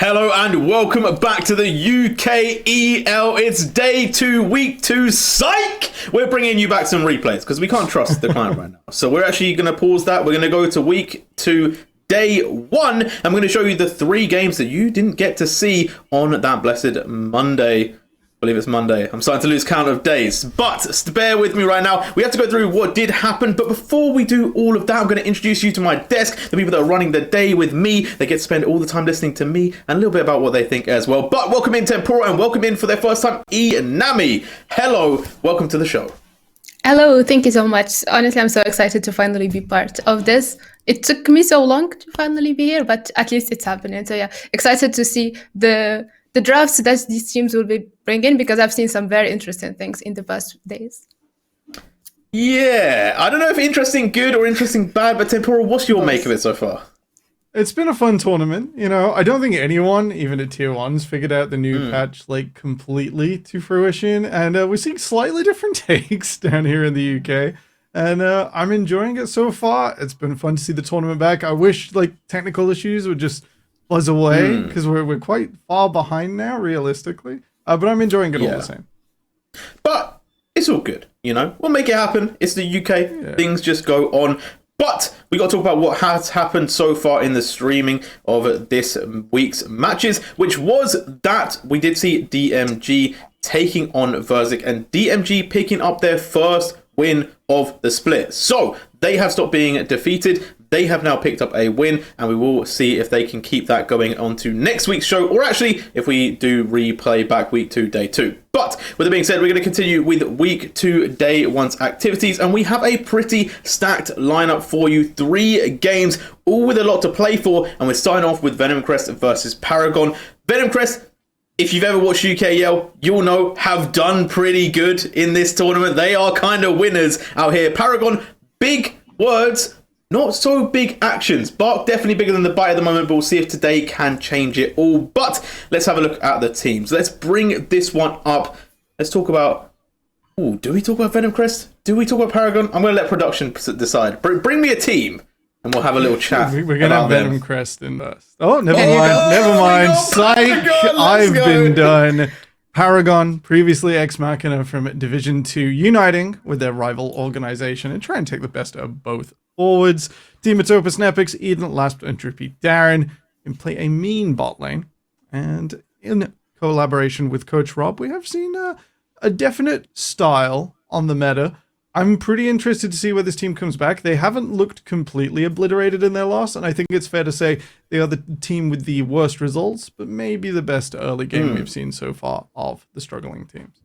Hello and welcome back to the UKEL. It's day 2, week 2. Psych! We're bringing you back some replays because we can't trust the client right now. So we're actually going to pause that. We're going to go to week 2, day 1. I'm going to show you the 3 games that you didn't get to see on that blessed Monday. I believe it's Monday. I'm starting to lose count of days. But bear with me right now. We have to go through what did happen. But before we do all of that, I'm going to introduce you to my desk, the people that are running the day with me. They get to spend all the time listening to me and a little bit about what they think as well. But welcome in Tempura and welcome in for their first time, Nami. Hello, welcome to the show. Hello, thank you so much. Honestly, I'm so excited to finally be part of this. It took me so long to finally be here, but at least it's happening. So yeah, excited to see the drafts that these teams will be bringing, because I've seen some very interesting things in the past days. Yeah, I don't know if interesting good or interesting bad, but Tempura, what's your make of it so far? It's been a fun tournament. You know, I don't think anyone, even at tier 1s, figured out the new patch like completely to fruition. And we're seeing slightly different takes down here in the UK. And I'm enjoying it so far. It's been fun to see the tournament back. I wish like technical issues would just buzz away, because we're quite far behind now, realistically. But I'm enjoying it all the same. But it's all good, you know? We'll make it happen. It's the UK. Yeah. Things just go on. But we got to talk about what has happened so far in the streaming of this week's matches, which was that we did see DMG taking on Verzik and DMG picking up their first win of the split. So they have stopped being defeated. They have now picked up a win, and we will see if they can keep that going on to next week's show, or actually if we do replay back week 2, day 2. But with it being said, we're going to continue with week 2, day 1's activities, and we have a pretty stacked lineup for you. 3 games, all with a lot to play for, and we're starting off with Venom Crest versus Paragon. Venom Crest, if you've ever watched UKEL, you'll know, have done pretty good in this tournament. They are kind of winners out here. Paragon, big words, not so big actions. Bark definitely bigger than the bite at the moment, but we'll see if today can change it all. But let's have a look at the teams. Let's bring this one up. Let's talk about... Ooh, do we talk about Venom Crest? Do we talk about Paragon? I'm going to let production decide. Bring me a team, and we'll have a little chat. We're going to have Venom Crest in first. Oh, never mind. Never mind. Psych, I've been done. Paragon, previously Ex Machina from Division 2, uniting with their rival organization and try and take the best of both forwards. Team Atopus Nepix, Eden, Lasp, and Drippy Darren can play a mean bot lane. And in collaboration with Coach Rob, we have seen a definite style on the meta. I'm pretty interested to see where this team comes back. They haven't looked completely obliterated in their loss, and I think it's fair to say they are the team with the worst results, but maybe the best early game we've seen so far of the struggling teams.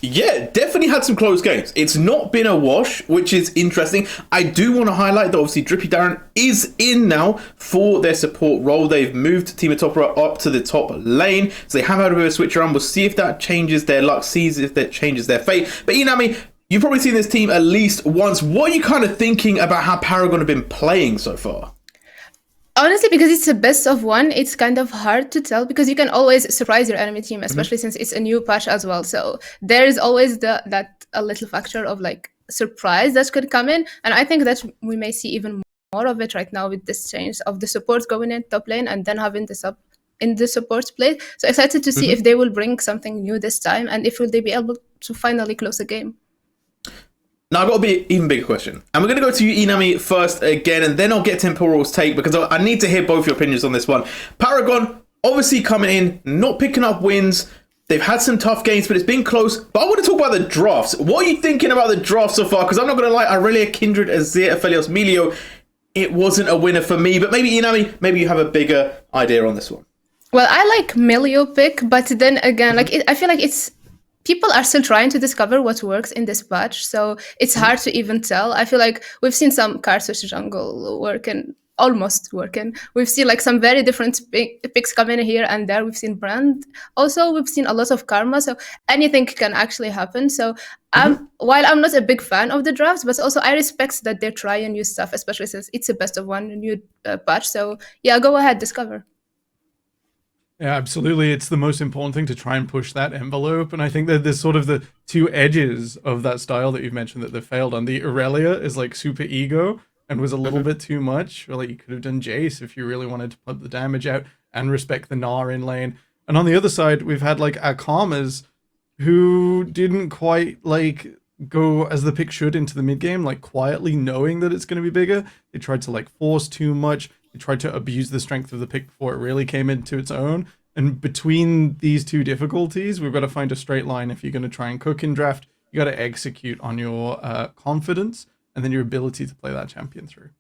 Yeah, definitely had some close games. It's not been a wash, which is interesting. I do want to highlight that obviously Drippy Darren is in now for their support role. They've moved Team Atopera up to the top lane, so they have had a bit of a switch around. We'll see if that changes their luck, sees if that changes their fate. But Inami, you've probably seen this team at least once. What are you kind of thinking about how Paragon have been playing so far? Honestly, because it's a best of one, it's kind of hard to tell, because you can always surprise your enemy team, especially since it's a new patch as well. So there is always that a little factor of like surprise that could come in. And I think that we may see even more of it right now with this change of the support going in top lane and then having the sub in the support play. So excited to see if they will bring something new this time, and if will they be able to finally close the game. Now, I've got an even bigger question. And we're going to go to you, Inami, first again, and then I'll get Temporal's take, because I need to hear both your opinions on this one. Paragon, obviously coming in, not picking up wins. They've had some tough games, but it's been close. But I want to talk about the drafts. What are you thinking about the draft so far? Because I'm not going to lie, Aurelia, Kindred, Azir, Aphelios, Melio, it wasn't a winner for me. But maybe, Inami, maybe you have a bigger idea on this one. Well, I like Melio pick, but then again, I feel like it's... People are still trying to discover what works in this patch, so it's hard to even tell. I feel like we've seen some Carthage jungle almost working. We've seen like some very different picks come in here and there. We've seen Brand. Also, we've seen a lot of Karma, so anything can actually happen. So while I'm not a big fan of the drafts, but also I respect that they're trying new stuff, especially since it's a best of one new patch. So yeah, go ahead, discover. Yeah, absolutely. It's the most important thing to try and push that envelope. And I think that there's sort of the two edges of that style that you've mentioned that they failed on. The Aurelia is like super ego and was a little bit too much. Or like you could have done Jace if you really wanted to put the damage out. and respect the Gnar in lane. And on the other side, we've had like our Karmas who didn't quite like go as the pick should into the mid game, like quietly knowing that it's going to be bigger. They tried to like force too much. They tried to abuse the strength of the pick before it really came into its own. And between these two difficulties, we've got to find a straight line. If you're going to try and cook in draft, you got to execute on your confidence and then your ability to play that champion through.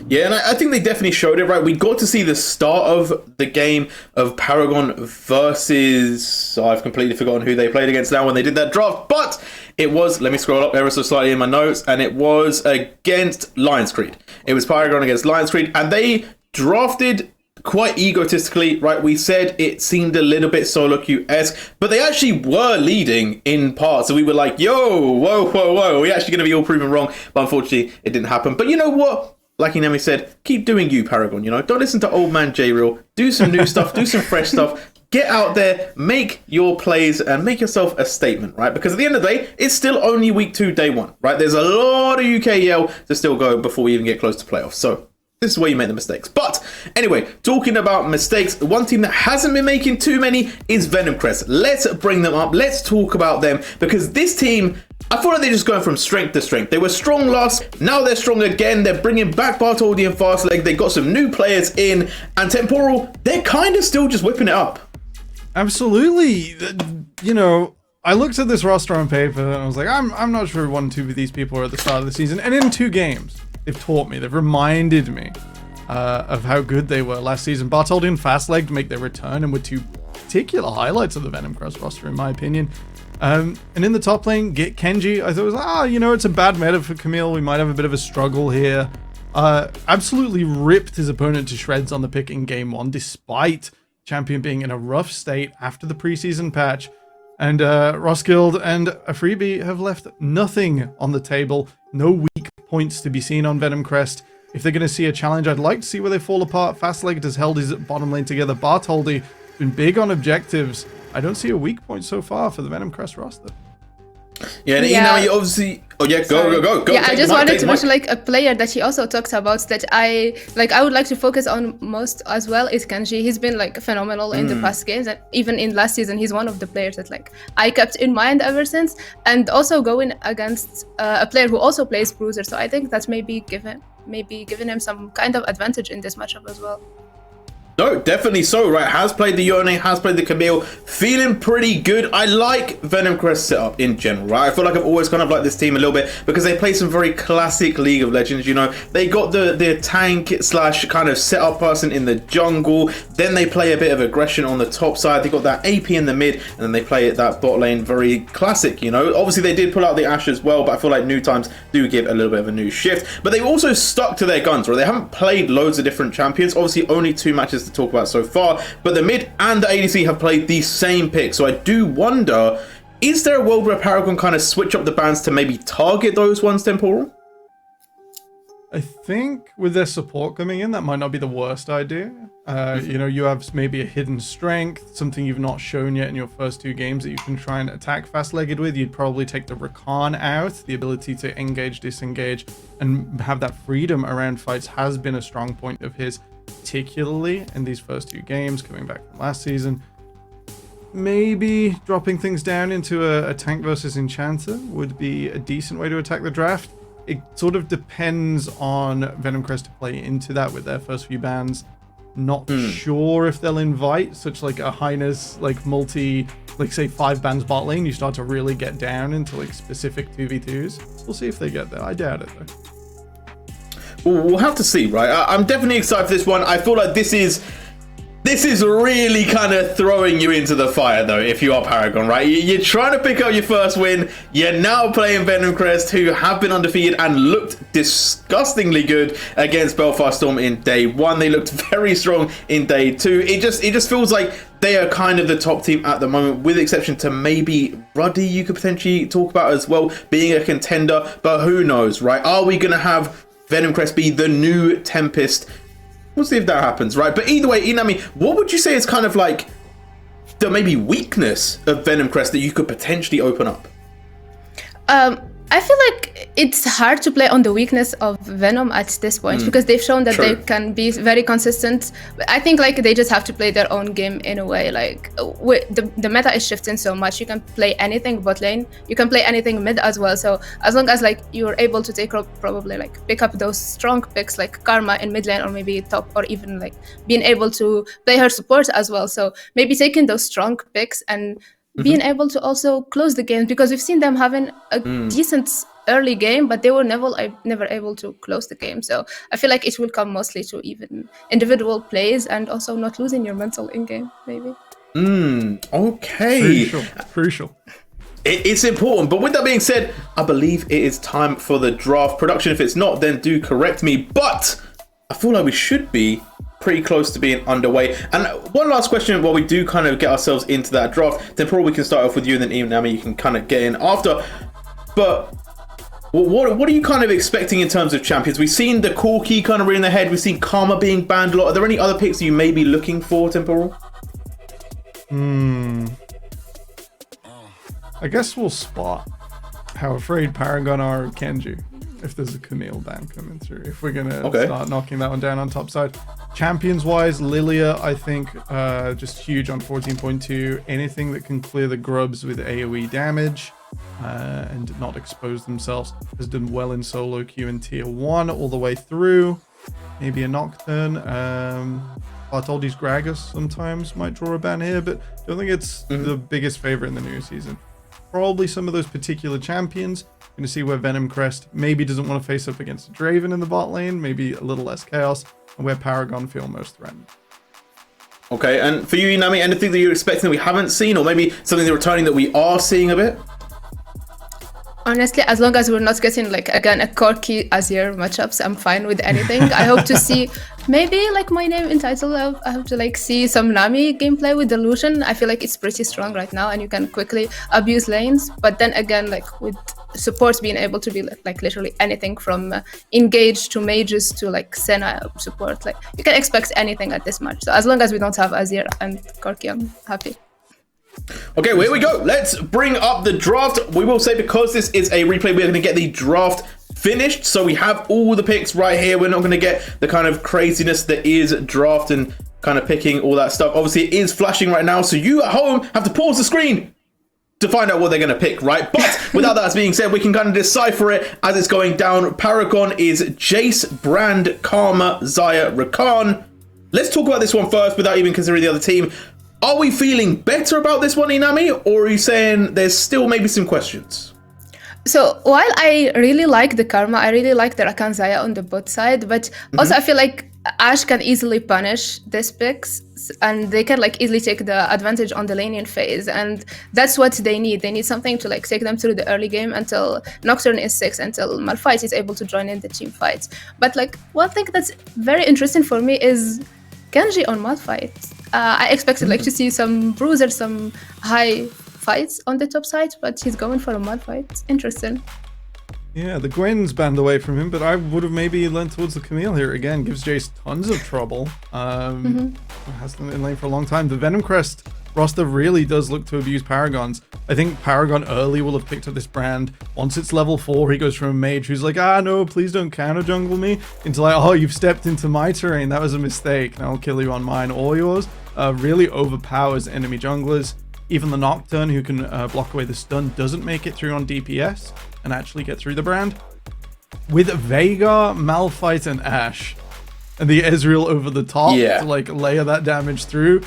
Yeah, and I think they definitely showed it, right? We got to see the start of the game of Paragon versus... I've completely forgotten who they played against now when they did that draft, but it was... Let me scroll up ever so slightly in my notes, and it was against Lions Creed. It was Paragon against Lions Creed, and they drafted quite egotistically, right? We said it seemed a little bit solo queue-esque, but they actually were leading in parts, so we were like, yo, whoa, we're actually going to be all proven wrong, but unfortunately, it didn't happen. But you know what? Like Inami said, keep doing you, Paragon, you know? Don't listen to old man J-Real. Do some new stuff, do some fresh stuff. Get out there, make your plays, and make yourself a statement, right? Because at the end of the day, it's still only week 2, day 1, right? There's a lot of UKEL to still go before we even get close to playoffs. So this is where you make the mistakes. But anyway, talking about mistakes, one team that hasn't been making too many is Venom Crest. Let's bring them up. Let's talk about them, because this team... I feel like they're just going from strength to strength. They were strong last, now they're strong again. They're bringing back Bartoldi and Fastleg. They got some new players in, and Temporal, they're kind of still just whipping it up. Absolutely. You know, I looked at this roster on paper and I was like, I'm not sure 1 or 2 of these people are at the start of the season. And in 2 games, they've taught me, they've reminded me of how good they were last season. Bartoldi and Fastleg make their return and were 2 particular highlights of the Venom Crest roster, in my opinion. And in the top lane, get Kenji. I thought it was, you know, it's a bad meta for Camille. We might have a bit of a struggle here. Absolutely ripped his opponent to shreds on the pick in game 1, despite champion being in a rough state after the preseason patch. And Roskilde and a freebie have left nothing on the table. No weak points to be seen on Venom Crest. If they're going to see a challenge, I'd like to see where they fall apart. Fastleg has held his bottom lane together. Bartoldi been big on objectives. I don't see a weak point so far for the Venom Crest roster. Yeah, and Inami obviously... Oh yeah, go. Yeah, I just wanted to mention like a player that he also talked about that I would like to focus on most as well is Kenji. He's been like phenomenal in the past games, and even in last season, he's one of the players that like I kept in mind ever since. And also going against a player who also plays Bruiser, so I think that's maybe given him some kind of advantage in this matchup as well. No, definitely so, right? Has played the Yone, has played the Camille, feeling pretty good. I like Venom Crest setup in general, right? I feel like I've always kind of liked this team a little bit because they play some very classic League of Legends, you know? They got the tank slash kind of setup person in the jungle, then they play a bit of aggression on the top side, they got that AP in the mid, and then they play that bot lane, very classic, you know? Obviously, they did pull out the Ashe as well, but I feel like new times do give a little bit of a new shift. But they've also stuck to their guns, right? They haven't played loads of different champions, obviously only 2 matches to talk about so far, but the mid and the ADC have played the same pick. So I do wonder, is there a world where Paragon kind of switch up the bans to maybe target those ones, Temporal? I think with their support coming in, that might not be the worst idea. You know, you have maybe a hidden strength, something you've not shown yet in your first 2 games that you can try and attack fast-legged with. You'd probably take the Rakan out. The ability to engage, disengage, and have that freedom around fights has been a strong point of his, particularly in these first 2 games coming back from last season. Maybe dropping things down into a tank versus enchanter would be a decent way to attack the draft. It sort of depends on Venom Crest to play into that with their first few bans. Not sure if they'll invite such like a highness, like multi, like say 5 bans bot lane. You start to really get down into like specific 2v2s. We'll see if they get there. I doubt it though. We'll have to see, right? I'm definitely excited for this one. I feel like this is really kind of throwing you into the fire, though, if you are Paragon, right? You're trying to pick up your first win. You're now playing Venom Crest, who have been undefeated and looked disgustingly good against Belfast Storm in day 1. They looked very strong in day 2. It just feels like they are kind of the top team at the moment, with the exception to maybe RUD you could potentially talk about as well, being a contender. But who knows, right? Are we going to have Venom Crest be the new Tempest? We'll see if that happens, right? But either way, Inami, what would you say is kind of like the maybe weakness of Venom Crest that you could potentially open up? I feel like it's hard to play on the weakness of Venom at this point because they've shown that they can be very consistent. I think like they just have to play their own game in a way. Like the meta is shifting so much. You can play anything bot lane. You can play anything mid as well. So as long as like you're able to take probably like pick up those strong picks like Karma in mid lane or maybe top, or even like being able to play her support as well. So maybe taking those strong picks and being able to also close the game, because we've seen them having a decent early game, but they were never able to close the game. So I feel like it will come mostly to even individual plays and also not losing your mental in game, maybe. Okay. Crucial. It's important. But with that being said, I believe it is time for the draft. Production, if it's not, then do correct me. But I feel like we should be pretty close to being underway. And one last question while we do kind of get ourselves into that draft, then probably we can start off with you, and then even Nami, you can kind of get in after. But what are you kind of expecting in terms of champions? We've seen the Corki kind of rearing their head. We've seen Karma being banned a lot. Are there any other picks you may be looking for, Temporal? I guess we'll spot how afraid Paragon are of Kenji if there's a Camille ban coming through. If we're going to start knocking that one down on top side. Champions-wise, Lilia, I think, just huge on 14.2. Anything that can clear the grubs with AoE damage and not expose themselves has done well in solo queue and tier 1 all the way through. Maybe a Nocturne. Bartoldi's Gragas sometimes might draw a ban here, but I don't think it's the biggest favorite in the new season. Probably some of those particular champions. Going to see where Venom Crest maybe doesn't want to face up against a Draven in the bot lane, maybe a little less chaos, and where Paragon feel most threatened. Okay, and for you, Nami, anything that you're expecting that we haven't seen, or maybe something that's returning that we are seeing a bit? Honestly, as long as we're not getting like again a Corki Azir matchups, I'm fine with anything. I hope to see maybe like my name in title. I hope to like see some Nami gameplay with Delusion. I feel like it's pretty strong right now, and you can quickly abuse lanes. But then again, like with supports being able to be like literally anything from engage to mages to like Senna support, like you can expect anything at this match. So as long as we don't have Azir and Corki, I'm happy. Okay, well, here we go. Let's bring up the draft. We will say, because this is a replay, we're going to get the draft finished. So we have all the picks right here. We're not going to get the kind of craziness that is draft and kind of picking all that stuff. Obviously, it is flashing right now. So you at home have to pause the screen to find out what they're going to pick, right? But without that being said, we can kind of decipher it as it's going down. Paragon is Jace, Brand, Karma, Xayah, Rakan. Let's talk about this one first without even considering the other team. Are we feeling better about this one, Inami, or are you saying there's still maybe some questions? So while I really like the Karma, I really like the Rakan Xayah on the bot side, but also I feel like Ashe can easily punish these picks, and they can like easily take the advantage on the laning phase, and that's what they need. They need something to like take them through the early game until Nocturne is 6, until Malphite is able to join in the team fights. But like one thing that's very interesting for me is Genji on Malphite. I expected like to see some bruiser, some high fights on the top side, but he's going for a Malphite. Interesting. Yeah, the Gwen's banned away from him, but I would have maybe leaned towards the Camille here again. Gives Jace tons of trouble. Has been in lane for a long time. The Venom Crest roster really does look to abuse Paragons. I think Paragon early will have picked up this Brand. Once it's level 4, he goes from a mage who's like, no, please don't counter jungle me, into like, oh, you've stepped into my terrain. That was a mistake. Now I'll kill you on mine or yours. Really overpowers enemy junglers. Even the Nocturne, who can block away the stun, doesn't make it through on DPS and actually get through the Brand. With Veigar, Malphite, and Ashe, and the Ezreal over the top to like layer that damage through,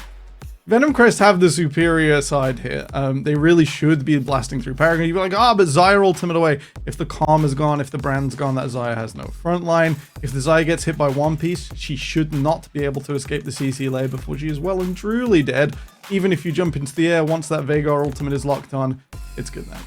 Venom Crest have the superior side here. They really should be blasting through Paragon. You'd be like, but Xayah ultimate away. If the Calm is gone, if the Brand's gone, that Xayah has no front line. If the Xayah gets hit by One Piece, she should not be able to escape the CC layer before she is well and truly dead. Even if you jump into the air, once that Veigar ultimate is locked on, it's good now.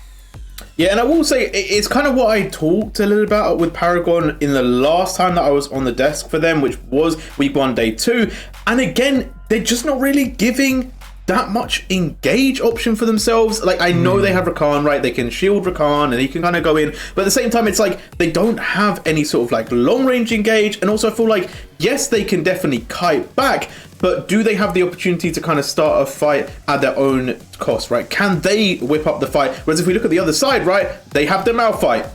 Yeah, and I will say, it's kind of what I talked a little about with Paragon in the last time that I was on the desk for them, which was week 1, day 2. And again, they're just not really giving that much engage option for themselves. Like, I know they have Rakan, right? They can shield Rakan and he can kind of go in. But at the same time, it's like they don't have any sort of like long range engage. And also I feel like, yes, they can definitely kite back, but do they have the opportunity to kind of start a fight at their own cost, right? Can they whip up the fight? Whereas if we look at the other side, right, they have the Malphite.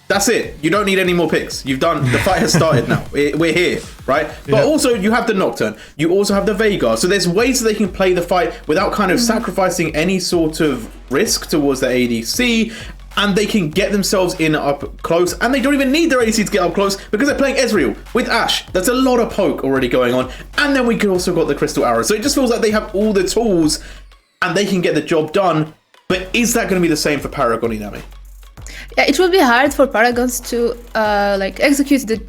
That's it. You don't need any more picks. You've done. The fight has started now. We're here, right? But also, you have the Nocturne. You also have the Veigar. So there's ways that they can play the fight without kind of sacrificing any sort of risk towards the ADC. And they can get themselves in up close. And they don't even need their ADC to get up close because they're playing Ezreal with Ashe. That's a lot of poke already going on. And then we can also got the Crystal Arrow. So it just feels like they have all the tools and they can get the job done. But is that going to be the same for Paragon, Inami? Yeah, it will be hard for Paragons to like execute the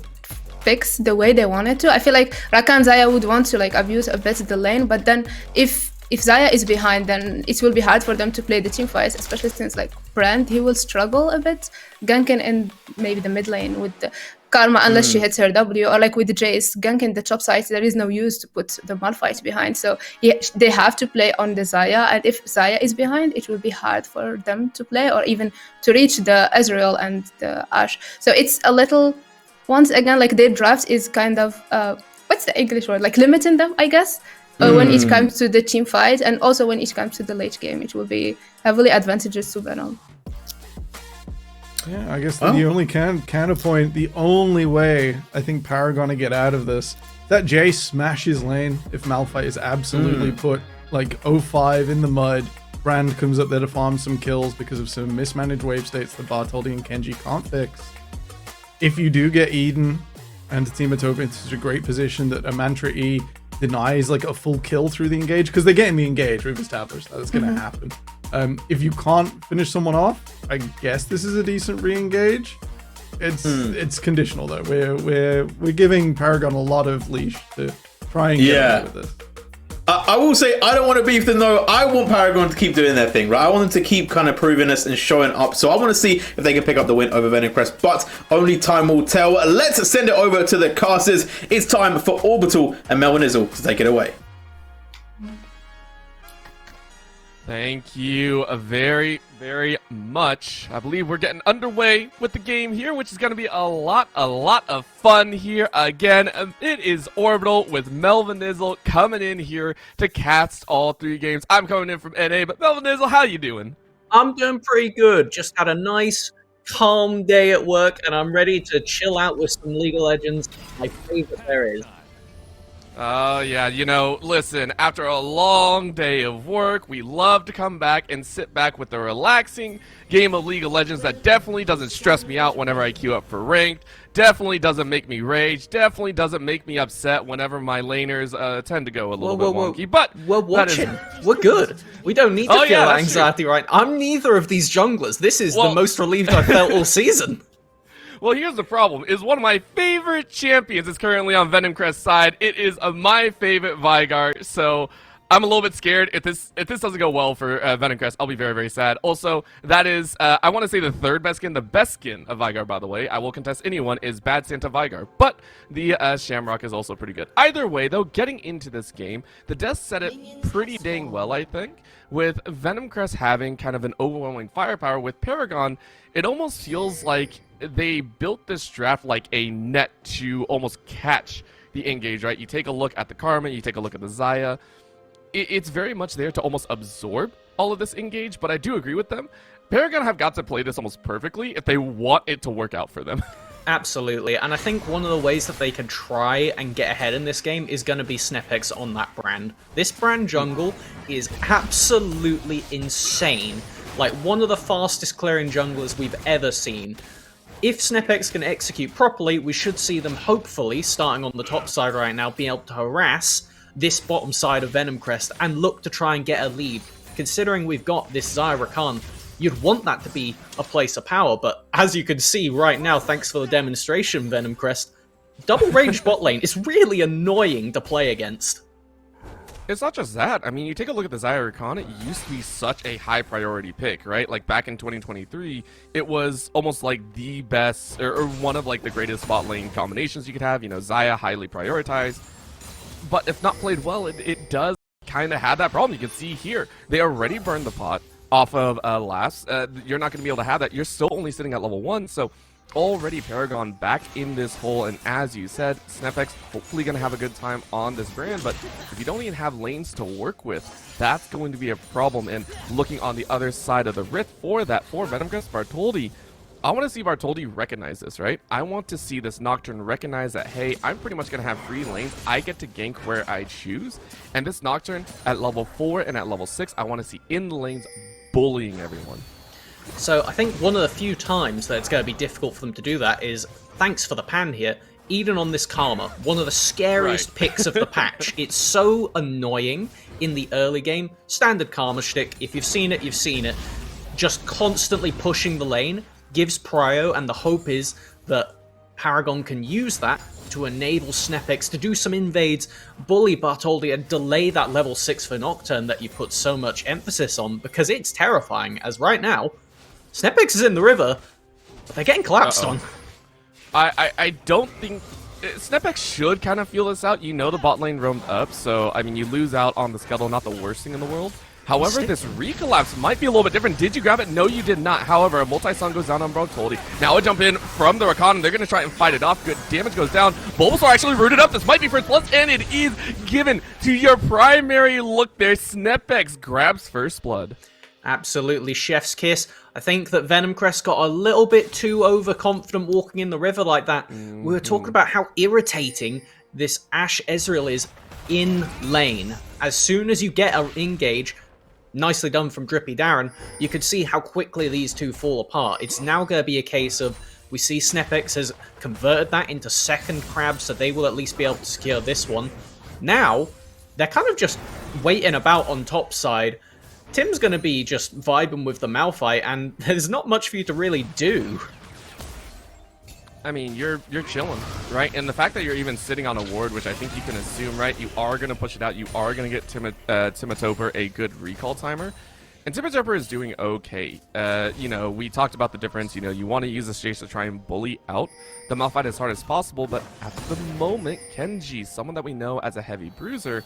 picks the way they wanted to. I feel like Rakan and Xayah would want to like abuse a bit the lane, but then if Xayah is behind, then it will be hard for them to play the team fights, especially since like Brand, he will struggle a bit. Ganking in maybe the mid lane with the Karma, unless she hits her W, or like with the Jace, ganking the top side, there is no use to put the Malphite behind. So they have to play on the Xayah, and if Xayah is behind, it will be hard for them to play, or even to reach the Ezreal and the Ashe. So it's a little, once again, like their draft is kind of, what's the English word? Like limiting them, I guess. When it comes to the team fight, and also when it comes to the late game, it will be heavily advantageous to Venom. Yeah, I guess the only counterpoint, the only way I think Paragon to get out of this, that Jace smashes lane if Malphite is absolutely put like 0-5 in the mud. Brand comes up there to farm some kills because of some mismanaged wave states that Bartholdi and Kenji can't fix. If you do get Eden and Team Atopia into such a great position that a Mantra E denies like a full kill through the engage, because they're getting the engage, we've established that's going to happen. If you can't finish someone off, I guess this is a decent re-engage. It's conditional though. We're giving Paragon a lot of leash to try and get away with this. I will say I don't want to beef them though. I want Paragon to keep doing their thing, right? I want them to keep kind of proving us and showing up. So I want to see if they can pick up the win over Venom Crest, but only time will tell. Let's send it over to the casters. It's time for Orbital and Melvin Izzle to take it away. Thank you very, very much. I believe we're getting underway with the game here, which is going to be a lot of fun here. Again, it is Orbital with Melvin Izzle coming in here to cast all 3 games. I'm coming in from NA, but Melvin Izzle, how you doing? I'm doing pretty good. Just had a nice, calm day at work, and I'm ready to chill out with some League of Legends. My favorite there is. Oh, yeah, you know, listen, after a long day of work, we love to come back and sit back with a relaxing game of League of Legends that definitely doesn't stress me out whenever I queue up for ranked, definitely doesn't make me rage, definitely doesn't make me upset whenever my laners tend to go a little bit wonky, but we're watching. We're good. We don't need to feel anxiety, right? I'm neither of these junglers. This is the most relieved I've felt all season. Well, here's the problem, is one of my favorite champions is currently on Venom Crest's side. It is my favorite Veigar, so I'm a little bit scared. If this doesn't go well for Venom Crest, I'll be very, very sad. Also, that is, I want to say the 3rd best skin, the best skin of Veigar, by the way, I will contest anyone, is Bad Santa Veigar, but the Shamrock is also pretty good. Either way, though, getting into this game, the devs set it pretty dang well, I think. With Venom Crest having kind of an overwhelming firepower, with Paragon, it almost feels like they built this draft like a net to almost catch the engage, right? You take a look at the Karma, you take a look at the Xayah. It's very much there to almost absorb all of this engage, but I do agree with them. Paragon have got to play this almost perfectly if they want it to work out for them. Absolutely, and I think one of the ways that they can try and get ahead in this game is going to be Snepex on that Brand. This Brand jungle is absolutely insane. Like, one of the fastest clearing junglers we've ever seen. If Snepex can execute properly, we should see them hopefully, starting on the top side right now, be able to harass this bottom side of Venom Crest and look to try and get a lead. Considering we've got this Xayah Rakan, you'd want that to be a place of power, but as you can see right now, thanks for the demonstration, Venom Crest, double range bot lane is really annoying to play against. It's not just that. I mean, you take a look at the Xayah Rakan, it used to be such a high priority pick, right? Like back in 2023, it was almost like the best, or one of like the greatest bot lane combinations you could have. You know, Xayah highly prioritized. But if not played well, it does kind of have that problem. You can see here, they already burned the pot off of last. You're not going to be able to have that. You're still only sitting at level 1, so already Paragon back in this hole, and as you said, Snepex hopefully going to have a good time on this Brand, but if you don't even have lanes to work with, that's going to be a problem. And looking on the other side of the Rift for that, for Venom Crest, Bartholdi, I want to see Bartoldi recognize this, right? I want to see this Nocturne recognize that, hey, I'm pretty much going to have free lanes. I get to gank where I choose. And this Nocturne at level 4 and at level 6, I want to see in the lanes bullying everyone. So I think one of the few times that it's going to be difficult for them to do that is, thanks for the pan here, Eden on this Karma, one of the scariest picks of the patch. It's so annoying in the early game. Standard Karma shtick, if you've seen it, you've seen it. Just constantly pushing the lane gives prio, and the hope is that Paragon can use that to enable Snepex to do some invades, bully Bartoldi, and delay that level 6 for Nocturne that you put so much emphasis on, because it's terrifying, as right now, Snepex is in the river, but they're getting collapsed on. I don't think... Snepex should kind of feel this out. You know the bot lane roamed up, so, I mean, you lose out on the Skeletal, not the worst thing in the world. However, this recollapse might be a little bit different. Did you grab it? No, you did not. However, a multi-sun goes down on Bartoldi. Now a jump in from the Rakan, and they're going to try and fight it off. Good damage goes down. Bulbasaur actually rooted up. This might be first plus, and it is given to your primary look there. Snepex grabs first blood. Absolutely, chef's kiss. I think that Venomcrest got a little bit too overconfident walking in the river like that. We were talking about how irritating this Ashe Ezreal is in lane. As soon as you get an engage, nicely done from Drippy Darren, you could see how quickly these two fall apart. It's now going to be a case of, we see Snepex has converted that into second crab, so they will at least be able to secure this one. Now, they're kind of just waiting about on top side. Tim's going to be just vibing with the Malphite, and there's not much for you to really do. I mean, you're chilling, right? And the fact that you're even sitting on a ward, which I think you can assume, right? You are going to push it out. You are going to get Timatoper a good recall timer. And Timatoper is doing okay. You know, we talked about the difference. You know, you want to use this chase to try and bully out the Malphite as hard as possible. But at the moment, Kenji, someone that we know as a heavy bruiser,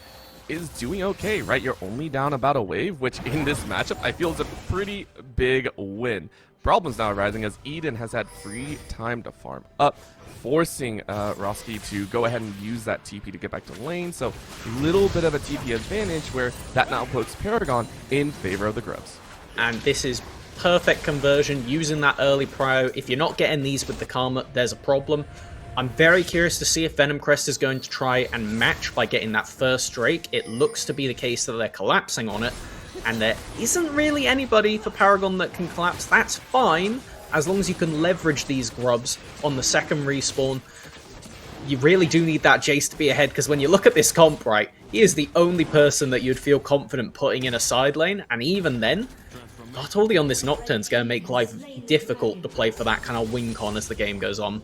is doing okay, right? You're only down about a wave, which in this matchup, I feel is a pretty big win. Problems now arising as Eden has had free time to farm up, forcing Roski to go ahead and use that TP to get back to lane. So little bit of a TP advantage where that now puts Paragon in favor of the Grubs. And this is perfect conversion using that early prio. If you're not getting these with the Karma, there's a problem. I'm very curious to see if Venomcrest is going to try and match by getting that first Drake. It looks to be the case that they're collapsing on it. And there isn't really anybody for Paragon that can collapse. That's fine, as long as you can leverage these grubs on the second respawn. You really do need that Jace to be ahead, because when you look at this comp, right, he is the only person that you'd feel confident putting in a side lane, and even then, Bartoldi on this Nocturne is going to make life difficult to play for that kind of win con as the game goes on.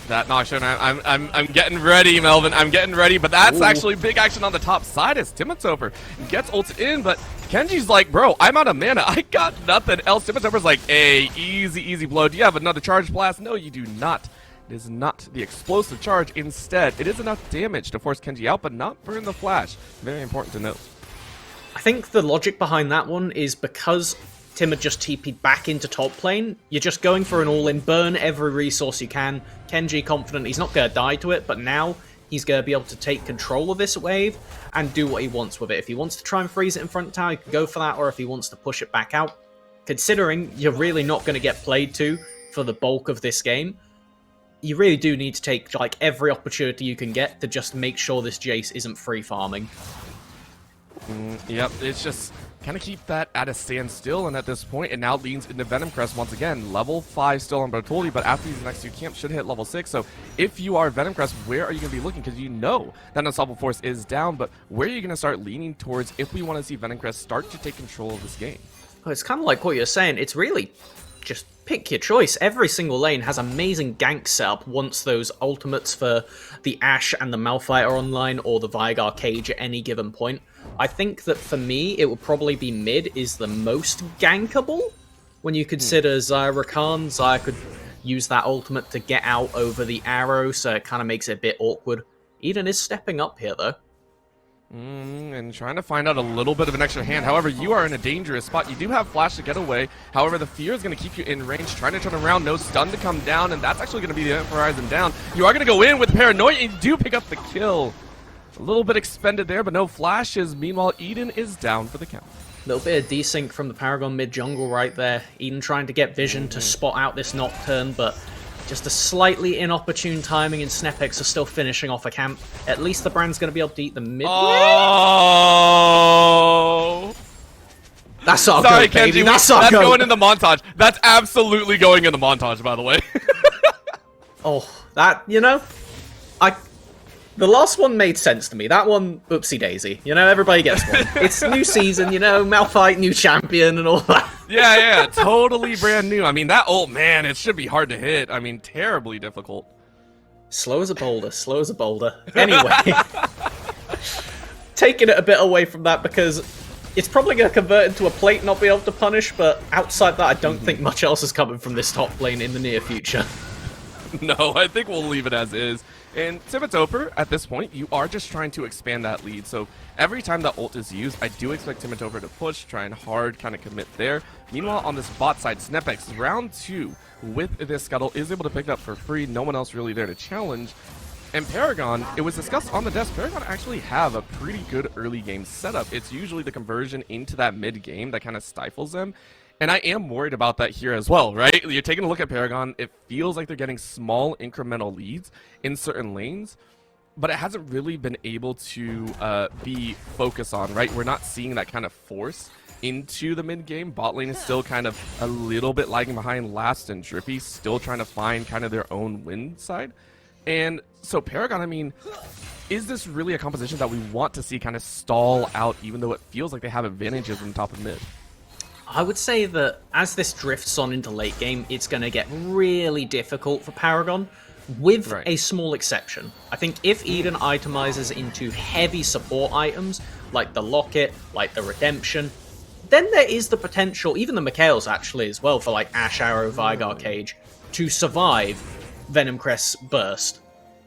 That Nocturne, I'm getting ready, Melvin. I'm getting ready, but that's actually big action on the top side as Timatoper gets ulted in, but Kenji's like, bro, I'm out of mana. I got nothing else. Timatoper's like, hey, easy blow. Do you have another charge blast? No, you do not. It is not the explosive charge. Instead, it is enough damage to force Kenji out, but not burn the flash. Very important to note. I think the logic behind that one is because Tim had just TP'd back into top lane, you're just going for an all-in, burn every resource you can. Kenji confident he's not going to die to it, but now he's going to be able to take control of this wave and do what he wants with it. If he wants to try and freeze it in front of tower, he can go for that, or if he wants to push it back out. Considering you're really not going to get played to for the bulk of this game, you really do need to take like every opportunity you can get to just make sure this Jace isn't free farming. Yep, it's just kind of keep that at a standstill, and at this point, it now leans into Venomcrest once again. Level 5 still on Bartoldi, but after these next two camps should hit level 6. So if you are Venomcrest, where are you going to be looking? Because you know that Unstoppable Force is down, but where are you going to start leaning towards if we want to see Venomcrest start to take control of this game? Well, it's kind of like what you're saying. It's really just pick your choice. Every single lane has amazing gank setup once those ultimates for the Ashe and the Malphite are online, or the Veigar cage at any given point. I think that for me, it would probably be mid is the most gankable. When you consider Xayah Rakan, Xayah could use that ultimate to get out over the arrow, so it kind of makes it a bit awkward. Eden is stepping up here, though. And trying to find out a little bit of an extra hand. However, you are in a dangerous spot. You do have flash to get away. However, the fear is going to keep you in range, trying to turn around. No stun to come down, and that's actually going to be the Event Horizon down. You are going to go in with Paranoia, and you do pick up the kill. A little bit expended there, but no flashes. Meanwhile, Eden is down for the count. Little bit of desync from the Paragon mid jungle right there. Eden trying to get vision to spot out this Nocturne, but just a slightly inopportune timing, and Snepex are still finishing off a camp. At least the brand's going to be able to eat the mid. Oh! That's our Sorry, goat, baby. Kenji, That's our that's goat. going in the montage. That's absolutely going in the montage, by the way. Oh, that, you know, the last one made sense to me. That one, oopsie daisy. You know, everybody gets one. It's new season, you know, Malphite, new champion, and all that. Yeah, totally brand new. I mean, that old man, it should be hard to hit. I mean, terribly difficult. Slow as a boulder, slow as a boulder. Anyway, taking it a bit away from that because it's probably going to convert into a plate, not be able to punish, but outside that, I don't think much else is coming from this top lane in the near future. No, I think we'll leave it as is. And Timotopper, at this point, you are just trying to expand that lead. So every time that ult is used, I do expect Timotopper to push, try and hard kind of commit there. Meanwhile, on this bot side, Snepex, round 2 with this Scuttle is able to pick it up for free. No one else really there to challenge. And Paragon, it was discussed on the desk, Paragon actually have a pretty good early game setup. It's usually the conversion into that mid game that kind of stifles them. And I am worried about that here as well, right? You're taking a look at Paragon. It feels like they're getting small incremental leads in certain lanes, but it hasn't really been able to be focused on, right? We're not seeing that kind of force into the mid game. Bot lane is still kind of a little bit lagging behind. Last and Drippy still trying to find kind of their own win side. And so Paragon, I mean, is this really a composition that we want to see kind of stall out, even though it feels like they have advantages on top of mid? I would say that as this drifts on into late game, it's going to get really difficult for Paragon, with a small exception. I think if Eden itemizes into heavy support items, like the Locket, like the Redemption, then there is the potential, even the Mikhails actually as well, for like Ash Arrow, Vigar Cage, to survive Venom Crest's burst.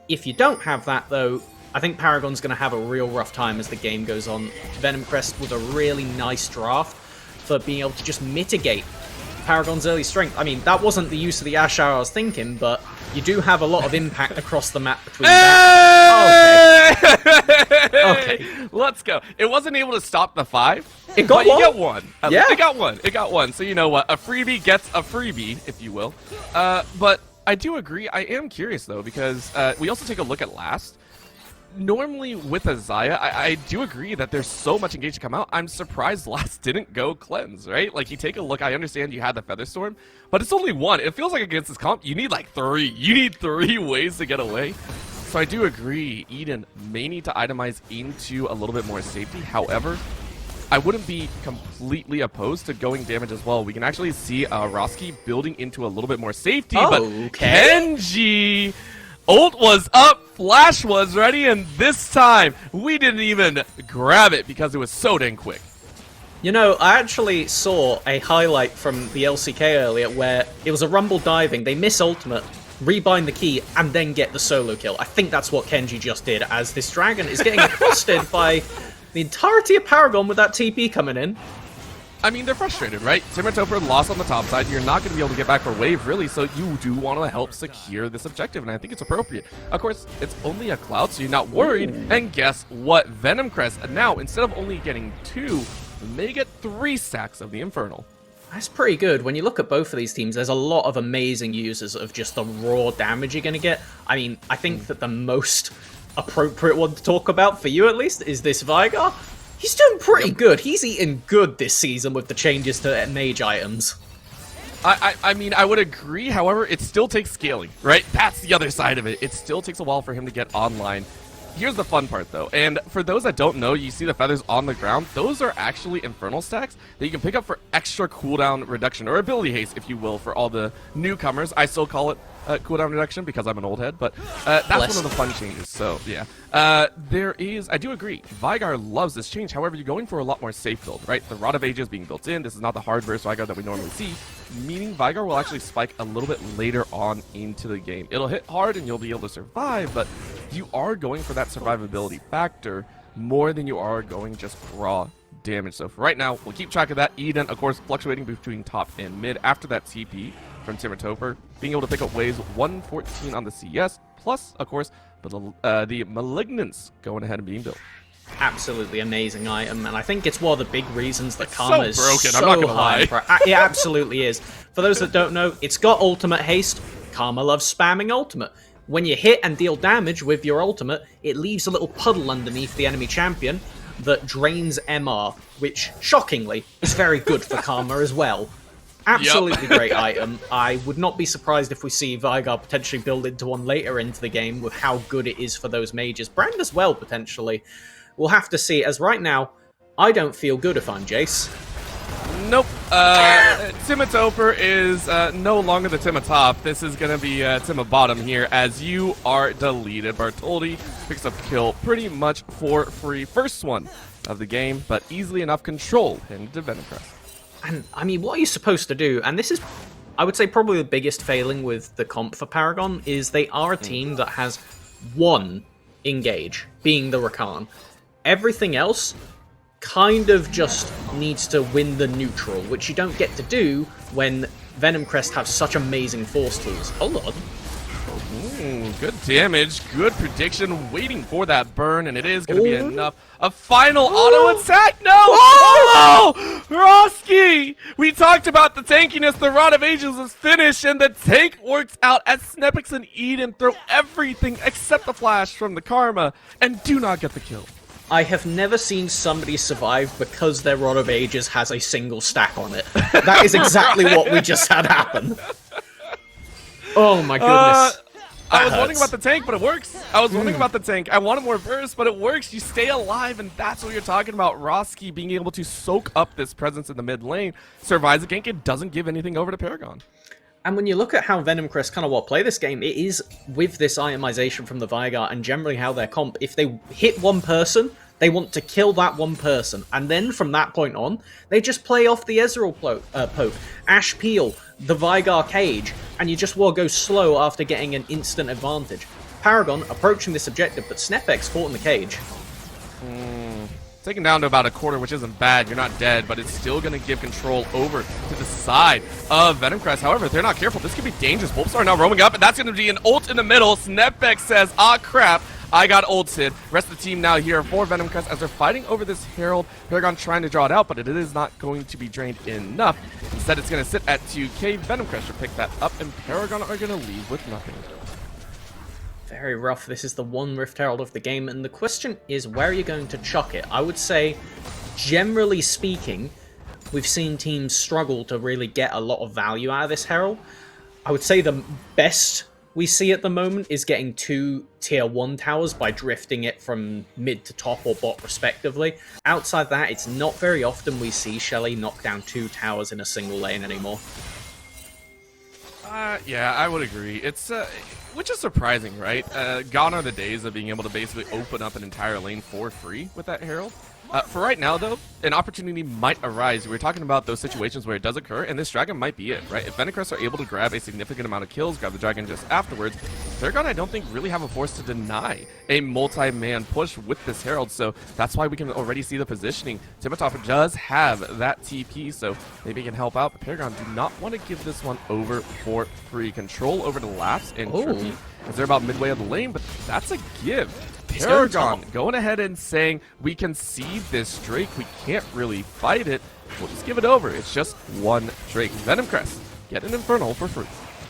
If you don't have that though, I think Paragon's going to have a real rough time as the game goes on. Venom Crest with a really nice draft for being able to just mitigate Paragon's early strength. I mean, that wasn't the use of the Ash Arrow I was thinking, but you do have a lot of impact across the map between that. Okay, let's go. It wasn't able to stop the 5. It got but one. You get one. Yeah. It got one. It got one. So you know what? A freebie gets a freebie, if you will. But I do agree. I am curious, though, because we also take a look at last. Normally with a Xayah, I do agree that there's so much engaged to come out. I'm surprised Last didn't go cleanse, right? Like, you take a look, I understand you had the Featherstorm, but it's only one. It feels like against this comp, you need like 3. You need 3 ways to get away. So I do agree, Eden may need to itemize into a little bit more safety. However, I wouldn't be completely opposed to going damage as well. We can actually see Roski building into a little bit more safety, but Kenji... Ult was up, Flash was ready, and this time we didn't even grab it because it was so dang quick. You know, I actually saw a highlight from the LCK earlier where it was a Rumble diving, they miss ultimate, rebind the key, and then get the solo kill. I think that's what Kenji just did, as this dragon is getting accosted by the entirety of Paragon with that TP coming in. I mean, they're frustrated, right? Timotopper lost on the top side. You're not going to be able to get back for wave, really, so you do want to help secure this objective, and I think it's appropriate. Of course, it's only a Cloud, so you're not worried. And guess what? Venom Crest, now, instead of only getting 2, may get 3 stacks of the Infernal. That's pretty good. When you look at both of these teams, there's a lot of amazing users of just the raw damage you're going to get. I mean, I think that the most appropriate one to talk about, for you at least, is this Vigar. He's doing pretty good. He's eaten good this season with the changes to mage items. I mean, I would agree. However, it still takes scaling, right? That's the other side of it. It still takes a while for him to get online. Here's the fun part, though. And for those that don't know, you see the feathers on the ground. Those are actually Infernal stacks that you can pick up for extra cooldown reduction, or ability haste, if you will, for all the newcomers. I still call it cooldown reduction because I'm an old head, but that's one of the fun changes. So, yeah. There is, I do agree, Vigar loves this change. However, you're going for a lot more safe build, right? The Rod of Ages being built in. This is not the hard burst Vigar that we normally see, meaning Vigar will actually spike a little bit later on into the game. It'll hit hard and you'll be able to survive, but you are going for that survivability factor more than you are going just raw damage. So for right now, we'll keep track of that. Eden, of course, fluctuating between top and mid after that TP from Timotopper, being able to pick up waves 114 on the CS, plus, of course, but the Malignance going ahead and being built. absolutely amazing item, and I think it's one of the big reasons that It's Karma so is broken, so I'm not gonna high. lie. It absolutely is. For those that don't know, it's got ultimate haste. Karma loves spamming ultimate. When you hit and deal damage with your ultimate, it leaves a little puddle underneath the enemy champion that drains MR, which, shockingly, is very good for Karma as well. Absolutely great item. I would not be surprised if we see Veigar potentially build into one later into the game with how good it is for those mages. Brand as well, potentially. We'll have to see, as right now, I don't feel good if I'm Jace. Nope. Timatoper is no longer the Timatop. This is going to be Timabottom here as you are deleted. Bartoldi picks up kill pretty much for free. First one of the game, but easily enough control into Venomcrest. And, I mean, what are you supposed to do? And this is, I would say, probably the biggest failing with the comp for Paragon, is they are a team that has one engage, being the Rakan. Everything else kind of just needs to win the neutral, which you don't get to do when Venomcrest have such amazing force tools. Hold on. Good damage, good prediction, waiting for that burn, and it is going to be enough. A final auto attack? No! Oh! Roski! We talked about the tankiness, the Rod of Ages is finished, and the tank works out as Snepix and Eden throw everything except the flash from the Karma, and do not get the kill. I have never seen somebody survive because their Rod of Ages has a single stack on it. That is exactly what we just had happen. Oh my goodness. I was wondering about the tank, but it works. I was wondering about the tank. I wanted more burst, but it works. You stay alive, and that's what you're talking about. Roski being able to soak up this presence in the mid lane, survives the gank, it doesn't give anything over to Paragon. And when you look at how Venomcrest kind of play this game, it is with this itemization from the Veigar and generally how their comp, if they hit one person, they want to kill that one person. And then from that point on, they just play off the Ezreal poke, Ash Peel, the Veigar cage, and you just will go slow after getting an instant advantage. Paragon approaching this objective, but Snepx caught in the cage. Taken down to about a quarter, which isn't bad. You're not dead, but it's still going to give control over to the side of Venomcrest. However, if they're not careful, this could be dangerous. Bulbasaur now roaming up, and that's going to be an ult in the middle. Snepx says, ah, crap. I got ulted. Rest of the team now here for Venomcrest as they're fighting over this Herald. Paragon trying to draw it out, but it is not going to be drained enough. Instead, it's going to sit at 2k. Venomcrest should pick that up, and Paragon are going to leave with nothing. Very rough. This is the one Rift Herald of the game, and the question is, where are you going to chuck it? I would say, generally speaking, we've seen teams struggle to really get a lot of value out of this Herald. I would say the best we see at the moment is getting 2 tier 1 towers by drifting it from mid to top or bot respectively. Outside that, it's not very often we see Shelly knock down 2 towers in a single lane anymore. Yeah, I would agree. It's which is surprising, right? Gone are the days of being able to basically open up an entire lane for free with that Herald. For right now, though, an opportunity might arise. We were talking about those situations where it does occur, and this dragon might be it, right? If Venomcrest are able to grab a significant amount of kills, grab the dragon just afterwards, Paragon, I don't think, really have a force to deny a multi-man push with this Herald, so that's why we can already see the positioning. Timatopper does have that TP, so maybe it can help out, but Paragon do not want to give this one over for free. Control over the Laps and Trippy, as they're about midway of the lane, but that's a give. Paragon going ahead and saying, we can see this Drake, we can't really fight it, we'll just give it over. It's just one Drake. Venomcrest, get an Infernal for free.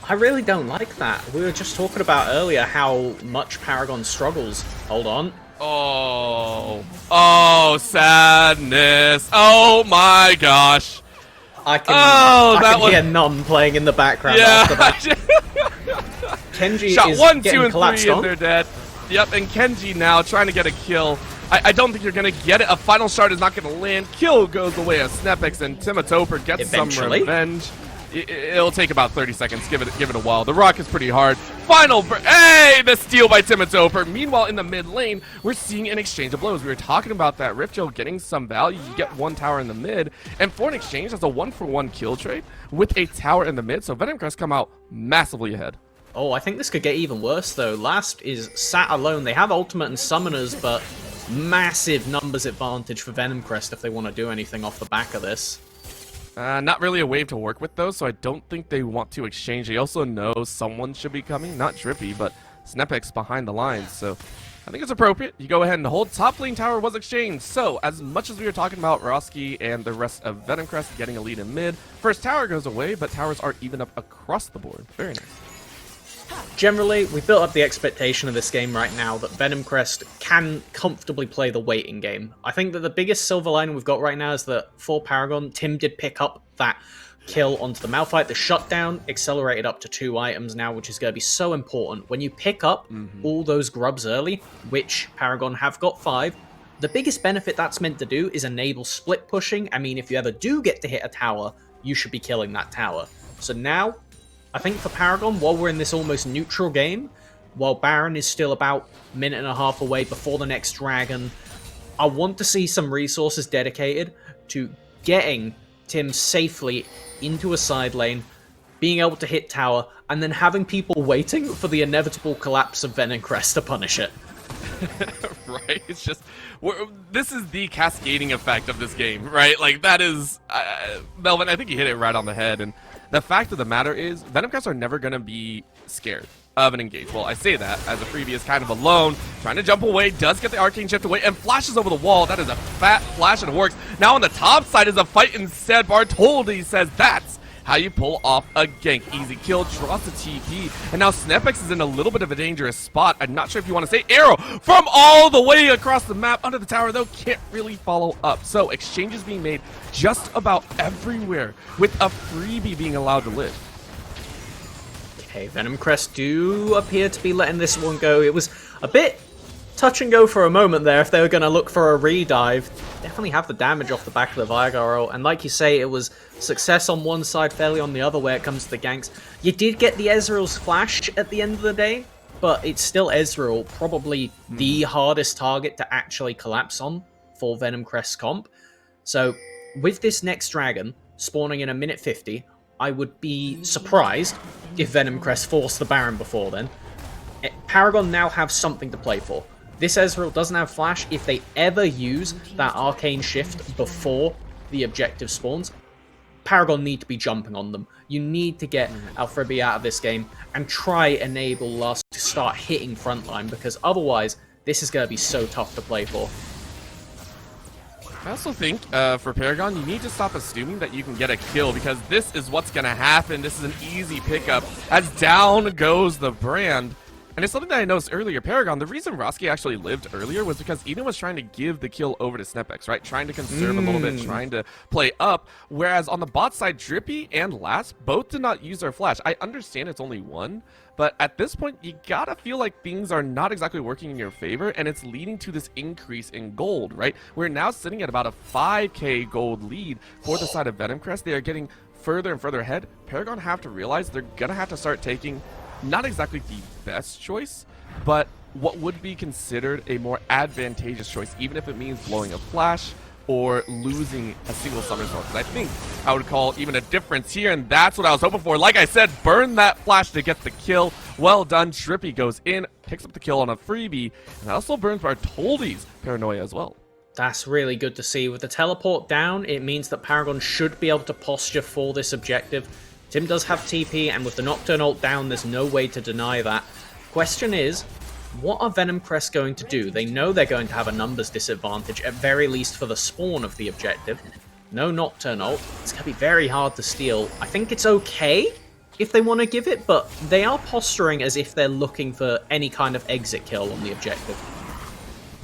I really don't like that. We were just talking about earlier how much Paragon struggles. Hold on. Oh, sadness. Oh my gosh. I can hear Numb playing in the background after that. Kenji Shot is 1, 2, getting and collapsed 3, on. and they're dead. Yep, and Kenji now trying to get a kill. I don't think you're going to get it. A final shard is not going to land. Kill goes away as Snepix, and Timatoper gets some revenge. It'll take about 30 seconds. Give it a while. The rock is pretty hard. Hey, the steal by Timatoper. Meanwhile, in the mid lane, we're seeing an exchange of blows. We were talking about that Riftgel getting some value. You get one tower in the mid, and for an exchange, that's a 1-for-1 kill trade with a tower in the mid. So Venomcrest come out massively ahead. Oh, I think this could get even worse, though. Last is sat alone. They have ultimate and summoners, but massive numbers advantage for Venomcrest if they want to do anything off the back of this. Not really a wave to work with, though, so I don't think they want to exchange. They also know someone should be coming. Not Drippy, but Snepix behind the lines, so I think it's appropriate. You go ahead and hold. Top lane tower was exchanged. So, as much as we were talking about Roski and the rest of Venomcrest getting a lead in mid, first tower goes away, but towers are even up across the board. Very nice. Generally, we built up the expectation of this game right now that Venomcrest can comfortably play the waiting game. I think that the biggest silver lining we've got right now is that for Paragon, Tim did pick up that kill onto the Malphite. The shutdown accelerated up to 2 items now, which is going to be so important. When you pick up all those grubs early, which Paragon have got 5, the biggest benefit that's meant to do is enable split pushing. I mean, if you ever do get to hit a tower, you should be killing that tower. So now, I think for Paragon, while we're in this almost neutral game, while Baron is still about a minute and a half away before the next dragon, I want to see some resources dedicated to getting Tim safely into a side lane, being able to hit tower, and then having people waiting for the inevitable collapse of Venomcrest to punish it. Right? It's just, this is the cascading effect of this game, right? Like, that is, Melvin, I think you hit it right on the head, and the fact of the matter is, Venomcrest are never going to be scared of an engage. Well, I say that as a freebie is kind of alone, trying to jump away, does get the arcane shift away, and flashes over the wall. That is a fat flash, and it works. Now on the top side is a fight instead. Bartoldi says that's how you pull off a gank. Easy kill, draws the TP, and now Snepex is in a little bit of a dangerous spot. I'm not sure if you want to say arrow from all the way across the map under the tower, though, can't really follow up. So exchanges being made just about everywhere, with a freebie being allowed to live. Okay, Venomcrest do appear to be letting this one go. It was a bit touch and go for a moment there if they were going to look for a redive. Definitely have the damage off the back of the Veigar ult, and like you say, it was success on one side, failure on the other where it comes to the ganks. You did get the Ezreal's flash at the end of the day, but it's still Ezreal, probably the hardest target to actually collapse on for Venomcrest's comp. So with this next dragon spawning in a minute 50, I would be surprised if Venomcrest forced the Baron before then. Paragon now have something to play for. This Ezreal doesn't have flash. If they ever use that arcane shift before the objective spawns, Paragon need to be jumping on them. You need to get Alfrebi out of this game and try enable us to start hitting frontline, because otherwise this is going to be so tough to play for. I also think for Paragon, you need to stop assuming that you can get a kill, because this is what's going to happen. This is an easy pickup as down goes the brand. And it's something that I noticed earlier. Paragon, the reason Roski actually lived earlier was because Eden was trying to give the kill over to Snepex, right? Trying to conserve a little bit, trying to play up. Whereas on the bot side, Drippy and Last both did not use their flash. I understand it's only one, but at this point, you gotta feel like things are not exactly working in your favor, and it's leading to this increase in gold, right? We're now sitting at about a 5k gold lead for the side of Venomcrest. They are getting further and further ahead. Paragon have to realize they're gonna have to start taking not exactly the best choice, but what would be considered a more advantageous choice, even if it means blowing a flash or losing a single summon sword. Because I think I would call even a difference here, and that's what I was hoping for. Like I said, burn that flash to get the kill. Well done. Trippy goes in, picks up the kill on a freebie, and that also burns Bartoldi's paranoia as well. That's really good to see. With the teleport down, it means that Paragon should be able to posture for this objective. Tim does have TP, and with the Nocturne ult down, there's no way to deny that. Question is, what are Venomcrest going to do? They know they're going to have a numbers disadvantage, at very least for the spawn of the objective. No Nocturne ult. It's going to be very hard to steal. I think it's okay if they want to give it, but they are posturing as if they're looking for any kind of exit kill on the objective.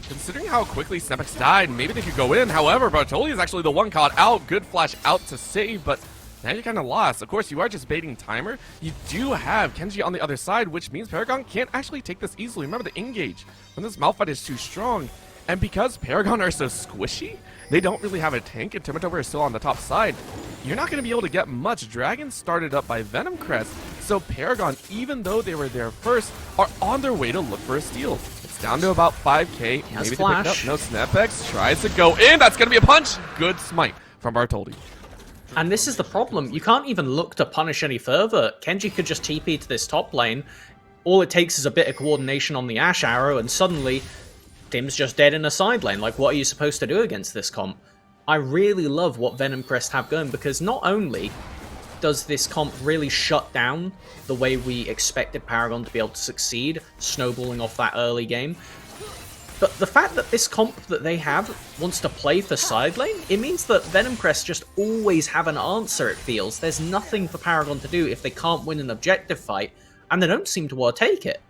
Considering how quickly Snepex died, maybe they could go in. However, Bartoli is actually the one caught out. Good flash out to save, but now you're kind of lost. Of course, you are just baiting timer. You do have Kenji on the other side, which means Paragon can't actually take this easily. Remember the engage when this Malphite is too strong. And because Paragon are so squishy, they don't really have a tank, and Timbertober is still on the top side. You're not going to be able to get much. Dragon started up by Venomcrest, so Paragon, even though they were there first, are on their way to look for a steal. It's down to about 5k. Maybe they pick up. No, Snepex tries to go in. That's going to be a punch. Good smite from Bartoldi. And this is the problem. You can't even look to punish any further. Kenji could just TP to this top lane. All it takes is a bit of coordination on the Ash Arrow, and suddenly Tim's just dead in a side lane. Like, what are you supposed to do against this comp? I really love what Venomcrest have going, because not only does this comp really shut down the way we expected Paragon to be able to succeed, snowballing off that early game, But the fact that this comp that they have wants to play for side lane, it means that Venomcrest just always have an answer, it feels. There's nothing for Paragon to do if they can't win an objective fight, and they don't seem to want to take it.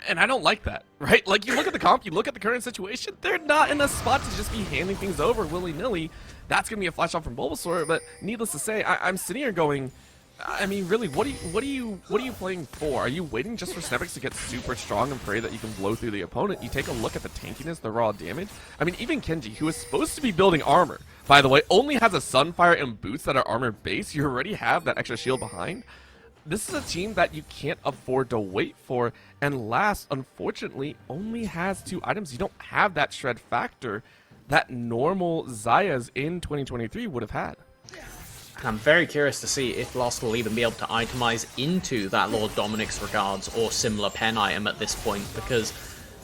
And I don't like that, right? Like, you look at the comp, you look at the current situation, they're not in a spot to just be handing things over willy-nilly. That's going to be a flash off from Bulbasaur, but needless to say, I'm sitting here going, I mean, really, what are you playing for? Are you waiting just for Snepex to get super strong and pray that you can blow through the opponent? You take a look at the tankiness, the raw damage. I mean, even Kenji, who is supposed to be building armor, by the way, only has a Sunfire and boots that are armor based. You already have that extra shield behind. This is a team that you can't afford to wait for, and last, unfortunately, only has 2 items. You don't have that shred factor that normal Zayas in 2023 would have had. I'm very curious to see if Lost will even be able to itemize into that Lord Dominic's Regards or similar pen item at this point, because,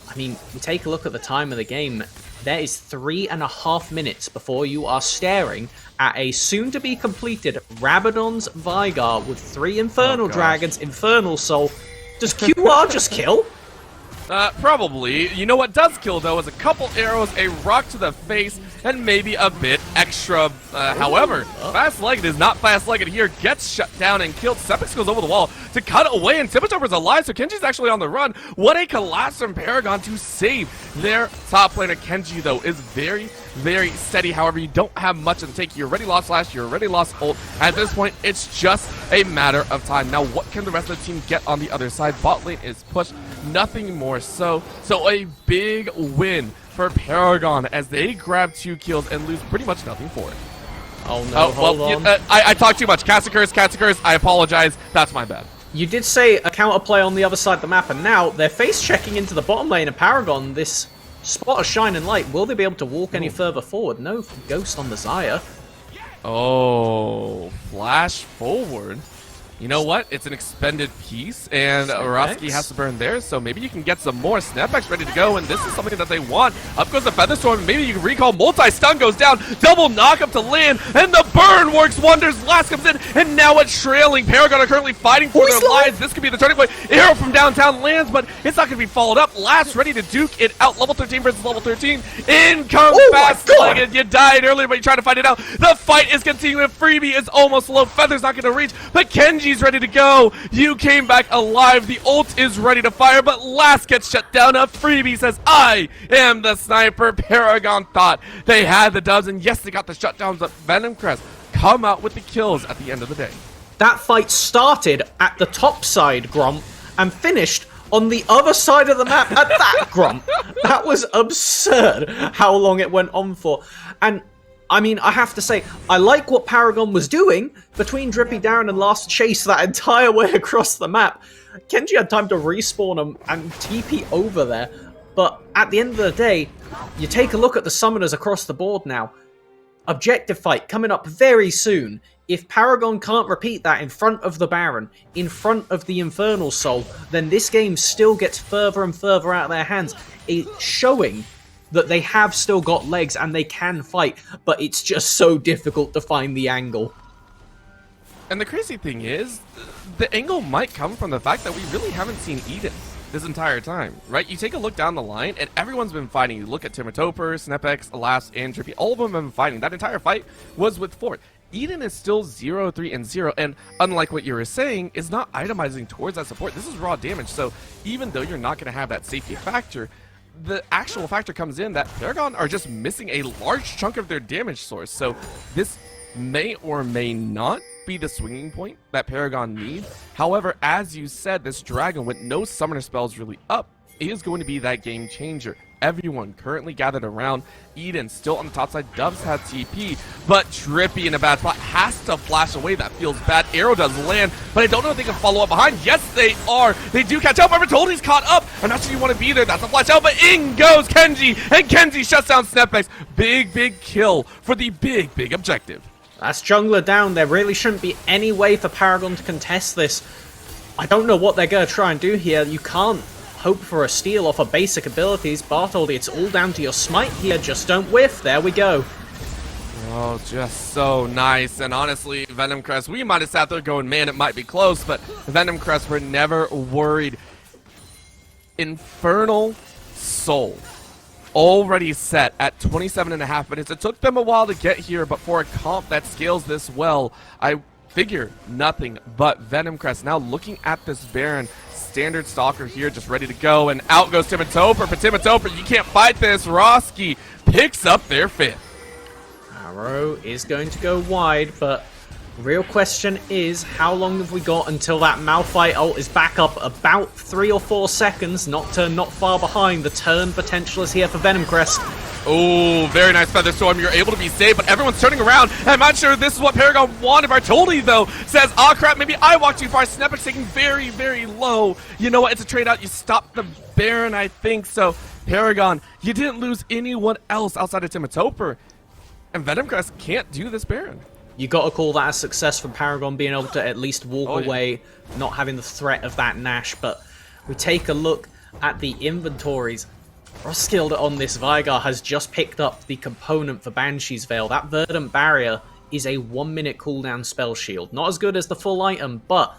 I mean, we take a look at the time of the game, there is 3.5 minutes before you are staring at a soon-to-be-completed Rabadon's Vigar with 3 Infernal Dragons, Infernal Soul. Does QR just kill? Probably. You know what does kill, though, is a couple arrows, a rock to the face, and maybe a bit extra. However, fast-legged is not fast-legged here. Gets shut down and killed. Snepex goes over the wall to cut away, and Tippetover's alive, so Kenji's actually on the run. What a collapse from Paragon to save their top laner. Kenji, though, is very, very steady. However, you don't have much at the take. You already lost Flash. You already lost ult. At this point, it's just a matter of time. Now, what can the rest of the team get on the other side? Bot lane is pushed. Nothing more so a big win for Paragon as they grab 2 kills and lose pretty much nothing for it. Oh no, hold on. I talked too much. Cassicurse, I apologize. That's my bad. You did say a counterplay on the other side of the map, and now they're face checking into the bottom lane of Paragon, this spot of shining light. Will they be able to walk any further forward? No Ghost on the Xayah. Oh, flash forward. You know what? It's an expended piece, and Roski has to burn theirs, so maybe you can get some more. Snepex ready to go, and this is something that they want. Up goes the Featherstorm, and maybe you can recall. Multi-stun goes down, double knock-up to land, and the burn works wonders. Last comes in, and now it's trailing. Paragon are currently fighting for their lives. This could be the turning point. Arrow from downtown lands, but it's not going to be followed up. Last ready to duke it out. Level 13 versus level 13. In comes Fast-Legged. You died earlier, but you tried to fight it out. The fight is continuing. Freebie is almost low. Feather's not going to reach, but Kenji's ready to go. You came back alive. The ult is ready to fire, but Last gets shut down. A Freebie says, I am the sniper. Paragon thought they had the dubs, and yes, they got the shutdowns, but Venomcrest come out with the kills at the end of the day. That fight started at the top side, Grump, and finished on the other side of the map at that, Grump. That was absurd how long it went on for. And I mean, I have to say, I like what Paragon was doing between Drippy Down and Last Chase that entire way across the map. Kenji had time to respawn and TP over there, but at the end of the day, you take a look at the summoners across the board now. Objective fight coming up very soon. If Paragon can't repeat that in front of the Baron, in front of the Infernal Soul, then this game still gets further and further out of their hands. It's showing that they have still got legs and they can fight, but it's just so difficult to find the angle. And the crazy thing is, the angle might come from the fact that we really haven't seen Eden this entire time, right? You take a look down the line, and everyone's been fighting. You look at Timbertoper, Snepex, Alas, and Drippy. All of them have been fighting. That entire fight was with Fort. Eden is still 0-3-0, and unlike what you were saying, is not itemizing towards that support. This is raw damage, so even though you're not going to have that safety factor, the actual factor comes in that Paragon are just missing a large chunk of their damage source. So this may or may not be the swinging point that Paragon needs. However, as you said, this Dragon with no summoner spells really up is going to be that game changer. Everyone currently gathered around. Eden still on the top side. Doves have TP, but Drippy in a bad spot has to flash away. That feels bad. Arrow does land, but I don't know if they can follow up behind. Yes, they are. They do catch up. Evertoldi's caught up. I'm not sure you want to be there. That's a flash out, but in goes Kenji, and Kenji shuts down Snepex. Big kill for the big objective. That's jungler down. There really shouldn't be any way for Paragon to contest this. I don't know what they're going to try and do here. You can't hope for a steal off of basic abilities. Bartholdi, it's all down to your smite here. Just don't whiff. There we go. Oh, just so nice. And honestly, Venomcrest, we might have sat there going, man, it might be close, but Venomcrest were never worried. Infernal Soul already set at 27.5 minutes. It took them a while to get here, but for a comp that scales this well, I figure nothing but Venom Crest. Now looking at this Baron, standard Stalker here, just ready to go, and out goes Timotopper, but Timotopper, you can't fight this. Roski picks up their 5th. Arrow is going to go wide, but real question is, how long have we got until that Malphite ult is back up? About 3 or 4 seconds. Nocturne not far behind. The turn potential is here for Venom Crest. Oh, very nice Feather Storm. You're able to be saved, but everyone's turning around. I'm not sure this is what Paragon wanted. Bartoli, though, says, ah, crap, maybe I walked too far. Snepek's taking very, very low. You know what? It's a trade out. You stop the Baron, I think. So, Paragon, you didn't lose anyone else outside of Timotopper. And Venom Crest can't do this Baron. You got to call that a success for Paragon being able to at least walk away, not having the threat of that Nash. But we take a look at the inventories. Roskilde on this Veigar has just picked up the component for Banshee's Veil. That Verdant Barrier is a 1-minute cooldown spell shield. Not as good as the full item, but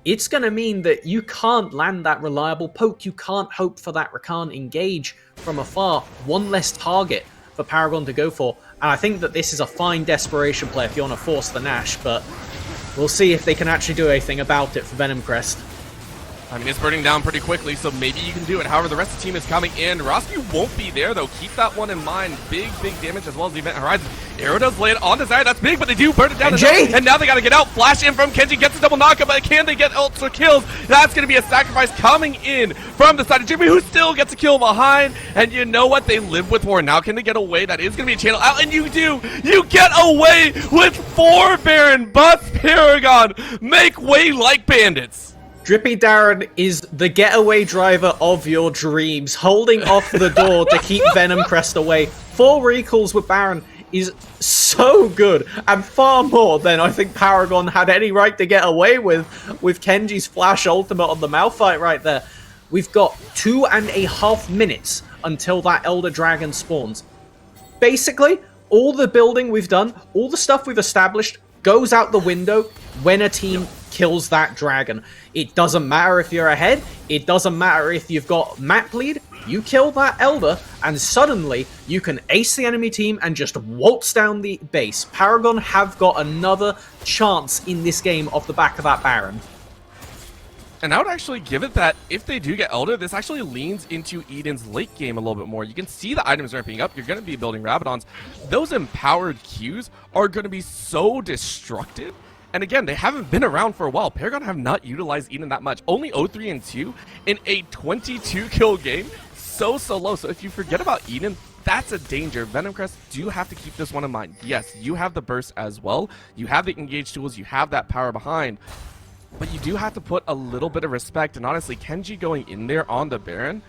it's going to mean that you can't land that reliable poke. You can't hope for that Rakan engage from afar. One less target for Paragon to go for. And I think that this is a fine desperation play if you want to force the Nash, but we'll see if they can actually do anything about it for Venom Crest. I mean, it's burning down pretty quickly, so maybe you can do it. However, the rest of the team is coming in. Roski won't be there, though. Keep that one in mind. Big, big damage as well as the Event Horizon. Arrow does lay it on the side. That's big, but they do burn it down. And now they got to get out. Flash in from Kenji. Gets a double knockup, but can they get ults or kills? That's going to be a sacrifice coming in from the side of Jimmy, who still gets a kill behind. And you know what? They live with war. Now can they get away? That is going to be a channel out, and you do. You get away with 4 Baron Butts. Paragon make way like bandits. Drippy Darren is the getaway driver of your dreams, holding off the door to keep Venom Crest away. 4 recalls with Baron is so good, and far more than I think Paragon had any right to get away with Kenji's flash ultimate on the Malphite right there. We've got 2.5 minutes until that Elder Dragon spawns. Basically, all the building we've done, all the stuff we've established, goes out the window when a team kills that dragon. It doesn't matter if you're ahead, it doesn't matter if you've got map lead, you kill that Elder, and suddenly you can ace the enemy team and just waltz down the base. Paragon have got another chance in this game off the back of that Baron. And I would actually give it that if they do get Elder, this actually leans into Eden's late game a little bit more. You can see the items ramping up. You're going to be building Rabadons. Those empowered Qs are going to be so destructive. And again, they haven't been around for a while. Paragon have not utilized Eden that much. Only 0-3 and 2 in a 22 kill game. So low. So if you forget about Eden, that's a danger. Venom Crest do have to keep this one in mind. Yes, you have the burst as well. You have the engage tools. You have that power behind. But you do have to put a little bit of respect. And honestly, Kenji going in there on the Baron,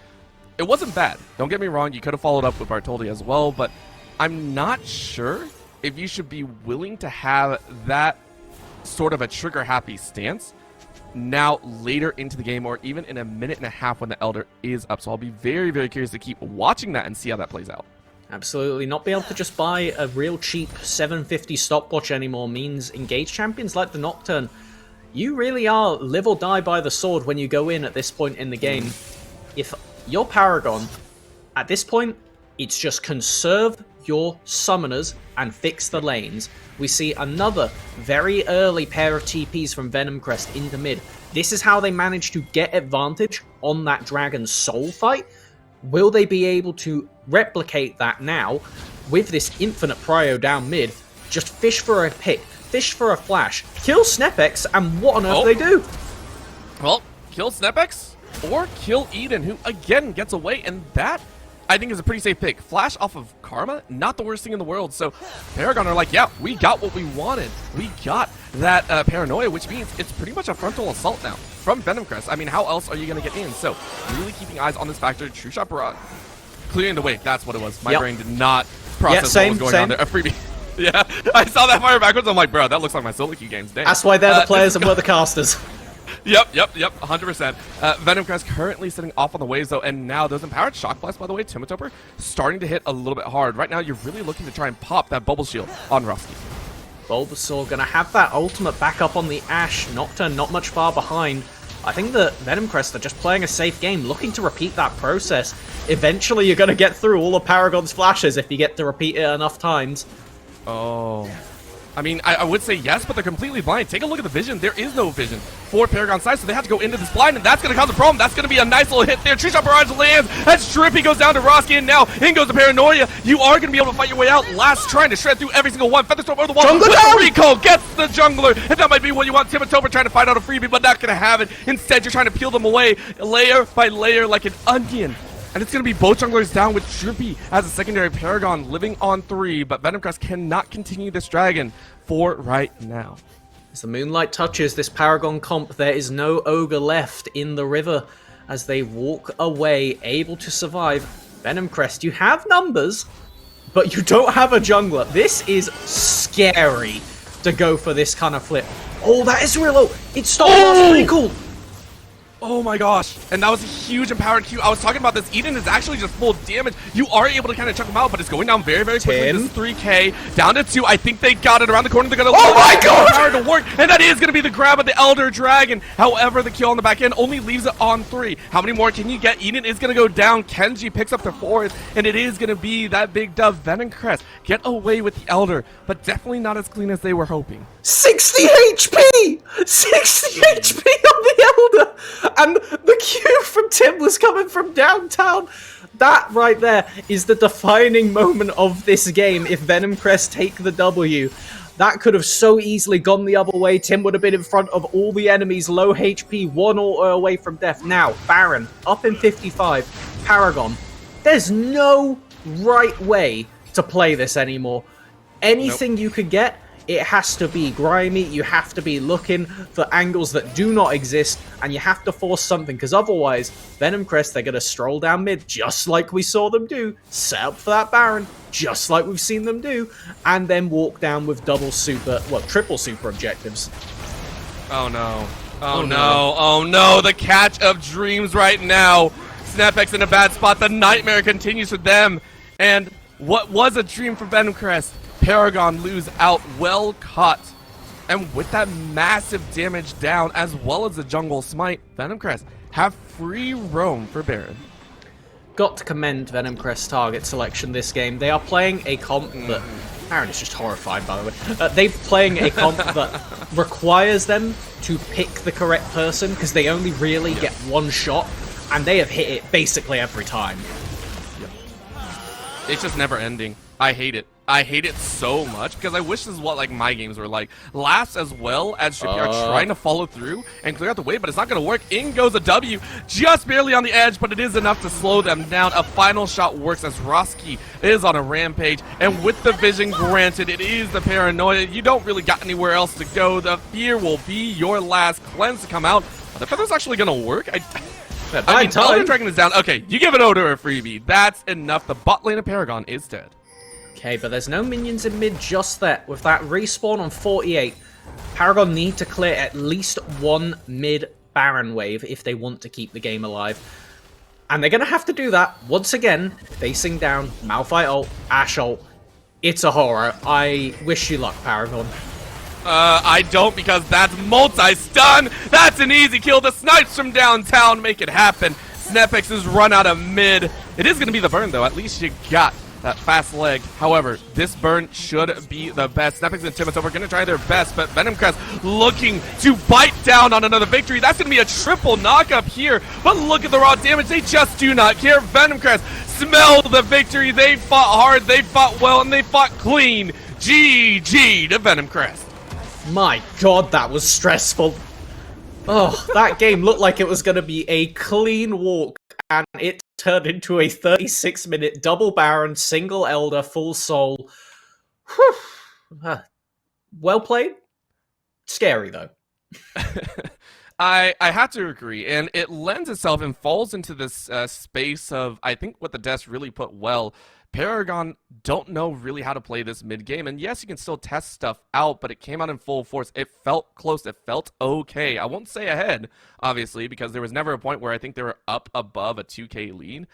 it wasn't bad. Don't get me wrong. You could have followed up with Bartoli as well. But I'm not sure if you should be willing to have that sort of a trigger-happy stance now later into the game, or even in a minute and a half when the Elder is up. So I'll be very, very curious to keep watching that and see how that plays out. Absolutely. Not be able to just buy a real cheap 750 stopwatch anymore means engage champions like the Nocturne. You really are live or die by the sword when you go in at this point in the game. If you're Paragon, at this point, it's just conserve your summoners and fix the lanes. We see another very early pair of TPs from Venom Crest into mid. This is how they manage to get advantage on that Dragon's Soul fight. Will they be able to replicate that now with this infinite prio down mid? Just fish for a pick, fish for a flash, kill Snepex, and what on earth they do? Well, kill Snepex or kill Eden, who again gets away, and that I think is a pretty safe pick. Flash off of Karma, not the worst thing in the world. So Paragon are like, yeah, we got what we wanted. We got that paranoia, which means it's pretty much a frontal assault now from Venom Crest. I mean, how else are you going to get in? So really keeping eyes on this factor. True Shot Barrage. Clearing the way. That's what it was. My brain did not process what was going on there. A freebie. Yeah, I saw that fire backwards. I'm like, bro, that looks like my solo queue games. Dang. That's why they're the players and we're the casters. Yep, 100%. Venom Crest currently sitting off on the waves, though, and now those empowered Shock Blast, by the way, Timotopper, starting to hit a little bit hard. Right now, you're really looking to try and pop that Bubble Shield on Rusty. Bulbasaur gonna have that ultimate back up on the Ashe. Nocturne not much far behind. I think that Venom Crest are just playing a safe game, looking to repeat that process. Eventually, you're going to get through all of Paragon's flashes if you get to repeat it enough times. Oh. I mean, I would say yes, but they're completely blind. Take a look at the vision. There is no vision for Paragon's side, so they have to go into this blind, and that's going to cause a problem. That's going to be a nice little hit there. Tree Shot Barrage lands as Drippy goes down to Roski, and now in goes the Paranoia. You are going to be able to fight your way out. Last trying to shred through every single one. Featherstorm over the wall. Jungler Rico gets the jungler, and that might be what you want. Timotopper trying to find out a freebie, but not going to have it. Instead, you're trying to peel them away layer by layer like an onion. And it's going to be both junglers down with Drippy as a secondary Paragon living on 3, but Venom Crest cannot continue this dragon for right now. As the moonlight touches this Paragon comp, there is no ogre left in the river as they walk away, able to survive. Venom Crest, you have numbers, but you don't have a jungler. This is scary to go for this kind of flip. Oh, that is real low. It stopped. That's pretty cool. Oh my gosh, and that was a huge empowered Q. I was talking about this. Eden is actually just full damage. You are able to kind of chuck him out, but it's going down very, very quickly. This is 3K, down to 2. I think they got it around the corner. They're going to power to work, and that is going to be the grab of the Elder Dragon. However, the kill on the back end only leaves it on 3. How many more can you get? Eden is going to go down. Kenji picks up the 4th, and it is going to be that big dub. Venom Crest get away with the Elder, but definitely not as clean as they were hoping. 60 HP! 60 HP on the Elder! And the Q from Tim was coming from downtown. That right there is the defining moment of this game. If Venom Crest take the W, that could have so easily gone the other way. Tim would have been in front of all the enemies, low HP, 1 auto away from death. Now, Baron, up in 55, Paragon. There's no right way to play this anymore. Anything you could get, it has to be grimy. You have to be looking for angles that do not exist, and you have to force something, because otherwise, Venom Crest, they're going to stroll down mid, just like we saw them do, set up for that Baron, just like we've seen them do, and then walk down with triple super objectives. Oh no. Oh no. Oh no. The catch of dreams right now. SnapX in a bad spot. The nightmare continues for them. And what was a dream for Venom Crest? Paragon lose out, well caught. And with that massive damage down, as well as the jungle smite, Venom Crest have free roam for Baron. Got to commend Venom Crest's target selection this game. They are playing a comp that... Aaron is just horrified, by the way. They're playing a comp that requires them to pick the correct person, because they only really get one shot, and they have hit it basically every time. It's just never ending. I hate it. I hate it so much, because I wish this is what like my games were like. Last as well as Shippy are trying to follow through and clear out the way, but it's not going to work. In goes a W, just barely on the edge, but it is enough to slow them down. A final shot works as Roski is on a rampage, and with the vision granted, it is the Paranoia. You don't really got anywhere else to go. The fear will be your last cleanse to come out. Are the feathers actually going to work? I mean, Elder Dragon is down. Okay, you give it Odor a freebie. That's enough. The bot lane of Paragon is dead. Okay, but there's no minions in mid just yet. With that respawn on 48, Paragon need to clear at least one mid Baron wave if they want to keep the game alive. And they're going to have to do that, once again, facing down Malphite ult, Ashe ult. It's a horror. I wish you luck, Paragon. I don't, because that's multi-stun. That's an easy kill. The snipes from downtown make it happen. SnapX is run out of mid. It is going to be the burn, though. At least you got that fast leg. However, this burn should be the best. SnapX and Timotopper are going to try their best, but Venom Crest looking to bite down on another victory. That's going to be a triple knock-up here, but look at the raw damage. They just do not care. Venom Crest smelled the victory. They fought hard, they fought well, and they fought clean. GG to Venom Crest. My god, that was stressful. Oh, that game looked like it was going to be a clean walk, and it turned into a 36-minute double Baron, single Elder, full soul. Well played. Scary, though. I have to agree, and it lends itself and falls into this space of, I think what the devs really put well. Paragon don't know really how to play this mid-game, and yes, you can still test stuff out, but it came out in full force. It felt close. It felt okay. I won't say ahead, obviously, because there was never a point where I think they were up above a 2K lead,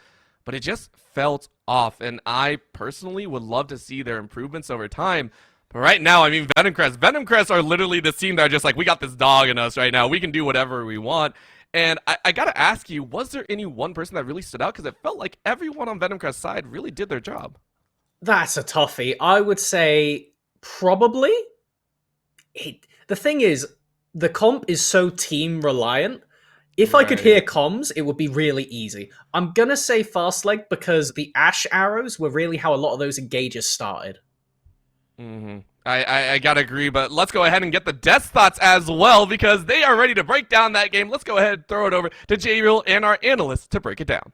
but it just felt off, and I personally would love to see their improvements over time. But right now, I mean, Venom Crest are literally the team that are just like, we got this dog in us right now. We can do whatever we want. And I gotta ask you, was there any one person that really stood out? Because it felt like everyone on Venomcrest's side really did their job. That's a toughie. I would say probably. The thing is, the comp is so team reliant. If I could hear comms, it would be really easy. I'm gonna say Fastleg because the Ash arrows were really how a lot of those engages started. I gotta agree, but let's go ahead and get the Death's thoughts as well, because they are ready to break down that game. Let's go ahead and throw it over to J-Real and our analysts to break it down.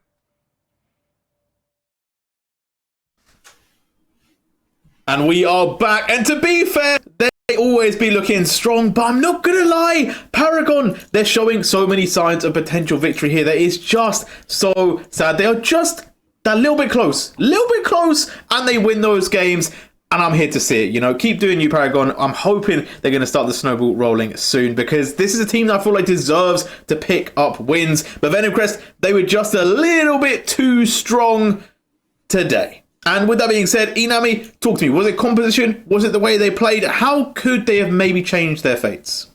And we are back, and to be fair, they always be looking strong, but I'm not gonna lie, Paragon, they're showing so many signs of potential victory here that is just so sad. They are just a little bit close, and they win those games, and I'm here to see it. You know, keep doing you, Paragon. I'm hoping they're going to start the snowball rolling soon, because this is a team that I feel like deserves to pick up wins, but Venomcrest, they were just a little bit too strong today. And with that being said, Inami, talk to me. Was it composition? Was it the way they played? How could they have maybe changed their fates?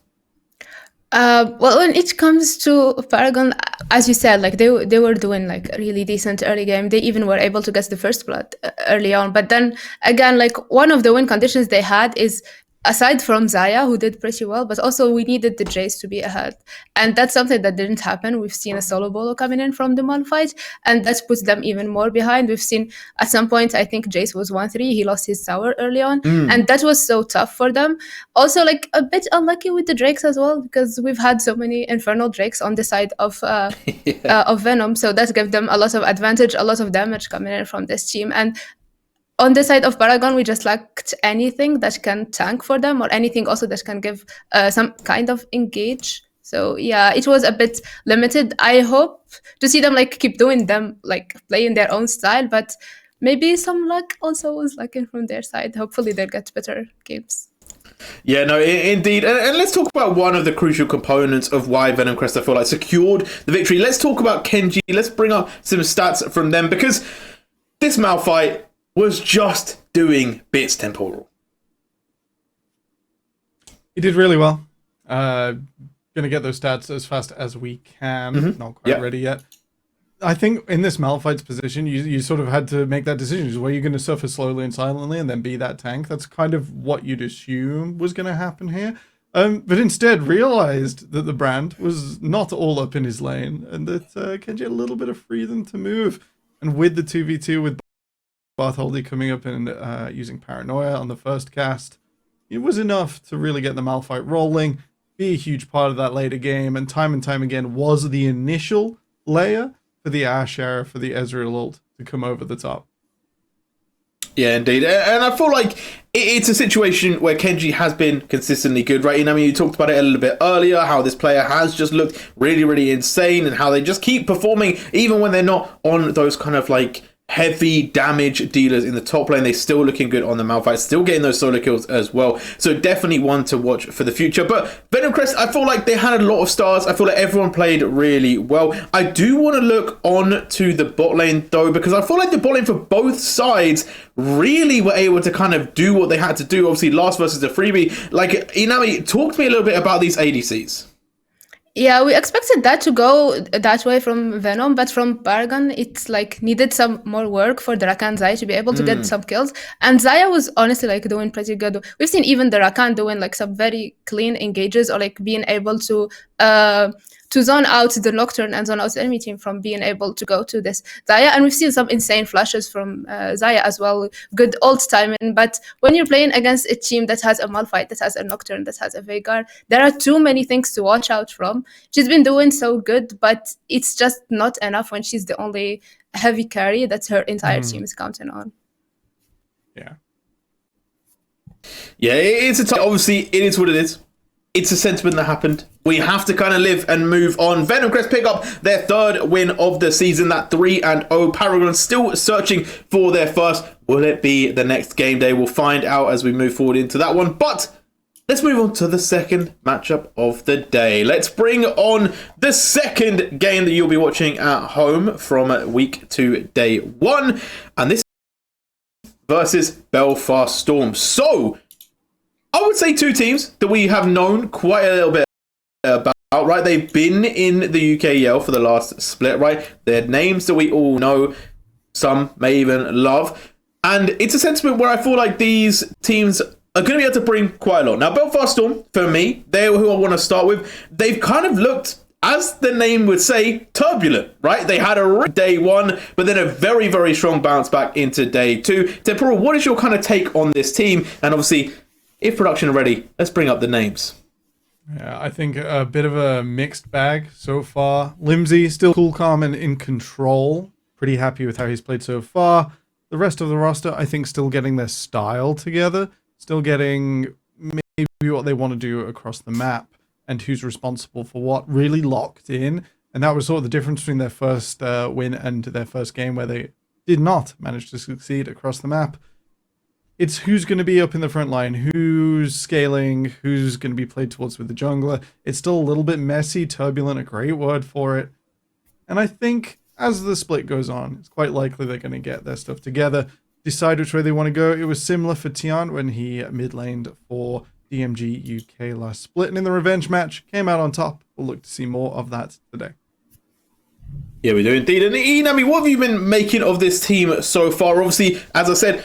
Well, when it comes to Paragon, as you said, like they were doing like a really decent early game. They even were able to get the first blood early on. But then again, like one of the win conditions they had is, aside from Zaya, who did pretty well, but also we needed the Jace to be ahead. And that's something that didn't happen. We've seen a solo bolo coming in from the Malphite, and that puts them even more behind. We've seen at some point, I think Jace was 1-3. He lost his tower early on, and that was so tough for them. Also, like a bit unlucky with the Drakes as well, because we've had so many Infernal Drakes on the side of Venom, so that gave them a lot of advantage, a lot of damage coming in from this team. And on the side of Paragon, we just lacked anything that can tank for them, or anything also that can give some kind of engage. So yeah, it was a bit limited. I hope to see them like keep doing them, like playing their own style, but maybe some luck also was lacking from their side. Hopefully they'll get better games. Yeah, no, indeed. And let's talk about one of the crucial components of why Venomcrest, I feel like, secured the victory. Let's talk about Kenji. Let's bring up some stats from them, because this Malphite was just doing bits temporal. He did really well. Gonna get those stats as fast as we can. Not quite ready yet. I think in this Malphite's position, you sort of had to make that decision. Where you're going to suffer slowly and silently and then be that tank. That's kind of what you'd assume was going to happen here. But instead realized that the brand was not all up in his lane, and that Kenji had a little bit of freedom to move. And with the 2v2 with Bartholdi coming up and using Paranoia on the first cast, it was enough to really get the Malphite rolling, be a huge part of that later game, and time again was the initial layer for the Ash era, for the Ezreal ult to come over the top. Yeah, indeed. And I feel like it's a situation where Kenji has been consistently good, right? I mean, you talked about it a little bit earlier, how this player has just looked really, really insane, and how they just keep performing even when they're not on those kind of like heavy damage dealers in the top lane. They're still looking good on the Malphite, still getting those solo kills as well. So definitely one to watch for the future. But Venomcrest, I feel like they had a lot of stars. I feel like everyone played really well. I do want to look on to the bot lane though, because I feel like the bot lane for both sides really were able to kind of do what they had to do. Obviously, last versus the freebie. Like, Inami, talk to me a little bit about these ADCs. Yeah, we expected that to go that way from Venom, but from Paragon, it's like needed some more work for the Rakan Zaya to be able to get some kills. And Zaya was honestly like doing pretty good. We've seen even the Rakan doing like some very clean engages, or like being able to zone out the Nocturne and zone out the enemy team from being able to go to this Zaya. And we've seen some insane flashes from Zaya as well, good ult timing. But when you're playing against a team that has a Malphite, that has a Nocturne, that has a Veigar, there are too many things to watch out from. She's been doing so good, but it's just not enough when she's the only heavy carry that her entire team is counting on. Yeah. Yeah, it's obviously it is what it is. It's a sentiment that happened. We have to kind of live and move on. Venomcrest pick up their third win of the season, that 3-0. Paragon still searching for their first. Will it be the next game day? We'll find out as we move forward into that one. But let's move on to the second matchup of the day. Let's bring on the second game that you'll be watching at home from week 2, day 1. And this versus Belfast Storm. So I would say two teams that we have known quite a little bit about, right? They've been in the UKEL for the last split, right? They're names that we all know, some may even love. And it's a sentiment where I feel like these teams are going to be able to bring quite a lot. Now, Belfast Storm, for me, they're who I want to start with. They've kind of looked, as the name would say, turbulent, right? They had a day one, but then a very, very strong bounce back into day two. Temporal, what is your kind of take on this team? And obviously, if production are ready, let's bring up the names. Yeah, I think a bit of a mixed bag so far. Limsey, still cool, calm, and in control. Pretty happy with how he's played so far. The rest of the roster, I think, still getting their style together. Still getting maybe what they want to do across the map and who's responsible for what, really locked in. And that was sort of the difference between their first win and their first game, where they did not manage to succeed across the map. It's who's going to be up in the front line, who's scaling, who's going to be played towards with the jungler. It's still a little bit messy, turbulent, a great word for it. And I think as the split goes on, it's quite likely they're going to get their stuff together, decide which way they want to go. It was similar for Tian when he mid-laned for DMG UK last split, and in the revenge match, came out on top. We'll look to see more of that today. Yeah, we do indeed. And Inami, what have you been making of this team so far? Obviously, as I said,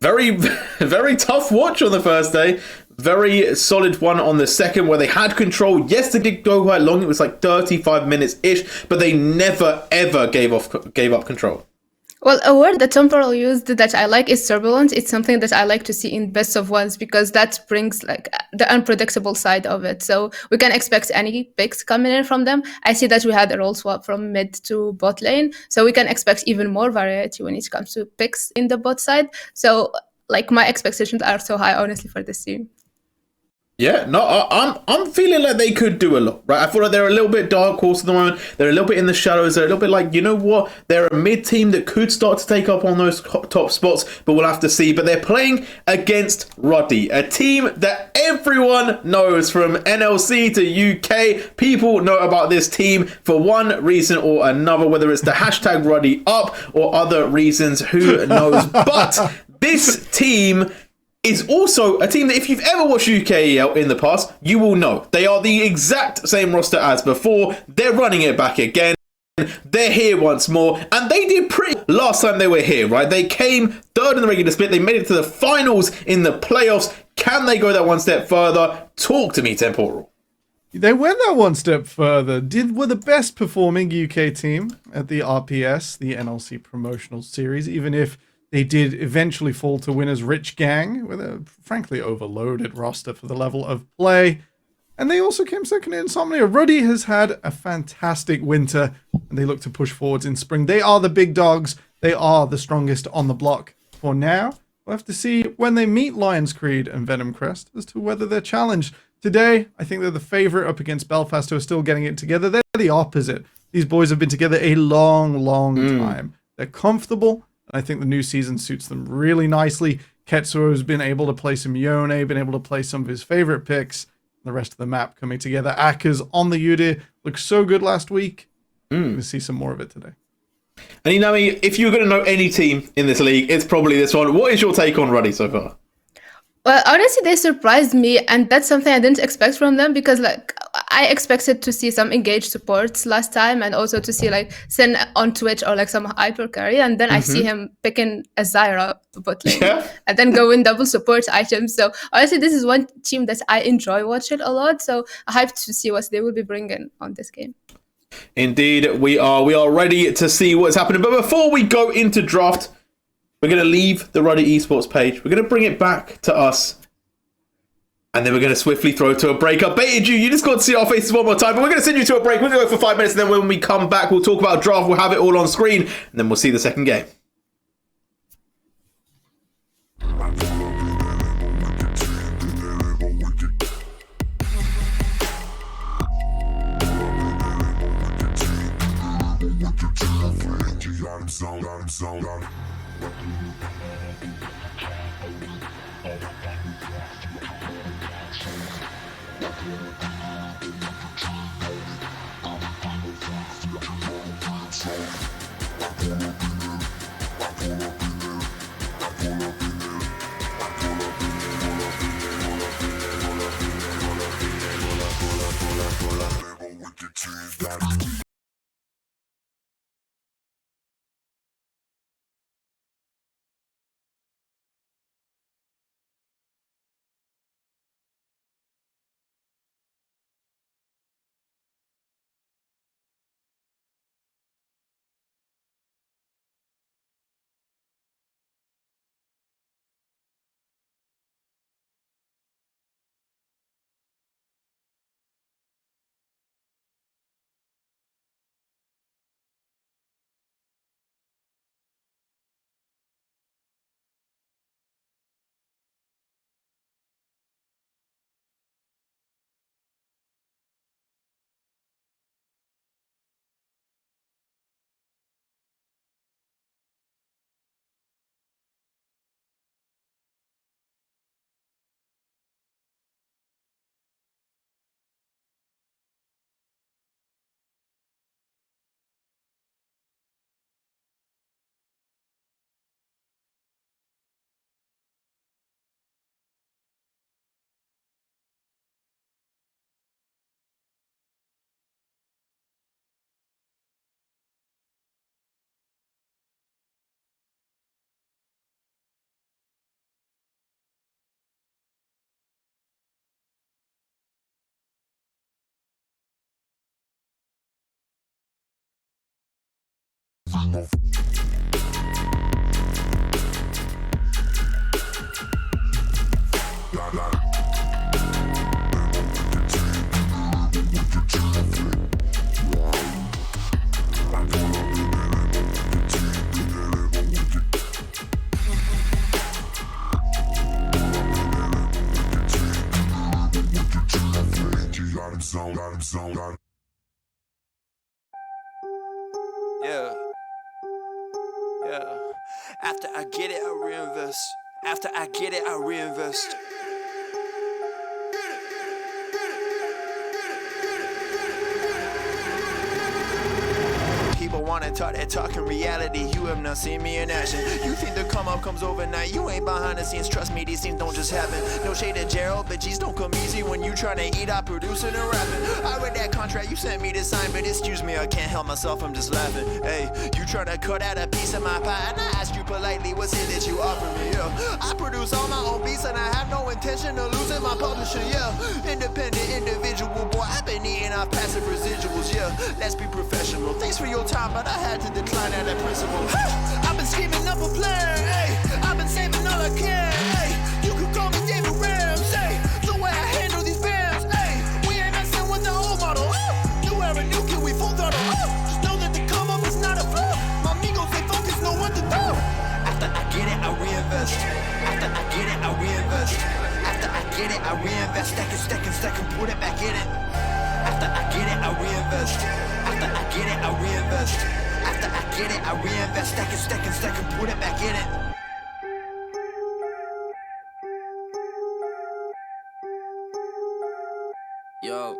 very, very tough watch on the first day. Very solid one on the second, where they had control. Yes, they did go quite long. It was like 35 minutes-ish, but they never, ever gave up control. Well, a word that Temporal used that I like is turbulent. It's something that I like to see in best of ones, because that brings like the unpredictable side of it. So we can expect any picks coming in from them. I see that we had a role swap from mid to bot lane, so we can expect even more variety when it comes to picks in the bot side. So like my expectations are so high, honestly, for this team. Yeah, no, I'm feeling like they could do a lot, right? I feel like they're a little bit dark horse at the moment. They're a little bit in the shadows. They're a little bit like, you know what? They're a mid team that could start to take up on those top spots, but we'll have to see. But they're playing against RUD, a team that everyone knows from NLC to UK. People know about this team for one reason or another, whether it's the hashtag RUD up or other reasons, who knows? But this team is also a team that if you've ever watched UKEL in the past, you will know. They are the exact same roster as before. They're running it back again. They're here once more. And they did pretty last time they were here, right? They came third in the regular split. They made it to the finals in the playoffs. Can they go that one step further? Talk to me, Temporal. They went that one step further. Were the best performing UK team at the RPS, the NLC promotional series, even if they did eventually fall to winners Rich Gang with a frankly overloaded roster for the level of play. And they also came second in Insomnia. RUD has had a fantastic winter, and they look to push forwards in spring. They are the big dogs. They are the strongest on the block for now. We'll have to see when they meet Lions Creed and Venom Crest as to whether they're challenged. Today, I think they're the favorite up against Belfast, who are still getting it together. They're the opposite. These boys have been together a long time. They're comfortable. I think the new season suits them really nicely. Ketsuo has been able to play some Yone, been able to play some of his favorite picks. The rest of the map coming together. Akers on the UD looked so good last week. We're going to see some more of it today. And Inami, if you're going to know any team in this league, it's probably this one. What is your take on RUD so far? Well, honestly, they surprised me, and that's something I didn't expect from them, because like I expected to see some engaged supports last time, and also to see like Sin on Twitch or like some hyper carry, and then I see him picking a Zyra bot lane, and then go in double support items. So honestly, this is one team that I enjoy watching a lot. So I'm hyped to see what they will be bringing on this game. Indeed, we are ready to see what's happening. But before we go into draft, we're going to leave the RUD Esports page. We're going to bring it back to us. And then we're going to swiftly throw to a break. I baited you. You just got to see our faces one more time. But we're going to send you to a break. We're going to go for 5 minutes. And then when we come back, we'll talk about draft. We'll have it all on screen. And then we'll see the second game. Yeah. Yeah. After I get it, I reinvest. After I get it, I reinvest. People wanna talk that talk in reality. You have not seen me in action. You think the come up comes overnight. You ain't behind the scenes. Trust me, these things don't just happen. No shade to Gerald, but G's don't come easy when you tryna eat out producing and rapping. I read that contract you sent me to sign, but excuse me, I can't help myself, I'm just laughing. Hey, you tryna cut out a piece of my pie, and I asked you politely, what's it that you offer me? Yeah, I produce all my own beats, and I have no intention of losing my publisher. Yeah, independent individual, boy, I've been eating off passive residuals. Yeah, let's be professional. Thanks for your time, but I had to decline at that principle. I've been scheming up a plan, hey. I've been saving all I can, hey. You could call me David Ramsey. The way I handle these bands, hey. We ain't messing with the old model. New era, new kid, we full throttle. Just know that the come up is not a flaw. My amigos, they focus, know what to do. After I get it, I reinvest. After I get it, I reinvest. After I get it, I reinvest. Stack and put it back in it. After I get it, I reinvest. After I get it, I reinvest. After I get it, I reinvest. Stack and put it back in it. Yo,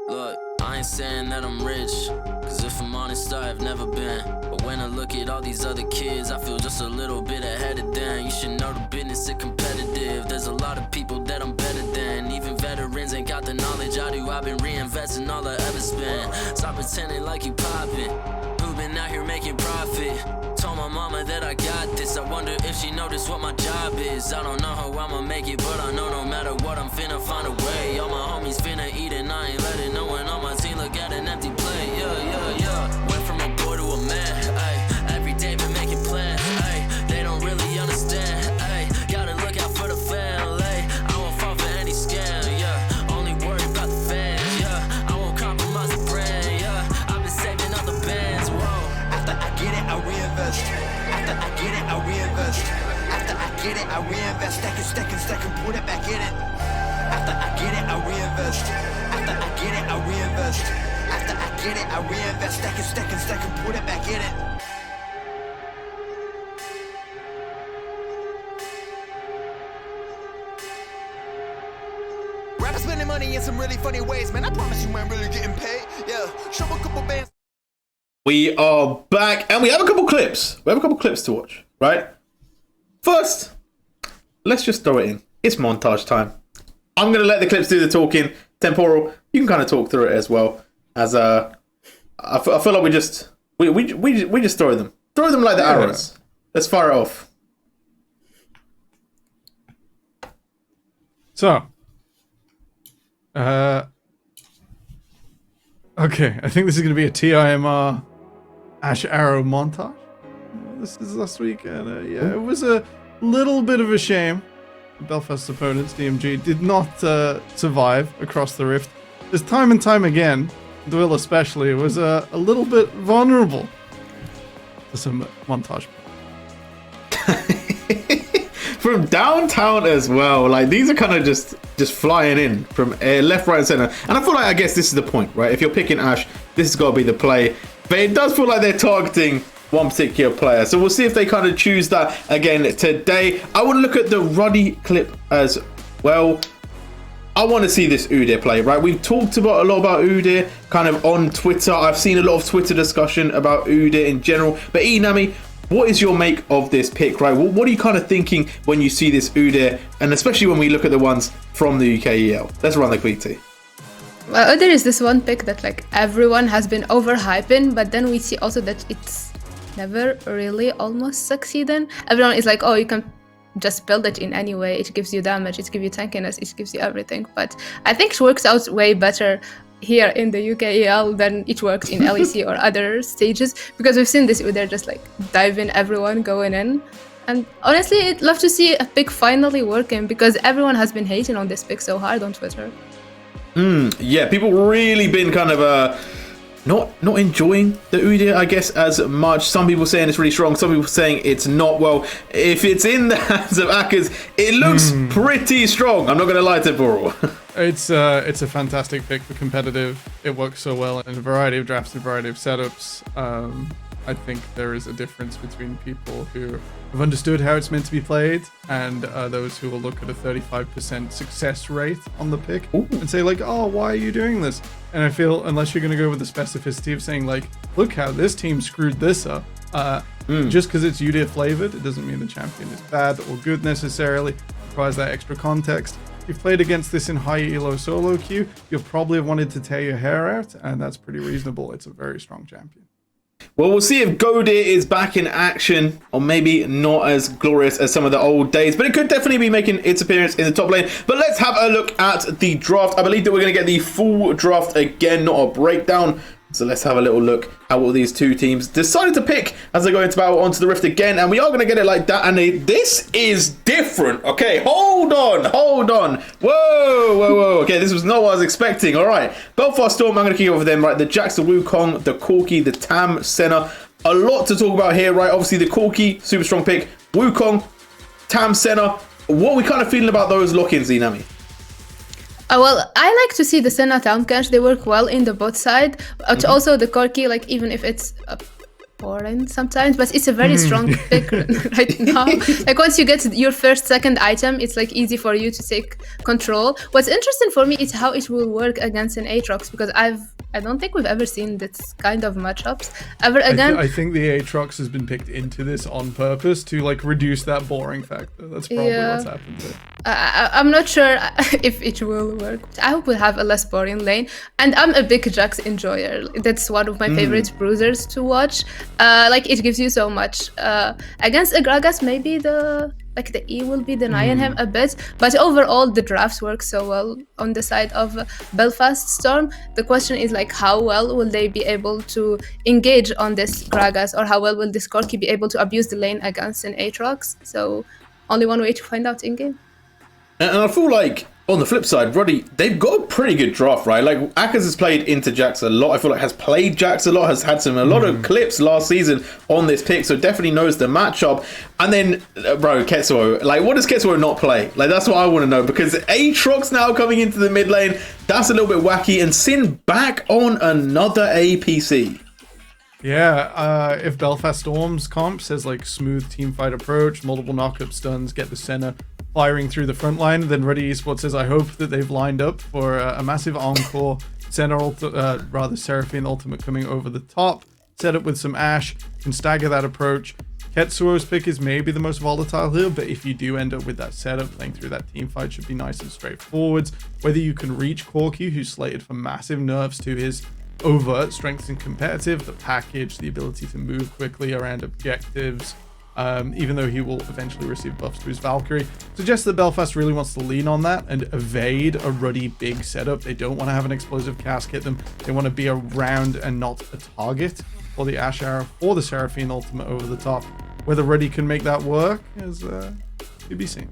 look, I ain't saying that I'm rich, cause if I'm honest, I've never been. But when I look at all these other kids, I feel just a little bit ahead of them. You should know the business is competitive. There's a lot of people that I'm better than. Even veterans ain't got the knowledge I do. I've been reinvesting all I ever spent. Stop pretending like you poppin'. Who been out here making profit? Told my mama that I got this. I wonder if she noticed what my job is. I don't know how I'ma make it, but I know no matter what, I'm finna find a way. All my homies finna eat and I ain't letting no one on my team look at an empty plate. Yeah. Went from a boy to a man. Ay, every day been making plans. Ay, they don't really understand. Ay, gotta look out for the family. I won't fall for any scam. Yeah, only worry about the fans. Yeah, I won't compromise the brand. Yeah, I've been saving all the bands. Whoa. After I get it, I reinvest. After I get it, I reinvest. After I get it, I reinvest. Stack and put it back in it. After I get it, I reinvest. After I get it, I reinvest. After I get it, I reinvest. Stack and put it back in it. Rappers spending money in some really funny ways, man. I promise you, man, really getting paid. Yeah, show a couple bands. We are back, and we have a couple clips. We have a couple clips to watch, right? First, let's just throw it in. It's montage time. I'm gonna let the clips do the talking. Temporal, you can kind of talk through it as well. As I feel like we just throw them like the arrows. Let's fire it off. So, okay, I think this is going to be a TIMR Ash Arrow montage. This is last week, and yeah, it was a little bit of a shame. Belfast's opponents, DMG, did not survive across the rift. This time and time again, Doyle especially, was a little bit vulnerable to some montage. From downtown as well. Like, these are kind of just flying in from left, right, and center. And I feel like, I guess this is the point, right? If you're picking Ash, this has got to be the play. But it does feel like they're targeting one particular player. So we'll see if they kind of choose that again today. I want to look at the Ruddy clip as well. I want to see this Udyr play, right? We've talked about a lot about Udyr kind of on Twitter. I've seen a lot of Twitter discussion about Udyr in general. But Nami, what is your make of this pick, right? What are you kind of thinking when you see this Udyr, and especially when we look at the ones from the UKEL? Let's run the quick tea. Well, there is this one pick that like everyone has been overhyping, but then we see also that it's never really almost succeeding. Everyone is like, oh, you can just build it in any way. It gives you damage, it gives you tankiness, it gives you everything. But I think it works out way better here in the UKEL than it worked in LEC or other stages, because we've seen this, they're just like diving everyone going in. And honestly, I'd love to see a pick finally working, because everyone has been hating on this pick so hard on Twitter. Yeah, people really been kind of not enjoying the UD, I guess, as much. Some people saying it's really strong, some people saying it's not. Well, if it's in the hands of Akers, it looks pretty strong. I'm not going to lie to Boral. It's a fantastic pick for competitive. It works so well in a variety of drafts, a variety of setups. I think there is a difference between people who have understood how it's meant to be played and those who will look at a 35% success rate on the pick and say like, oh, why are you doing this? And I feel unless you're going to go with the specificity of saying like, look how this team screwed this up, just because it's UDIA flavored, it doesn't mean the champion is bad or good necessarily. It requires that extra context. If you've played against this in high elo solo queue, you'll probably have wanted to tear your hair out, and that's pretty reasonable. It's a very strong champion. Well, we'll see if Godir is back in action, or maybe not as glorious as some of the old days, but it could definitely be making its appearance in the top lane. But let's have a look at the draft. I believe that we're going to get the full draft again, not a breakdown. So let's have a little look at what these two teams decided to pick as they go into battle onto the Rift again. And we are going to get it like that. And this is different. Okay, hold on. Whoa. Okay, this was not what I was expecting. All right, Belfast Storm, I'm going to kick over them, right? The Jax, the Wukong, the Corki, the Tam, Senna. A lot to talk about here, right? Obviously, the Corki, super strong pick. Wukong, Tam, Senna. What are we kind of feeling about those lock-ins, Inami? Well, I like to see the Senna Town Cash. They work well in the bot side. But also the Corki, like even if it's boring sometimes, but it's a very strong pick right now. Like once you get your first, second item, it's like easy for you to take control. What's interesting for me is how it will work against an Aatrox, because I don't think we've ever seen this kind of matchups ever again. I think the Aatrox has been picked into this on purpose to like reduce that boring factor. That's probably what's happened there. I'm not sure if it will work. I hope we'll have a less boring lane. And I'm a big Jax enjoyer. That's one of my favorite bruisers to watch. Like it gives you so much. Against a Gragas, maybe the E will be denying him a bit, but overall the drafts work so well on the side of Belfast Storm. The question is like, how well will they be able to engage on this Gragas, or how well will this Corki be able to abuse the lane against an Aatrox? So only one way to find out in game. And I feel like on the flip side, Roddy, they've got a pretty good draft, right? Like Akers has played into Jax a lot. I feel like has played Jax a lot, has had a lot of clips last season on this pick, so definitely knows the matchup. And then, bro, Ketsuo, like what does Ketsuo not play? Like that's what I want to know, because Aatrox now coming into the mid lane, that's a little bit wacky. And Sin back on another APC. Yeah, if Belfast Storm's comp says like smooth teamfight approach, multiple knockup stuns, get the Senna firing through the front line, then Ready Esports says I hope that they've lined up for a massive encore Seraphine ultimate coming over the top, set up with some Ashe, can stagger that approach. Ketsuo's pick is maybe the most volatile here, but if you do end up with that setup, playing through that team fight should be nice and straightforward. Whether you can reach Corki, who's slated for massive nerfs to his overt strengths in competitive, the package, the ability to move quickly around objectives, even though he will eventually receive buffs to his Valkyrie, suggests that Belfast really wants to lean on that and evade a ruddy big setup. They don't want to have an explosive cast hit them. They want to be around and not a target for the Ashe Arrow or the Seraphine ultimate over the top. Whether Ruddy can make that work is to be seen.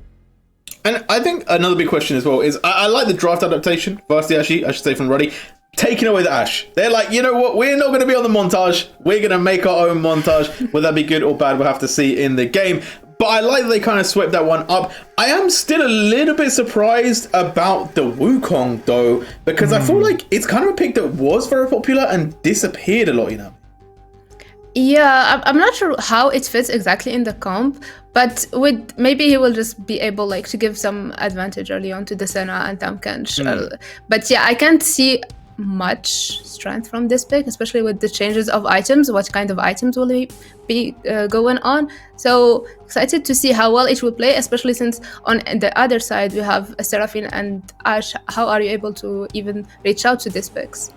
And I think another big question as well is I like the draft adaptation, firstly, actually, I should say, from Ruddy. Taking away the Ashe. They're like, you know what? We're not going to be on the montage. We're going to make our own montage. Will that be good or bad? We'll have to see in the game. But I like that they kind of swept that one up. I am still a little bit surprised about the Wukong, though, because I feel like it's kind of a pick that was very popular and disappeared a lot, you know? Yeah, I'm not sure how it fits exactly in the comp, but with maybe he will just be able like to give some advantage early on to the Senna and Tamkench. But yeah, I can't see much strength from this pick, especially with the changes of items. What kind of items will he be going on? So excited to see how well it will play, especially since on the other side we have a Seraphine and Ashe. How are you able to even reach out to these picks?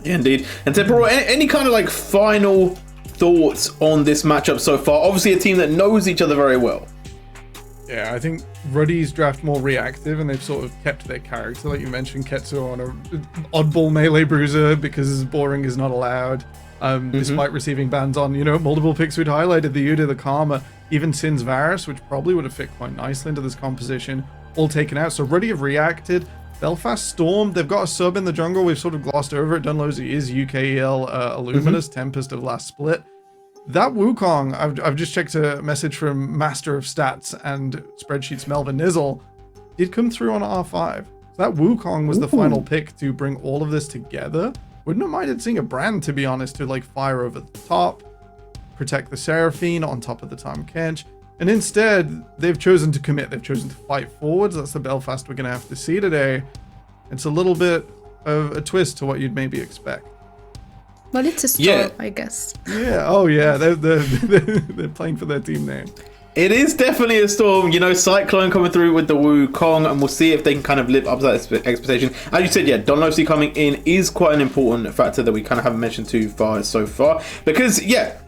Yeah, indeed. And Temporo, any kind of like final thoughts on this matchup so far? Obviously a team that knows each other very well. Yeah, I think Ruddy's draft more reactive, and they've sort of kept their character, like you mentioned, Ketsuo on a oddball melee bruiser because boring is not allowed. Despite receiving bans on, multiple picks we'd highlighted, the Yuda, the Karma, even Sin's Varus, which probably would have fit quite nicely into this composition, all taken out. So Ruddy have reacted. Belfast Storm, they've got a sub in the jungle. We've sort of glossed over it. Dunlosy is UKEL Illuminous, Tempest of last split. That Wukong, I've just checked a message from Master of Stats and Spreadsheets Melvin Nizzle, did come through on R5. So that Wukong was the final pick to bring all of this together. Wouldn't have minded seeing a brand, to be honest, to like fire over the top, protect the Seraphine on top of the Tahm Kench. And instead, they've chosen to commit. They've chosen to fight forwards. That's the Belfast we're going to have to see today. It's a little bit of a twist to what you'd maybe expect. Well, it's a storm, I guess. Yeah. Oh, yeah. They're playing for their team name. It is definitely a storm. Cyclone coming through with the Wukong, and we'll see if they can kind of live up to that expectation. As you said, yeah, Donlosi coming in is quite an important factor that we kind of haven't mentioned too far so far. Because, yeah,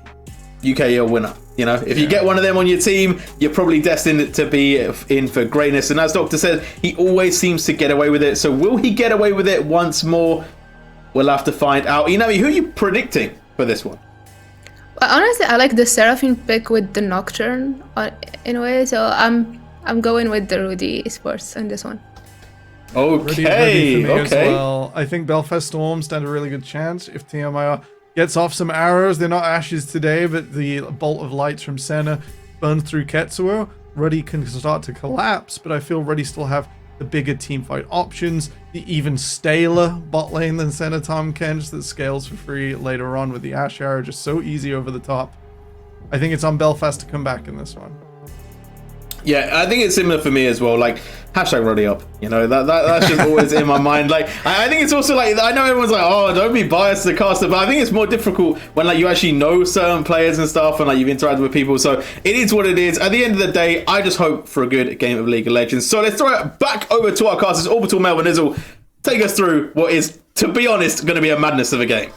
UKEL winner. If you get one of them on your team, you're probably destined to be in for greatness. And as Doctor said, he always seems to get away with it. So will he get away with it once more? We'll have to find out. Who are you predicting for this one? Well, honestly, I like the Seraphine pick with the Nocturne in a way. So I'm going with the Rudy Esports in this one. Okay. For me as well. I think Belfast Storm stand a really good chance if TMIR gets off some arrows. They're not Ashes today, but the bolt of lights from Senna burns through Ketsuo. Ruddy can start to collapse, but I feel Ruddy still have the bigger teamfight options, the even staler bot lane than Senna Tahm Kench that scales for free later on with the Ash Arrow, just so easy over the top. I think it's on Belfast to come back in this one. Yeah, I think it's similar for me as well. Like, hashtag Ruddy up. That's just always in my mind. Like, I think it's also like, I know everyone's like, oh, don't be biased to the caster, but I think it's more difficult when like you actually know certain players and stuff, and like you've interacted with people. So it is what it is. At the end of the day, I just hope for a good game of League of Legends. So let's throw it back over to our casters. Orbital, Melvin Nizzle, take us through what is, to be honest, going to be a madness of a game.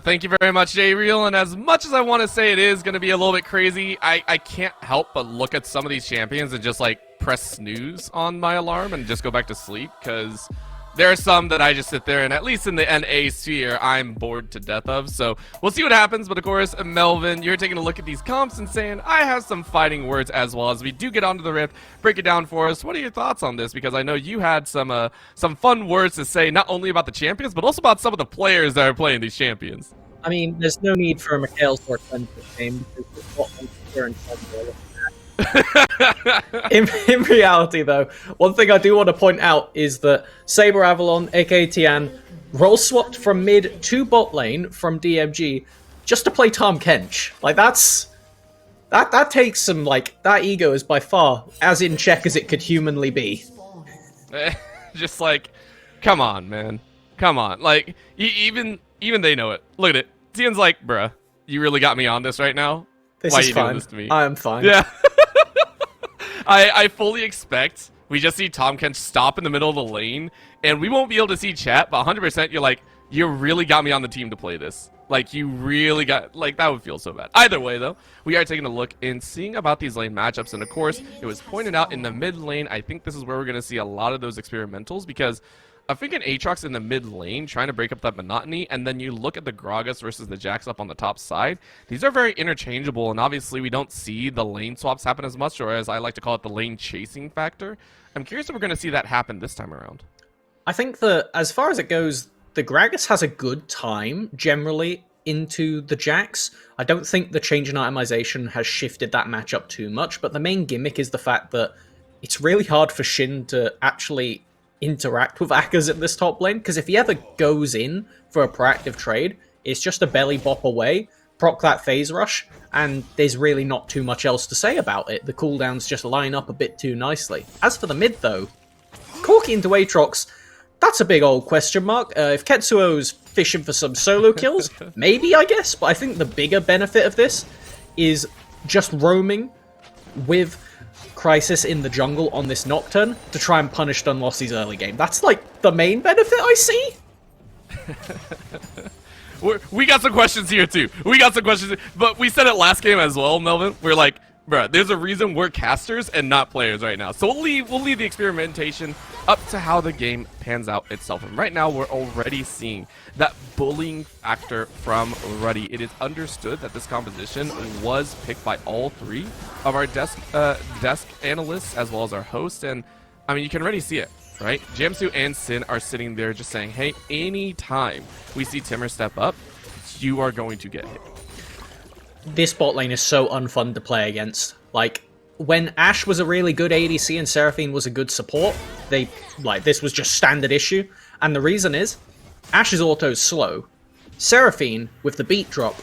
Thank you very much, J-Real, and as much as I want to say it is going to be a little bit crazy, I can't help but look at some of these champions and just, like, press snooze on my alarm and just go back to sleep, because there are some that I just sit there, and at least in the NA sphere, I'm bored to death of, so we'll see what happens, but of course, Melvin, you're taking a look at these comps and saying, I have some fighting words as well. As we do get onto the Rift, break it down for us. What are your thoughts on this? Because I know you had some fun words to say, not only about the champions, but also about some of the players that are playing these champions. I mean, there's no need for a Mikhail's or Cleanser game, because it's what here and in reality, though, one thing I do want to point out is that Saber Avalon, aka Tian, role swapped from mid to bot lane from DMG just to play Tahm Kench. Like, that takes some, like, that ego is by far as in check as it could humanly be. Just like, come on, man, come on. Like, even they know it. Look at it. Tian's like, bruh, you really got me on this right now. This Why is are you fine. doing this to me? I am fine. Yeah. I fully expect we just see Tahm Kench stop in the middle of the lane, and we won't be able to see chat, but 100% you're like, you really got me on the team to play this. Like, you really got, like, that would feel so bad. Either way, though, we are taking a look and seeing about these lane matchups, and of course, it was pointed out in the mid lane, I think this is where we're going to see a lot of those experimentals, because I think an Aatrox in the mid lane trying to break up that monotony, and then you look at the Gragas versus the Jax up on the top side. These are very interchangeable, and obviously we don't see the lane swaps happen as much, or as I like to call it, the lane chasing factor. I'm curious if we're going to see that happen this time around. I think that as far as it goes, the Gragas has a good time generally into the Jax. I don't think the change in itemization has shifted that matchup too much, but the main gimmick is the fact that it's really hard for Shin to actually interact with Akkas in this top lane, because if he ever goes in for a proactive trade, it's just a belly bop away, proc that phase rush, and there's really not too much else to say about it. The cooldowns just line up a bit too nicely. As for the mid, though, Corki into Aatrox, that's a big old question mark. If Ketsuo's fishing for some solo kills, maybe, I guess, but I think the bigger benefit of this is just roaming with Crisis in the jungle on this Nocturne to try and punish Dunlossy's early game. That's like the main benefit I see. we got some questions here too. We got some questions, but we said it last game as well, Melvin. We're like, bruh, there's a reason we're casters and not players right now. So we'll leave the experimentation up to how the game pans out itself. And right now, we're already seeing that bullying factor from Ruddy. It is understood that this composition was picked by all three of our desk analysts as well as our host. And I mean, you can already see it, right? Jamsu and Sin are sitting there just saying, hey, anytime we see Timur step up, you are going to get hit. This bot lane is so unfun to play against. Like, when Ashe was a really good ADC and Seraphine was a good support, this was just standard issue. And the reason is, Ashe's auto is slow. Seraphine, with the beat drop,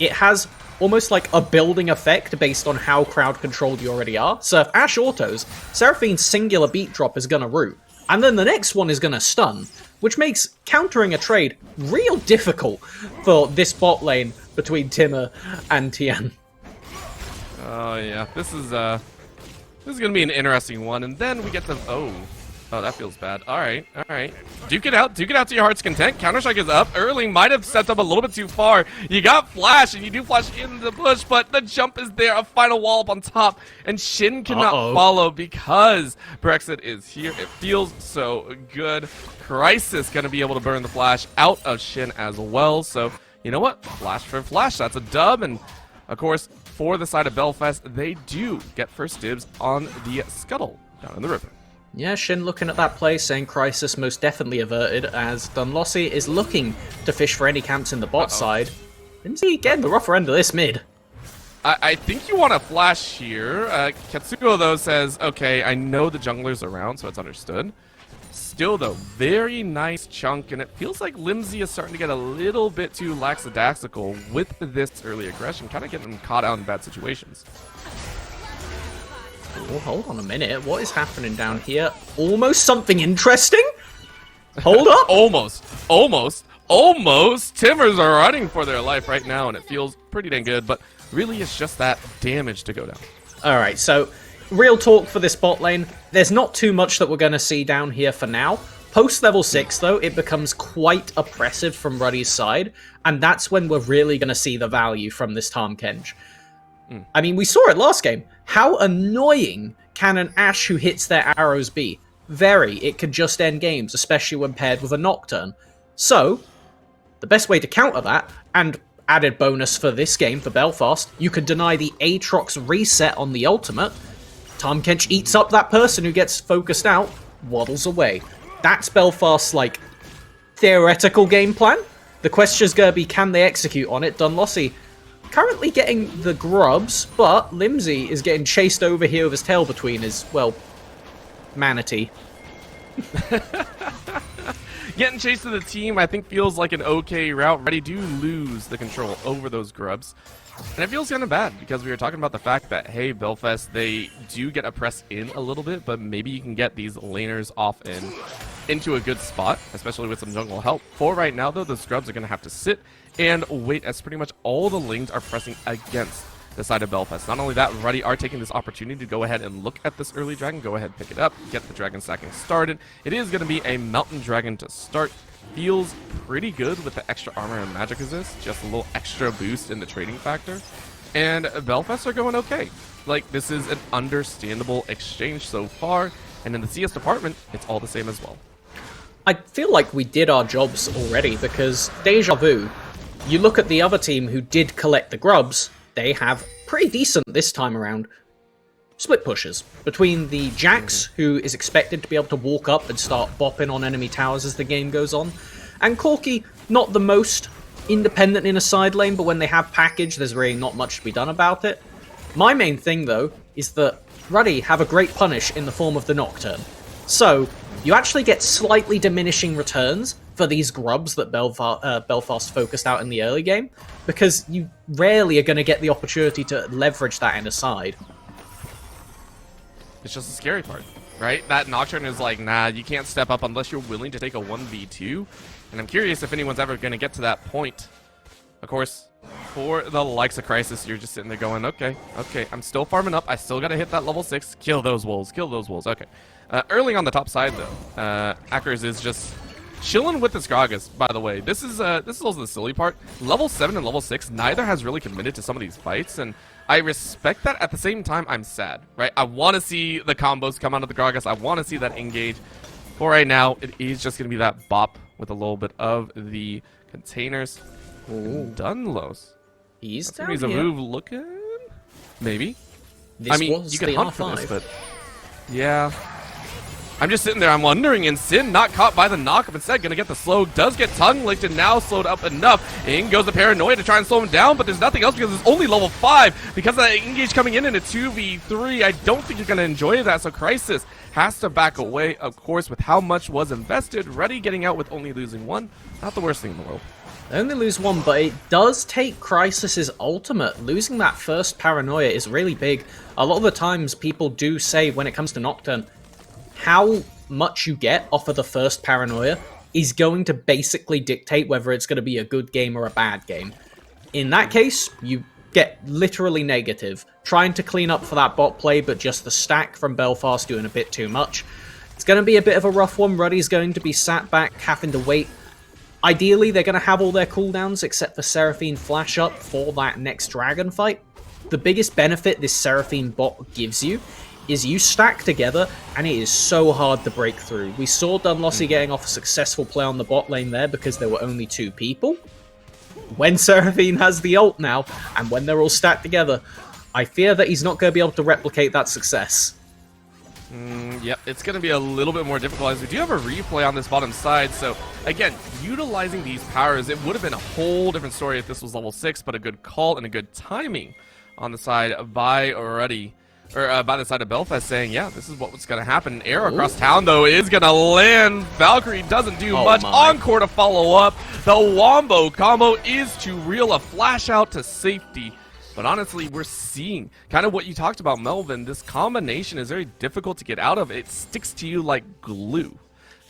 it has almost like a building effect based on how crowd controlled you already are. So if Ashe autos, Seraphine's singular beat drop is gonna root. And then the next one is gonna stun, which makes countering a trade real difficult for this bot lane between Timur and Tian. Oh yeah, this is gonna be an interesting one, and then we get the oh, that feels bad. All right. Duke it out to your heart's content. Counter-Strike is up. Erling might have stepped up a little bit too far. You got flash, and you do flash into the bush, but the jump is there. A final wall up on top, and Shin cannot follow because Brexit is here. It feels so good. Crisis gonna be able to burn the flash out of Shin as well. So you know what? Flash for flash. That's a dub, and of course, for the side of Belfast, they do get first dibs on the scuttle down in the river. Yeah, Shin looking at that play, saying Crisis most definitely averted, as Dunlossie is looking to fish for any camps in the bot side. LCA getting the rougher end of this mid. I think you want to flash here. Katsuko, though, says, okay, I know the jungler's around, so it's understood. Still, though, very nice chunk, and it feels like Limsey is starting to get a little bit too lackadaisical with this early aggression, kind of getting caught out in bad situations. Oh, hold on a minute. What is happening down here? Almost something interesting? Hold up. Almost. Timers are running for their life right now, and it feels pretty dang good, but really it's just that damage to go down. All right, so real talk for this bot lane. There's not too much that we're going to see down here for now. Post level 6, though, it becomes quite oppressive from Ruddy's side, and that's when we're really going to see the value from this Tahm Kench. I mean, we saw it last game. How annoying can an Ashe who hits their arrows be? Very. It could just end games, especially when paired with a Nocturne. So, the best way to counter that, and added bonus for this game for Belfast, you could deny the Aatrox reset on the ultimate. Tahm Kench eats up that person who gets focused out, waddles away. That's Belfast's, theoretical game plan. The question's gonna be, can they execute on it? Dunlossie currently getting the grubs, but Limsey is getting chased over here with his tail between his, manatee. Getting chased to the team, I think, feels like an okay route. Ruddy do lose the control over those grubs. And it feels kind of bad because we were talking about the fact that, hey, Belfast, they do get a press in a little bit, but maybe you can get these laners off into a good spot, especially with some jungle help. For right now, though, the scrubs are going to have to sit and wait as pretty much all the lanes are pressing against the side of Belfast. Not only that, Ruddy are taking this opportunity to go ahead and look at this early dragon, go ahead, pick it up, get the dragon stacking started. It is going to be a mountain dragon to start. Feels pretty good with the extra armor and magic resist, just a little extra boost in the trading factor. And Belfast are going okay. This is an understandable exchange so far, and in the CS department, it's all the same as well. I feel like we did our jobs already, because Deja Vu, you look at the other team who did collect the grubs, they have pretty decent this time around split pushes between the Jax, who is expected to be able to walk up and start bopping on enemy towers as the game goes on, and Corki, not the most independent in a side lane, but when they have package, there's really not much to be done about it. My main thing, though, is that Ruddy have a great punish in the form of the Nocturne. So, you actually get slightly diminishing returns for these grubs that Belfast focused out in the early game, because you rarely are going to get the opportunity to leverage that in a side. It's just the scary part, right? That Nocturne is like, nah, you can't step up unless you're willing to take a 1v2. And I'm curious if anyone's ever going to get to that point. Of course, for the likes of Crisis, you're just sitting there going, okay, I'm still farming up. I still got to hit that level 6. Kill those wolves. Okay. Early on the top side, though, Akers is just chilling with this Gragas, by the way. This is also the silly part. Level 7 and level 6, neither has really committed to some of these fights, and I respect that. At the same time, I'm sad, right? I want to see the combos come out of the Gragas. I want to see that engage. For right now, it is just going to be that bop with a little bit of the containers. Dunlos. He's down He's a here. move looking... Maybe. This I mean, was you can the hunt for R5. this, but... Yeah. I'm just sitting there, I'm wondering, and Sin not caught by the knock-up, instead gonna get the slow, does get tongue-licked, and now slowed up enough. In goes the Paranoia to try and slow him down, but there's nothing else because it's only level 5. Because of that engage coming in a 2v3, I don't think you're gonna enjoy that, so Crisis has to back away, of course, with how much was invested. Ready getting out with only losing 1. Not the worst thing in the world. They only lose 1, but it does take Crysis's ultimate. Losing that first Paranoia is really big. A lot of the times people do say when it comes to Nocturne, how much you get off of the first Paranoia is going to basically dictate whether it's going to be a good game or a bad game. In that case, you get literally negative. Trying to clean up for that bot play, but just the stack from Belfast doing a bit too much. It's going to be a bit of a rough one. Ruddy's going to be sat back, having to wait. Ideally, they're going to have all their cooldowns except for Seraphine Flash up for that next dragon fight. The biggest benefit this Seraphine bot gives you is you stack together, and it is so hard to break through. We saw Dunlossie getting off a successful play on the bot lane there because there were only 2 people. When Seraphine has the ult now, and when they're all stacked together, I fear that he's not going to be able to replicate that success. Yep, it's going to be a little bit more difficult as we do have a replay on this bottom side. So, again, utilizing these powers, it would have been a whole different story if this was level 6, but a good call and a good timing on the side by Ruddy. Or by the side of Belfast saying, yeah, this is what's going to happen. Arrow across town, though, is going to land. Valkyrie doesn't do much. Encore to follow up. The Wombo combo is to reel a flash out to safety. But honestly, we're seeing kind of what you talked about, Melvin. This combination is very difficult to get out of. It sticks to you like glue.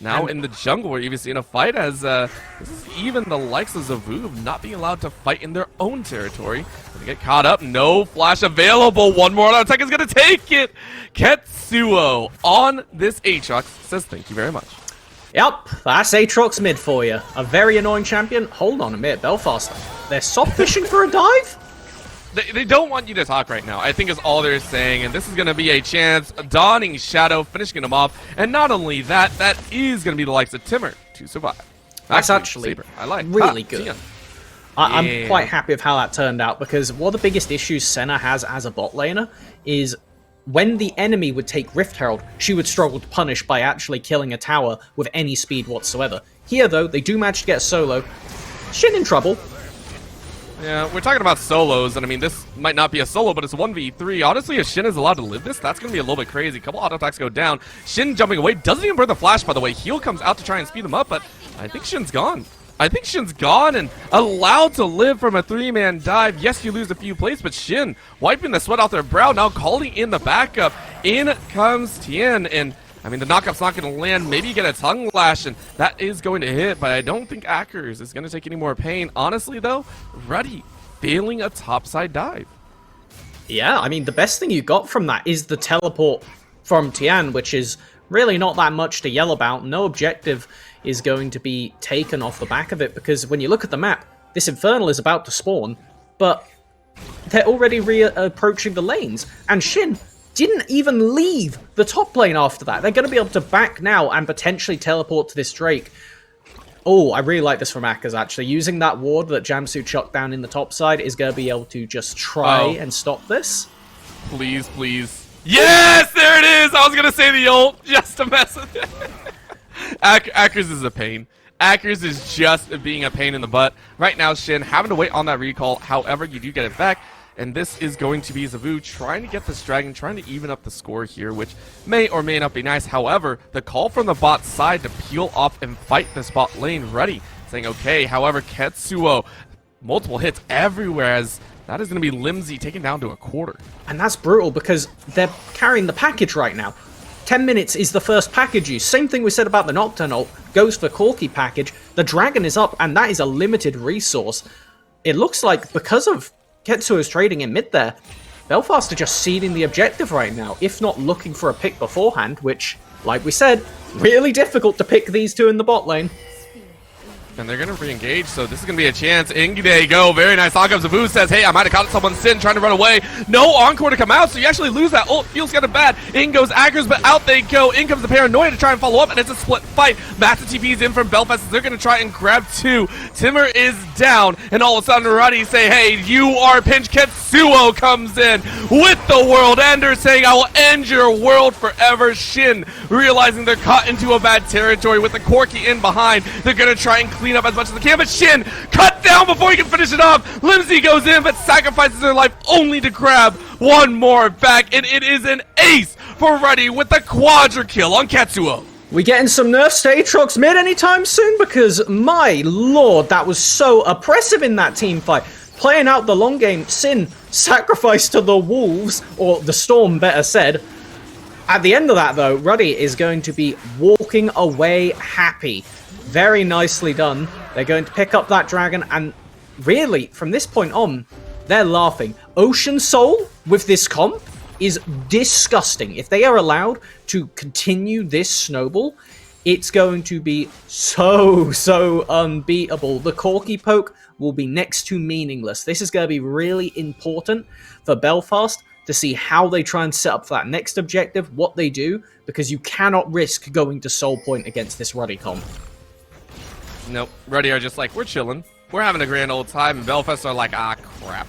Now in the jungle, we're even seeing a fight as this is even the likes of Zavuv not being allowed to fight in their own territory. Gonna get caught up. No flash available. One more on attack is gonna take it. Ketsuo on this Aatrox says thank you very much. Yep, that's Aatrox mid for you. A very annoying champion. Hold on a minute, Belfast. They're soft fishing for a dive? They don't want you to talk right now, I think is all they're saying, and this is going to be a chance. Dawning Shadow finishing him off, and not only that, that is going to be the likes of Timur to survive. That's actually Saber. I like really good. Tian. I'm quite happy with how that turned out, because one of the biggest issues Senna has as a bot laner is when the enemy would take Rift Herald, she would struggle to punish by actually killing a tower with any speed whatsoever. Here, though, they do manage to get a solo. Shin in trouble. Yeah, we're talking about solos, and I mean, this might not be a solo, but it's 1v3. Honestly, if Shin is allowed to live this, that's going to be a little bit crazy. A couple auto attacks go down. Shin jumping away, doesn't even burn the flash, by the way. Heal comes out to try and speed him up, but I think Shin's gone. I think Shin's gone and allowed to live from a 3-man dive. Yes, you lose a few plays, but Shin wiping the sweat off their brow, now calling in the backup. In comes Tien, and I mean, the knockup's not going to land. Maybe you get a tongue lash, and that is going to hit, but I don't think Akers is going to take any more pain. Honestly, though, Ruddy failing a topside dive. Yeah, I mean, the best thing you got from that is the teleport from Tian, which is really not that much to yell about. No objective is going to be taken off the back of it, because when you look at the map, this Infernal is about to spawn, but they're already approaching the lanes, and Shin didn't even leave the top lane after that. They're going to be able to back now and potentially teleport to this Drake. Oh, I really like this from Akers, actually. Using that ward that Jamsu chucked down in the top side is going to be able to just try and stop this. Please, please. Yes, there it is! I was going to say the ult just to mess with it. Akers is a pain. Akers is just being a pain in the butt. Right now, Shin having to wait on that recall. However, you do get it back. And this is going to be Zavu trying to get this dragon, trying to even up the score here, which may or may not be nice. However, the call from the bot side to peel off and fight this bot lane ready, saying, okay, however, Ketsuo, multiple hits everywhere, as that is going to be Limsy taken down to a quarter. And that's brutal because they're carrying the package right now. 10 minutes is the first package use. Same thing we said about the Nocturne ult, goes for Corki package. The dragon is up, and that is a limited resource. It looks like because of Ketsuo is trading in mid there, Belfast are just seeding the objective right now, if not looking for a pick beforehand, which, like we said, really difficult to pick these two in the bot lane. And they're going to re-engage, so this is going to be a chance. In they go. Very nice. On comes Zabu, says, hey, I might have caught someone Sin trying to run away. No encore to come out, so you actually lose that ult. Feels kind of bad. In goes Aggers, but out they go. In comes the Paranoia to try and follow up, and it's a split fight. Massive TP's in from Belfast. They're going to try and grab 2. Timur is down, and all of a sudden, Ruddy say, hey, you are pinched. Ketsuo comes in with the World Ender, saying, I will end your world forever. Shin, realizing they're caught into a bad territory with the Corki in behind. They're going to try and clean up as much as they can, but Shin cut down before he can finish it off. Limsey goes in, but sacrifices her life only to grab one more back, and it is an ace for Ruddy with the quadra kill on Ketsuo. We getting some nerfs to Aatrox mid anytime soon? Because, my lord, that was so oppressive in that team fight. Playing out the long game, Sin sacrificed to the Wolves, or the Storm, better said. At the end of that, though, Ruddy is going to be walking away happy. Very nicely done. They're going to pick up that dragon, and really, from this point on, they're laughing. Ocean Soul, with this comp, is disgusting. If they are allowed to continue this snowball, it's going to be so unbeatable. The Corki poke will be next to meaningless. This is going to be really important for Belfast to see how they try and set up for that next objective, what they do, because you cannot risk going to Soul Point against this Ruddy comp. Nope. Ruddy are just like, we're chilling. We're having a grand old time, and Belfast are like, ah, crap.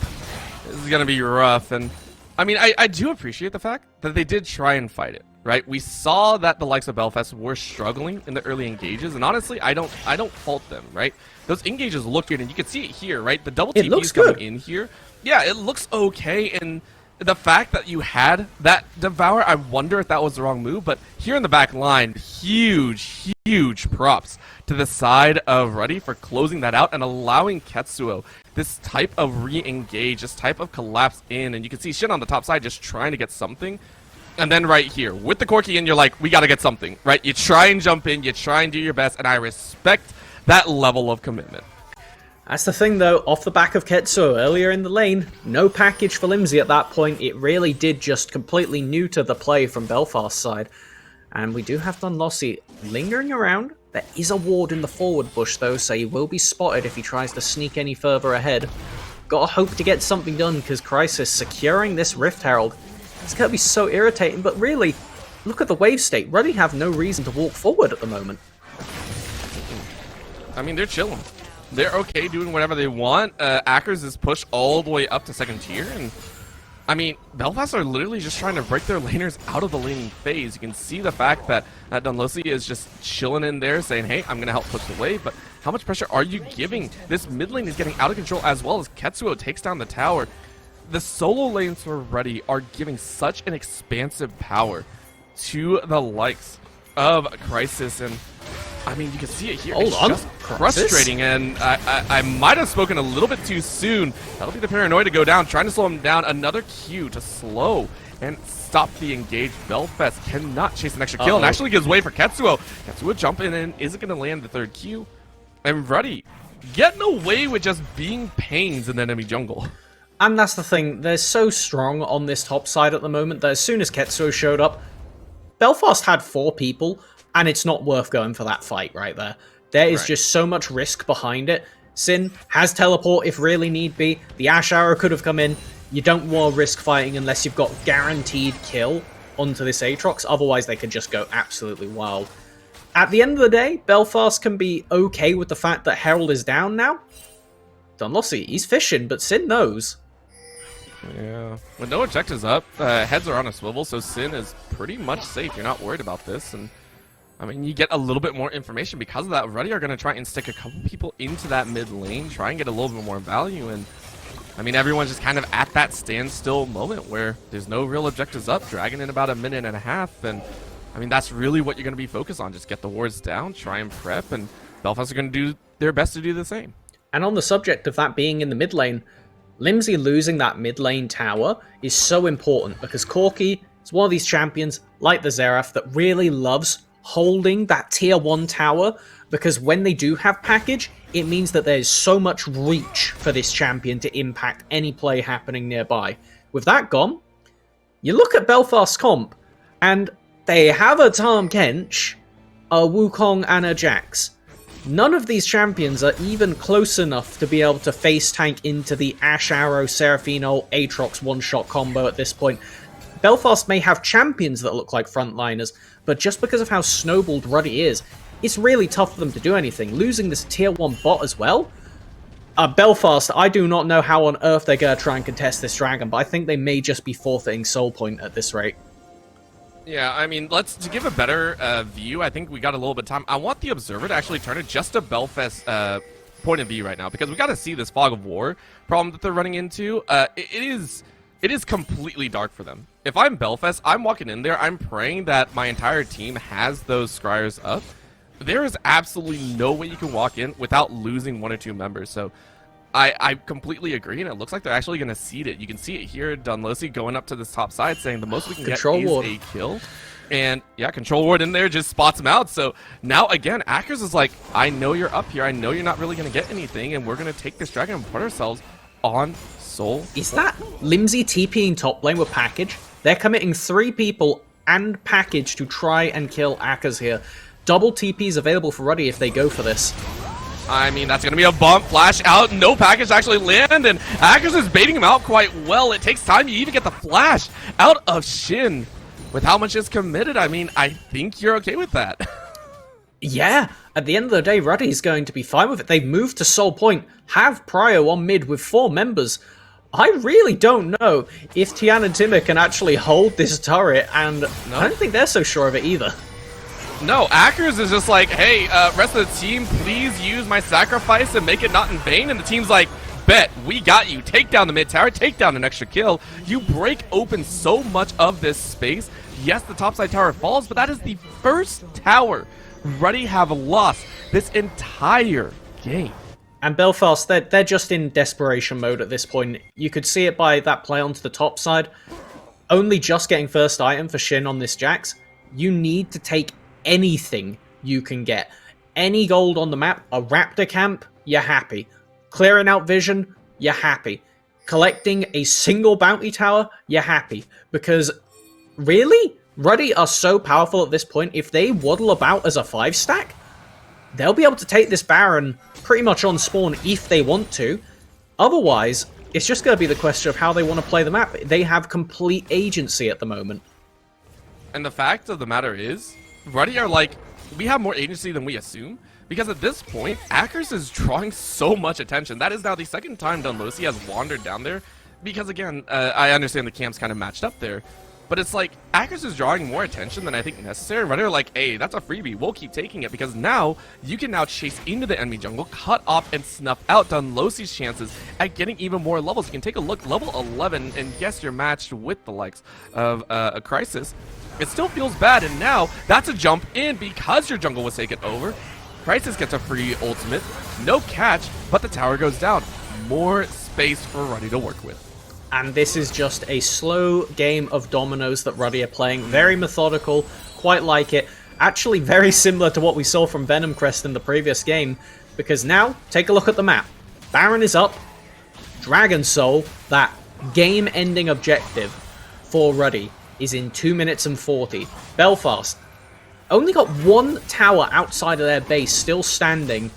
This is going to be rough. And I mean, I do appreciate the fact that they did try and fight it, right? We saw that the likes of Belfast were struggling in the early engages, and honestly, I don't fault them, right? Those engages look good, and you can see it here, right? The double TP is coming in here. Yeah, it looks okay, and the fact that you had that Devour, I wonder if that was the wrong move, but here in the back line, huge props to the side of Ruddy for closing that out and allowing Ketsuo this type of re-engage, this type of collapse in, and you can see Shin on the top side just trying to get something. And then right here, with the Corki in, you're like, we gotta get something, right? You try and jump in, you try and do your best, and I respect that level of commitment. That's the thing, though, off the back of Ketsuo earlier in the lane, no package for Limsey at that point. It really did just completely neuter the play from Belfast's side. And we do have Dunlossie lingering around. There is a ward in the forward bush, though, so he will be spotted if he tries to sneak any further ahead. Gotta hope to get something done, because Crisis securing this Rift Herald, it's gonna be so irritating, but really, look at the wave state. Ruddy have no reason to walk forward at the moment. I mean, they're chilling. They're okay doing whatever they want. Ackers is pushed all the way up to second tier, and I mean, Belfast are literally just trying to break their laners out of the laning phase. You can see the fact that Dunlossie is just chilling in there saying, hey, I'm going to help push the wave, but how much pressure are you giving? This mid lane is getting out of control as well as Ketsuo takes down the tower. The solo lanes for Ruddy are giving such an expansive power to the likes of Crisis, and I mean, you can see it here. It's just frustrating, and I might have spoken a little bit too soon. That'll be the Paranoia to go down, trying to slow him down. Another Q to slow and stop the engage. Belfast cannot chase an extra kill, and actually gives way for Ketsuo. Ketsuo jumping in, isn't going to land the third Q. And Ruddy getting away with just being pains in the enemy jungle. And that's the thing, they're so strong on this top side at the moment that as soon as Ketsuo showed up, Belfast had 4 people, and it's not worth going for that fight right there. There is just so much risk behind it. Sin has teleport if really need be. The Ash Arrow could have come in. You don't want to risk fighting unless you've got guaranteed kill onto this Aatrox. Otherwise, they could just go absolutely wild. At the end of the day, Belfast can be okay with the fact that Herald is down now. Dunlossie, he's fishing, but Sin knows. Yeah. With no objectives up, heads are on a swivel, so Sin is pretty much safe. You're not worried about this, and I mean, you get a little bit more information because of that. Ruddy are going to try and stick a couple people into that mid lane, try and get a little bit more value. And I mean, everyone's just kind of at that standstill moment where there's no real objectives up, dragging in about a minute and a half. And I mean, that's really what you're going to be focused on. Just get the wards down, try and prep, and Belfast are going to do their best to do the same. And on the subject of that being in the mid lane, Limsey losing that mid lane tower is so important because Corki is one of these champions, like the Xerath, that really loves holding that tier 1 tower, because when they do have package, it means that there's so much reach for this champion to impact any play happening nearby. With that gone, you look at Belfast's comp, and they have a Tahm Kench, a Wukong, and a Jax. None of these champions are even close enough to be able to face tank into the Ash Arrow Seraphino Aatrox one-shot combo at this point. Belfast may have champions that look like frontliners, but just because of how snowballed Ruddy is, it's really tough for them to do anything. Losing this tier 1 bot as well? Belfast, I do not know how on earth they're going to try and contest this dragon, but I think they may just be forfeiting Soul Point at this rate. Yeah, I mean, to give a better view, I think we got a little bit of time. I want the observer to actually turn it just to Belfast point of view right now, because we got to see this fog of war problem that they're running into. It is completely dark for them. If I'm Belfast, I'm walking in there, I'm praying that my entire team has those scryers up. There is absolutely no way you can walk in without losing 1 or 2 members, so I completely agree, and it looks like they're actually going to seed it. You can see it here, Dunlosi going up to this top side, saying the most we can Control get ward. is a kill. And yeah, Control Ward in there just spots him out. So now again, Akers is like, I know you're up here. I know you're not really going to get anything, and we're going to take this dragon and put ourselves on Soul. Is that Limsy TPing top lane with Package? They're committing 3 people and Package to try and kill Akers here. Double TPs available for Ruddy if they go for this. I mean, that's going to be a bump, flash out, no package actually land, and Akers is baiting him out quite well. It takes time to even get the flash out of Shin. With how much is committed, I mean, I think you're okay with that. Yeah, at the end of the day, Ruddy's going to be fine with it. They've moved to Soul Point, have Prio on mid with 4 members. I really don't know if Tian and Timur can actually hold this turret, and I don't think they're so sure of it either. No, Akers is just like, hey, rest of the team, please use my sacrifice and make it not in vain. And the team's like, bet, we got you. Take down the mid tower, take down an extra kill. You break open so much of this space. Yes, the topside tower falls, but that is the first tower Ruddy have lost this entire game. And Belfast, they're just in desperation mode at this point. You could see it by that play onto the top side. Only just getting first item for Shin on this Jax. You need to take anything you can get. Any gold on the map, a raptor camp, you're happy. Clearing out vision, you're happy. Collecting a single bounty tower, you're happy. Because, really? Ruddy are so powerful at this point, if they waddle about as a 5-stack, they'll be able to take this Baron pretty much on spawn if they want to. Otherwise, it's just going to be the question of how they want to play the map. They have complete agency at the moment. And the fact of the matter is, Ruddy are like, we have more agency than we assume, because at this point, Akers is drawing so much attention. That is now the second time Dunlosi has wandered down there, because again, I understand the camps kind of matched up there, but it's like, Akers is drawing more attention than I think necessary. Ruddy are like, hey, that's a freebie, we'll keep taking it, because now, you can now chase into the enemy jungle, cut off and snuff out Dunlosi's chances at getting even more levels. You can take a look, level 11, and yes, you're matched with the likes of a Crisis. It still feels bad, and now that's a jump in because your jungle was taken over. Crisis gets a free ultimate, no catch, but the tower goes down. More space for Ruddy to work with. And this is just a slow game of dominoes that Ruddy are playing. Very methodical, quite like it. Actually very similar to what we saw from Venom Crest in the previous game, because now, take a look at the map. Baron is up, Dragon Soul, that game-ending objective for Ruddy, is in 2 minutes and 40. Belfast only got 1 tower outside of their base still standing.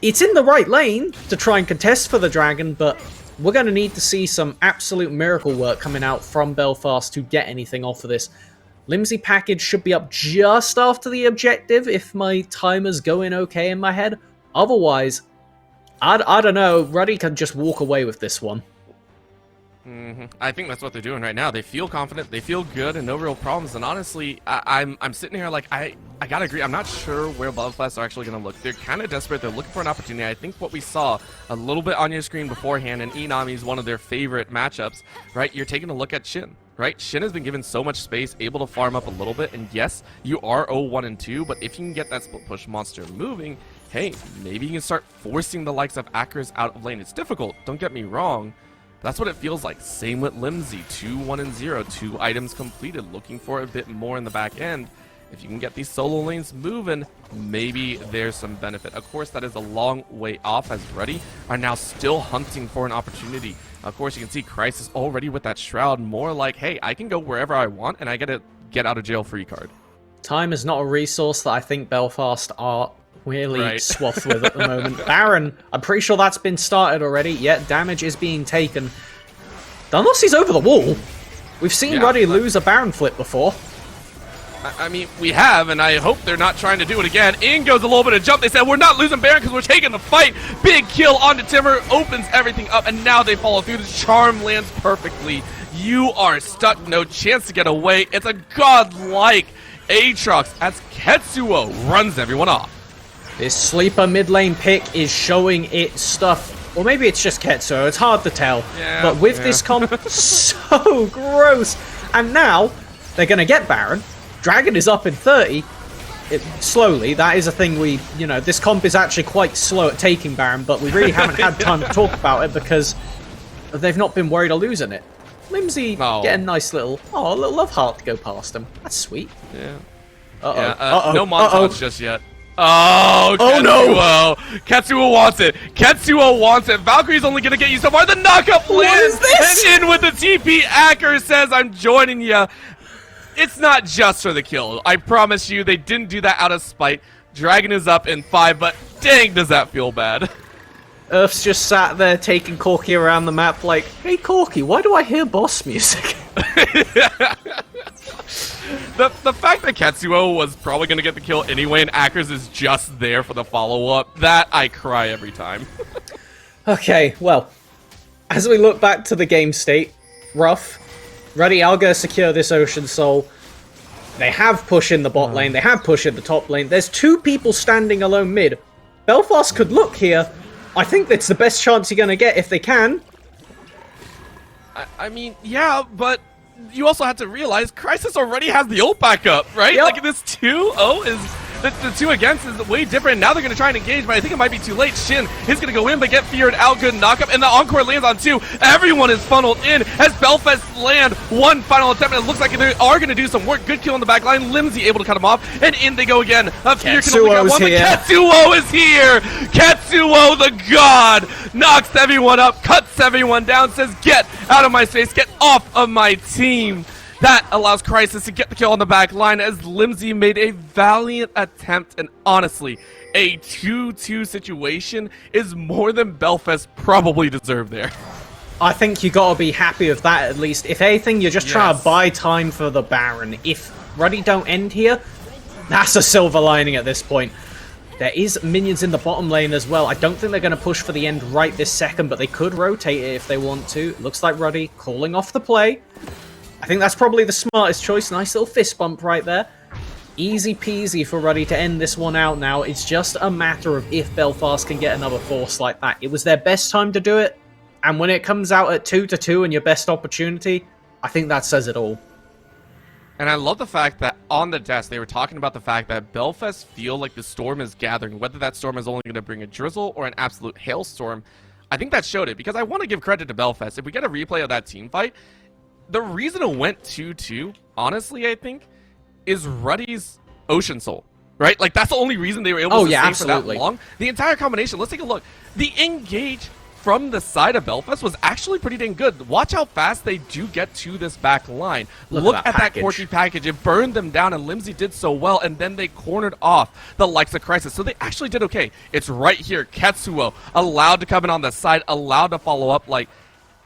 It's in the right lane to try and contest for the dragon, but we're going to need to see some absolute miracle work coming out from Belfast to get anything off of this. Limsy package should be up just after the objective if my timer's going okay in my head. Otherwise, I don't know, Ruddy can just walk away with this one. I think that's what they're doing right now. They feel confident, they feel good, and no real problems. And honestly, I'm sitting here like, I gotta agree. I'm not sure where Bloodflasts are actually gonna look. They're kind of desperate. They're looking for an opportunity. I think what we saw a little bit on your screen beforehand, and Inami is one of their favorite matchups, right? You're taking a look at Shin, right? Shin has been given so much space, able to farm up a little bit, and yes, you are 0-1 and 2, but if you can get that split push monster moving, hey, maybe you can start forcing the likes of Akers out of lane. It's difficult, don't get me wrong. That's what it feels like. Same with Limsy, 2-1 and 0, 2 items completed, looking for a bit more in the back end. If you can get these solo lanes moving, maybe there's some benefit. Of course, that is a long way off, as Ruddy are now still hunting for an opportunity. Of course, you can see Crisis already with that Shroud, more like, hey, I can go wherever I want, and I get a get out of jail free card. Time is not a resource that I think Belfast are really swathed with at the moment. Baron, I'm pretty sure that's been started already. Yet damage is being taken. Dalnossi's over the wall. We've seen Ruddy lose a Baron flip before. I mean, we have, and I hope they're not trying to do it again. In goes a little bit of jump. They said, we're not losing Baron because we're taking the fight. Big kill onto Timber, opens everything up, and now they follow through. The charm lands perfectly. You are stuck, no chance to get away. It's a godlike Aatrox as Ketsuo runs everyone off. This sleeper mid lane pick is showing its stuff. Or maybe it's just Ketsuo, it's hard to tell. But with this comp, so gross. And now, they're going to get Baron. Dragon is up in 30. Slowly, that is a thing this comp is actually quite slow at taking Baron, but we really haven't had time to talk about it because they've not been worried of losing it. Limsy get a nice little love heart to go past him. That's sweet. Yeah. Uh-oh. No montage just yet. Oh no! Ketsuo wants it. Ketsuo wants it. Valkyrie's only gonna get you so far. The knockup lands and in with the TP. Acker says, "I'm joining you." It's not just for the kill. I promise you, they didn't do that out of spite. Dragon is up in 5, but dang, does that feel bad. Earth's just sat there taking Corky around the map like, hey Corky, why do I hear boss music? The fact that Ketsuo was probably going to get the kill anyway and Ackers is just there for the follow-up, that I cry every time. Okay, well, as we look back to the game state, rough. Ruddy Alga secure this Ocean Soul. They have push in the bot lane, they have push in the top lane. There's 2 people standing alone mid. Belfast could look here. I think that's the best chance you're going to get if they can. I mean, yeah, but you also have to realize Crisis already has the ult backup, right? Yep. Like this 2-0 is... The 2 against is way different. Now they're going to try and engage, but I think it might be too late. Shin is going to go in, but get feared out. Good knockup, and the Encore lands on 2. Everyone is funneled in as Belfast land one final attempt, and it looks like they are going to do some work. Good kill on the back line. Limsy able to cut him off, and in they go again. Fear can only get one, but Ketsuo is here! Ketsuo, the god, knocks everyone up, cuts everyone down, says, get out of my space, get off of my team. That allows Crisis to get the kill on the back line as Limsy made a valiant attempt, and honestly, a 2-2 situation is more than Belfast probably deserved there. I think you gotta be happy with that at least. If anything, you're just trying to buy time for the Baron. If Ruddy don't end here, that's a silver lining at this point. There is minions in the bottom lane as well. I don't think they're going to push for the end right this second, but they could rotate it if they want to. Looks like Ruddy calling off the play. I think that's probably the smartest choice. Nice little fist bump right there. Easy peasy for Ruddy to end this one out now. It's just a matter of if Belfast can get another force like that. It was their best time to do it, and when it comes out at 2-2 and your best opportunity, I think that says it all. And I love the fact that on the desk, they were talking about the fact that Belfast feel like the storm is gathering, whether that storm is only going to bring a drizzle or an absolute hailstorm. I think that showed it, because I want to give credit to Belfast. If we get a replay of that team fight, the reason it went 2-2, honestly, I think, is Ruddy's Ocean Soul, right? Like, that's the only reason they were able to stay for that long. The entire combination, let's take a look. The engage from the side of Belfast was actually pretty dang good. Watch how fast they do get to this back line. Look at that Corky package. It burned them down, and Limsy did so well, and then they cornered off the likes of Crisis. So they actually did okay. It's right here. Ketsuo allowed to come in on the side, allowed to follow up. Like,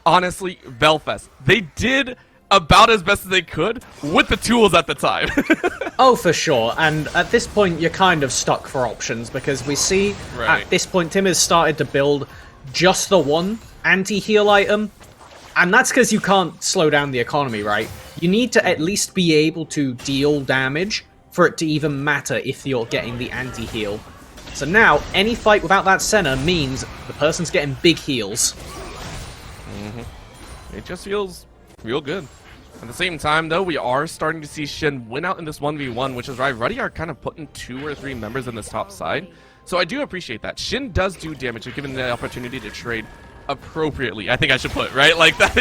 honestly, Belfast, they did about as best as they could with the tools at the time. Oh, for sure. And at this point, you're kind of stuck for options, because we see at this point, Tim has started to build just the one anti-heal item, and that's because you can't slow down the economy, right? You need to at least be able to deal damage for it to even matter if you're getting the anti-heal. So now, any fight without that center means the person's getting big heals. It just feels real good. At the same time, though, we are starting to see Shin win out in this 1v1, which is right. Ruddy are kind of putting 2 or 3 members in this top side. So I do appreciate that. Shin does do damage if given the opportunity to trade appropriately, I think I should put, right? Like, that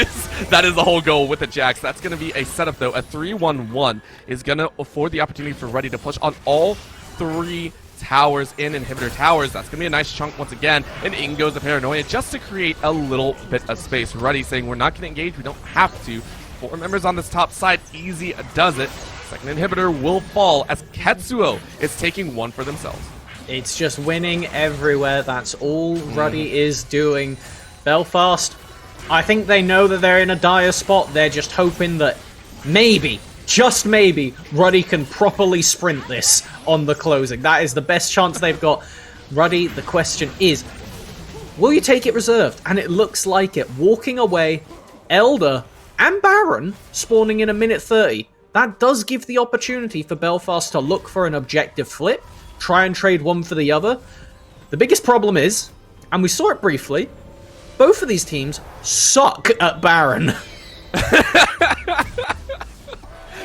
is the whole goal with the Jax. That's going to be a setup, though. A 3-1-1 is going to afford the opportunity for Ruddy to push on all 3 towers and inhibitor towers. That's going to be a nice chunk once again. And in goes the Paranoia just to create a little bit of space. Ruddy saying we're not going to engage. We don't have to. 4 members on this top side. Easy does it. Second inhibitor will fall as Ketsuo is taking one for themselves. It's just winning everywhere. That's all Ruddy is doing. Belfast, I think they know that they're in a dire spot. They're just hoping that maybe, just maybe, Ruddy can properly sprint this on the closing. That is the best chance they've got. Ruddy, the question is, will you take it reserved? And it looks like it. Walking away, Elder and Baron spawning in a minute 30. That does give the opportunity for Belfast to look for an objective flip, try and trade one for the other. The biggest problem is, and we saw it briefly, both of these teams suck at Baron.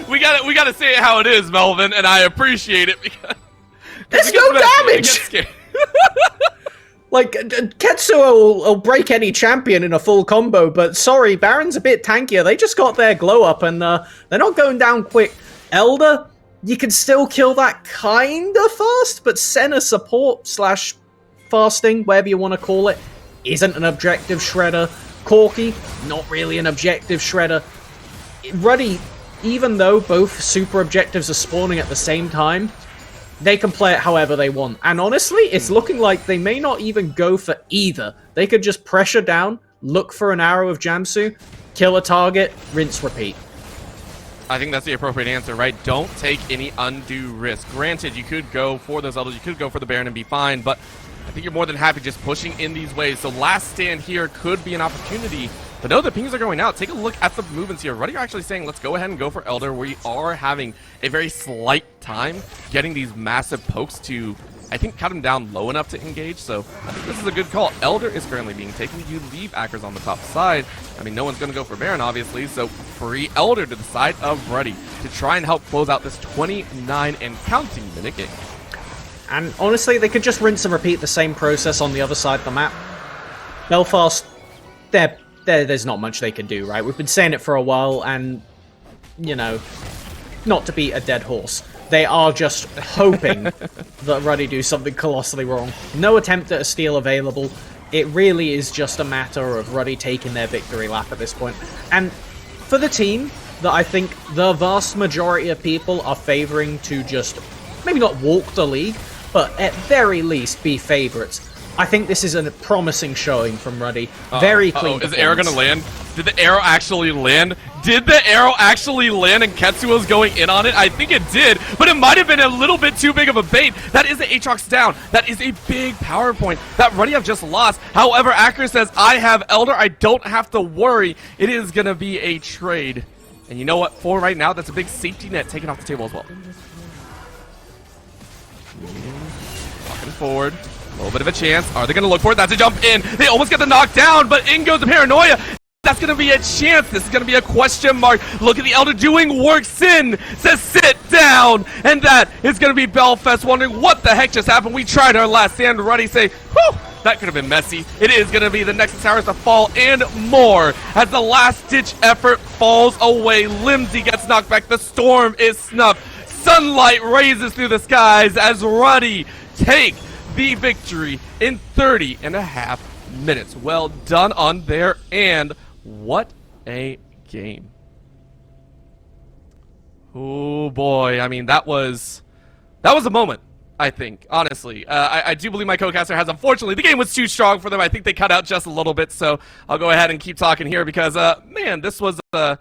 We gotta say it how it is, Melvin, and I appreciate it because there's no damage. Like, Ketsu will break any champion in a full combo, but sorry, Baron's a bit tankier. They just got their glow up, and they're not going down quick. Elder, you can still kill that kinda fast, but Senna support / fasting, whatever you want to call it, isn't an objective shredder. Corky, not really an objective shredder. Ruddy, even though both super objectives are spawning at the same time, they can play it however they want. And honestly, it's looking like they may not even go for either. They could just pressure down, look for an arrow of Jamsu, kill a target, rinse, repeat. I think that's the appropriate answer, right? Don't take any undue risk. Granted, you could go for those elders, you could go for the Baron and be fine, but I think you're more than happy just pushing in these ways. So last stand here could be an opportunity. But no, the pings are going out. Take a look at the movements here. Ruddy are actually saying, let's go ahead and go for Elder. We are having a very slight time getting these massive pokes to, I think, cut him down low enough to engage. So I think this is a good call. Elder is currently being taken. You leave Ackers on the top side. I mean, no one's going to go for Baron, obviously. So free Elder to the side of Ruddy to try and help close out this 29 and counting minute game. And honestly, they could just rinse and repeat the same process on the other side of the map. Belfast, there's not much they can do, right? We've been saying it for a while, and, you know, not to beat a dead horse, they are just hoping that Ruddy do something colossally wrong. No attempt at a steal available. It really is just a matter of Ruddy taking their victory lap at this point. And for the team that I think the vast majority of people are favoring to just maybe not walk the league, but at very least be favorites, I think this is a promising showing from Ruddy. Very clean. Is the arrow gonna land? Did the arrow actually land? Did the arrow actually land and Ketsu was going in on it? I think it did, but it might have been a little bit too big of a bait. That is the Aatrox down. That is a big power point that Ruddy have just lost. However, Acker says, I have Elder. I don't have to worry. It is gonna be a trade. And you know what? For right now, that's a big safety net taken off the table as well. Walking forward. A little bit of a chance. Are they going to look for it? That's a jump in. They almost get the knockdown, but in goes the Paranoia. That's going to be a chance. This is going to be a question mark. Look at the Elder doing work. Sin says sit down. And that is going to be Belfast wondering what the heck just happened. We tried our last stand. Ruddy say, whew, that could have been messy. It is going to be the next towers to fall and more as the last ditch effort falls away. Limsey gets knocked back. The storm is snuffed. Sunlight raises through the skies as Ruddy take the victory in 30.5 minutes. Well done on there, and what a game. Oh boy, I mean, that was a moment, I think, honestly. I do believe my co-caster has, unfortunately, the game was too strong for them. I think they cut out just a little bit, so I'll go ahead and keep talking here because, man, this was a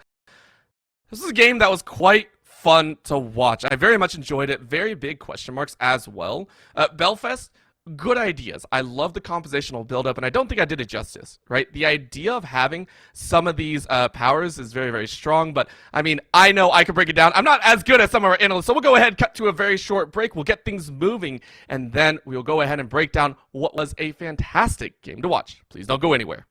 game that was quite fun to watch. I very much enjoyed it. Very big question marks as well. Belfast, good ideas. I love the compositional build-up, and I don't think I did it justice, right? The idea of having some of these powers is very, very strong, but, I mean, I know I can break it down. I'm not as good as some of our analysts, so we'll go ahead and cut to a very short break. We'll get things moving, and then we'll go ahead and break down what was a fantastic game to watch. Please don't go anywhere.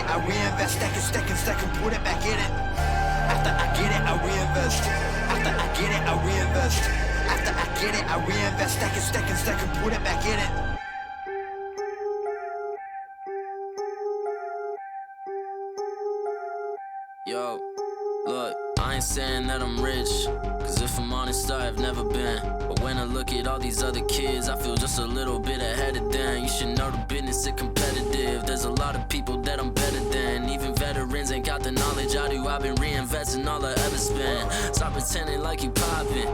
I reinvest, stack and put it back in it. After I get it, I reinvest. After I get it, I reinvest. After I get it, I reinvest, stack and put it back in it. Yo, Look, I ain't saying that I'm rich, cause if I'm honest, I've never been. But when I look at all these other kids, I feel just a little bit ahead of them. You should know the business is competitive. There's a lot of people that I'm better than. Even veterans ain't got the knowledge I do. I've been reinvesting all I ever spent. Stop pretending like you poppin'.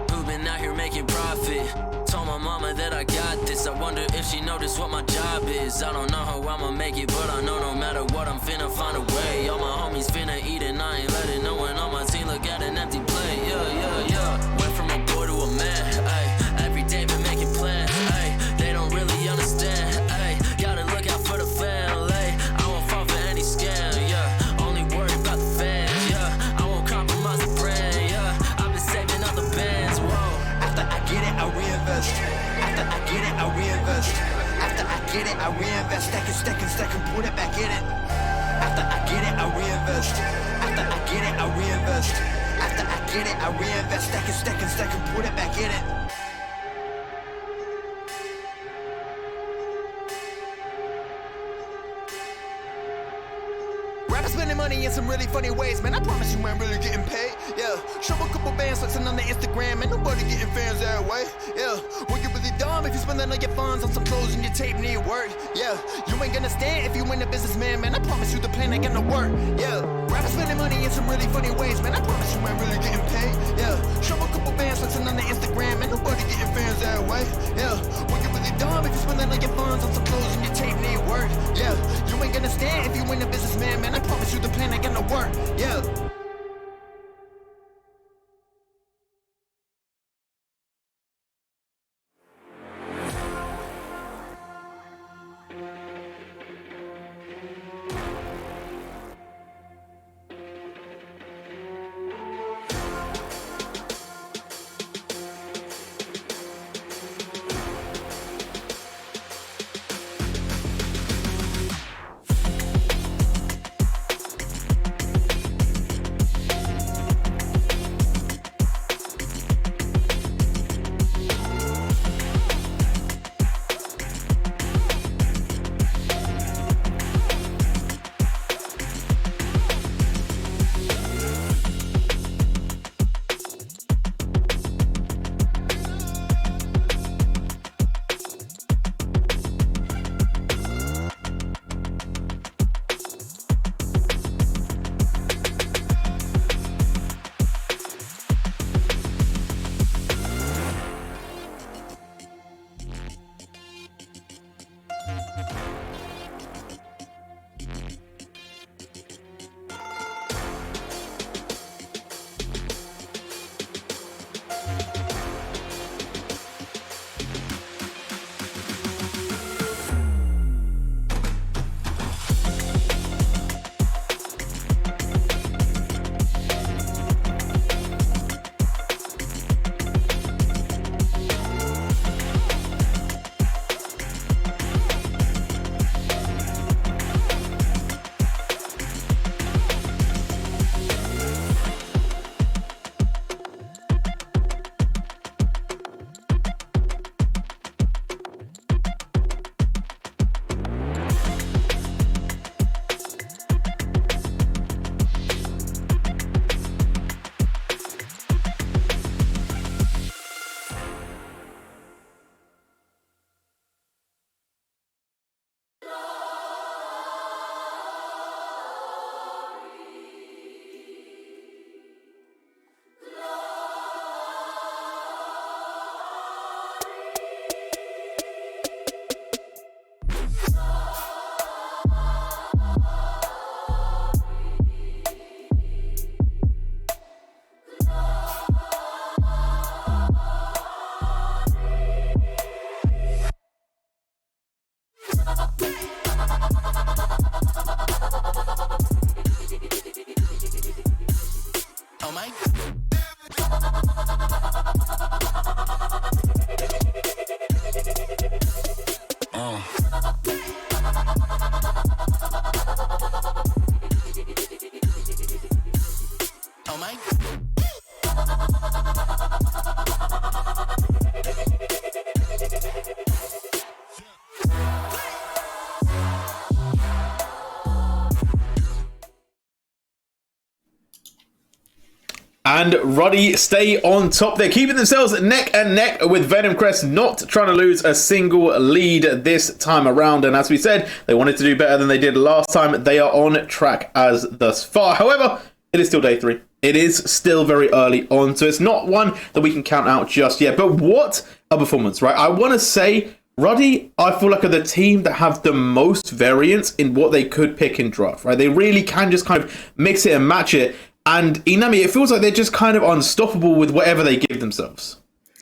Who been out here making profit? Told my mama that I got this. I wonder if she noticed what my job is. I don't know how I'ma make it, but I know no matter what, I'm finna find a way. All my homies finna eat and I ain't letting no one on my team look at an empty plate. Yeah. Went from a boy to a man, ayy. Every day been making plans, ayy. They don't really understand, ayy. Gotta look out for the family. I won't fall for any scam, yeah. Only worried about the fans, yeah. I won't compromise the brand, yeah. I've been saving up the bands, whoa. After I get it, I reinvest. After I get it, I reinvest. After I get it, I reinvest. Stack and put it back in it. After I get it, I reinvest. After I get it, I reinvest. After I get it, I reinvest. Stack and put it back in it. Spending money in some really funny ways, man. I promise you ain't really getting paid. Yeah, show a couple bands flexing on the Instagram, and nobody getting fans that way. Yeah, well you really dumb if you spending all your funds on some clothes and your tape need work. Yeah, you ain't gonna stand if you ain't a businessman, man. I promise you the plan ain't gonna work. Yeah, rappers spending money in some really funny ways, man. I promise you ain't really getting paid. Yeah, show a couple bands flexing on the Instagram, and nobody getting fans that way. Yeah, well you really dumb if you spending all your funds on some clothes and your tape need work. Yeah, you ain't gonna stand if you ain't a businessman, man. I promise you the plan ain't gonna work, yeah. and Ruddy stay on top. They're keeping themselves neck and neck with Venom Crest, not trying to lose a single lead this time around. And as we said, they wanted to do better than they did last time. They are on track as thus far. However, it is still day 3. It is still very early on, so it's not one that we can count out just yet. But what a performance, right? I want to say Ruddy, I feel like, are the team that have the most variance in what they could pick in draft, right? They really can just kind of mix it and match it. And Inami, it feels like they're just kind of unstoppable with whatever they give themselves.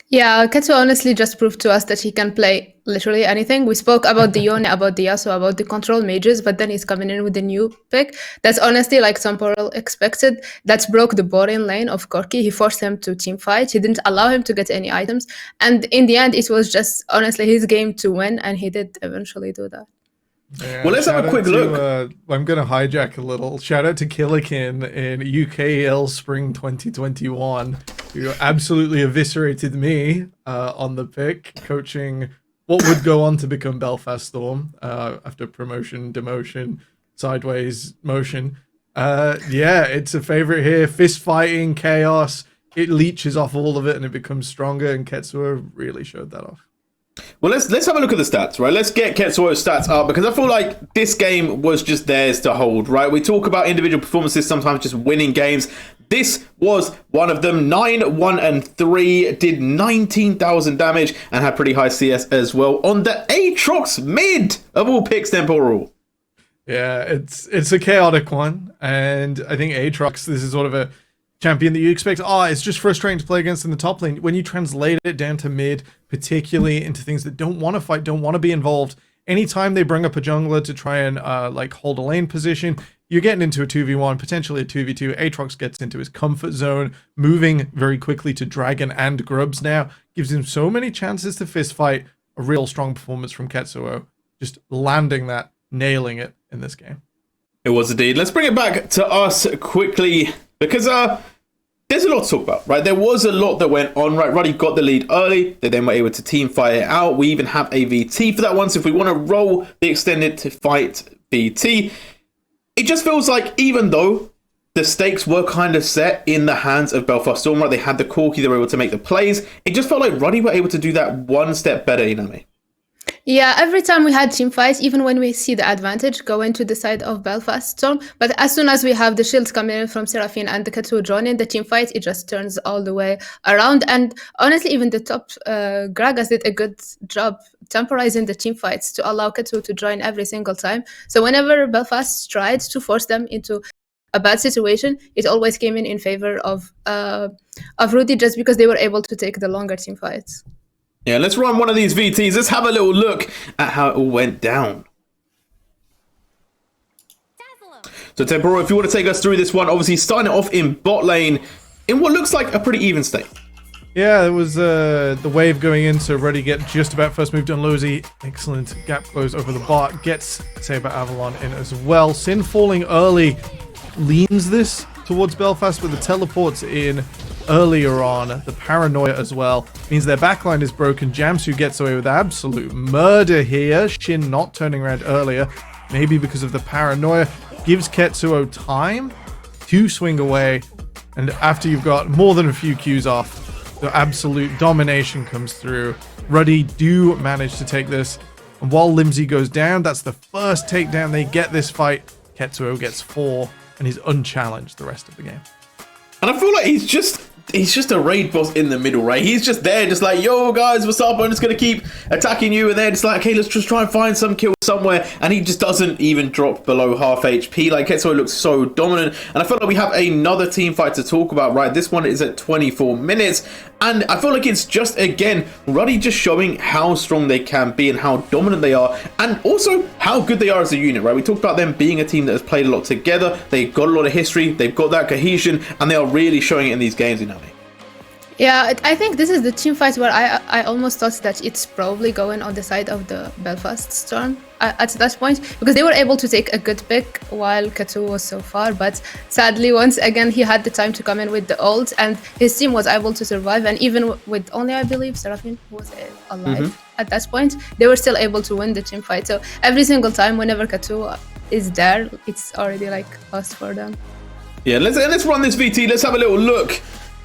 Yeah, Katsu honestly just proved to us that he can play literally anything. We spoke about the Yone, about the Yasuo, about the control mages, but then he's coming in with the new pick. That's honestly like Temporal expected. That broke the boring lane of Corki. He forced him to team fight. He didn't allow him to get any items. And in the end, it was just honestly his game to win, and he did eventually do that. Yeah, well, let's have a quick look. I'm going to hijack a little. Shout out to Killikin in UKL Spring 2021, who absolutely eviscerated me on the pick, coaching what would go on to become Belfast Storm after promotion, demotion, sideways motion. Yeah, it's a favorite here. Fist fighting, chaos. It leeches off all of it and it becomes stronger, and Ketsuo really showed that off. Well, let's have a look at the stats, right? Let's get Ketsuo's stats up, because I feel like this game was just theirs to hold, right? We talk about individual performances, sometimes just winning games. This was one of them. 9-1-3, did 19,000 damage, and had pretty high CS as well on the Aatrox mid of all picks, Temporal. Yeah, it's a chaotic one, and I think Aatrox, this is sort of a champion that you expect, it's just frustrating to play against in the top lane. When you translate it down to mid, particularly into things that don't want to fight, don't want to be involved, anytime they bring up a jungler to try and like hold a lane position, you're getting into a 2v1, potentially a 2v2. Aatrox gets into his comfort zone, moving very quickly to Dragon and Grubs now. Gives him so many chances to fist fight. A real strong performance from Ketsuo. Just landing that, nailing it in this game. It was indeed. Let's bring it back to us quickly, because there's a lot to talk about, right? There was a lot that went on, right? Ruddy got the lead early. They then were able to team fight it out. We even have a VT for that one. So if we want to roll the extended to fight VT, it just feels like, even though the stakes were kind of set in the hands of Belfast Storm, right? They had the Corki, they were able to make the plays. It just felt like Ruddy were able to do that one step better, you know what I mean? Yeah, every time we had team fights, even when we see the advantage, go into the side of Belfast Storm. But as soon as we have the shields coming in from Seraphine and the Katsu joining the team fight, it just turns all the way around. And honestly, even the top Gragas did a good job temporizing the team fights to allow Katsu to join every single time. So whenever Belfast tried to force them into a bad situation, it always came in favor of Rudy, just because they were able to take the longer team fights. Yeah, let's run one of these VTs. Let's have a little look at how it all went down. So, Temporal, if you want to take us through this one, obviously starting it off in bot lane in what looks like a pretty even state. Yeah, there was the wave going in, so Ruddy get just about first moved on Lozy. Excellent gap close over the bot. Gets Saber Avalon in as well. Sin falling early leans this towards Belfast, with the teleports in earlier on. The paranoia as well means their backline is broken. Jamsu gets away with absolute murder here. Shin not turning around earlier, maybe because of the paranoia. Gives Ketsuo time to swing away, and after you've got more than a few Qs off, the absolute domination comes through. Ruddy do manage to take this, and while Limsey goes down, that's the first takedown they get this fight. Ketsuo gets 4 and he's unchallenged the rest of the game. And I feel like he's just a raid boss in the middle, right? He's just there, just like, yo, guys, what's up? I'm just going to keep attacking you. And then it's like, okay, let's just try and find some kill somewhere. And he just doesn't even drop below half HP. Like, Ketsuo looks so dominant. And I feel like we have another team fight to talk about, right? This one is at 24 minutes. And I feel like it's just, again, Ruddy just showing how strong they can be and how dominant they are. And also how good they are as a unit, right? We talked about them being a team that has played a lot together. They've got a lot of history. They've got that cohesion. And they are really showing it in these games, you know. Yeah, I think this is the team fight where I almost thought that it's probably going on the side of the Belfast Storm at that point, because they were able to take a good pick while Katsu was so far. But sadly, once again, he had the time to come in with the ult, and his team was able to survive. And even with only, I believe, Seraphine was alive at that point, they were still able to win the team fight. So every single time, whenever Katsu is there, it's already like lost for them. Yeah, let's run this VT. Let's have a little look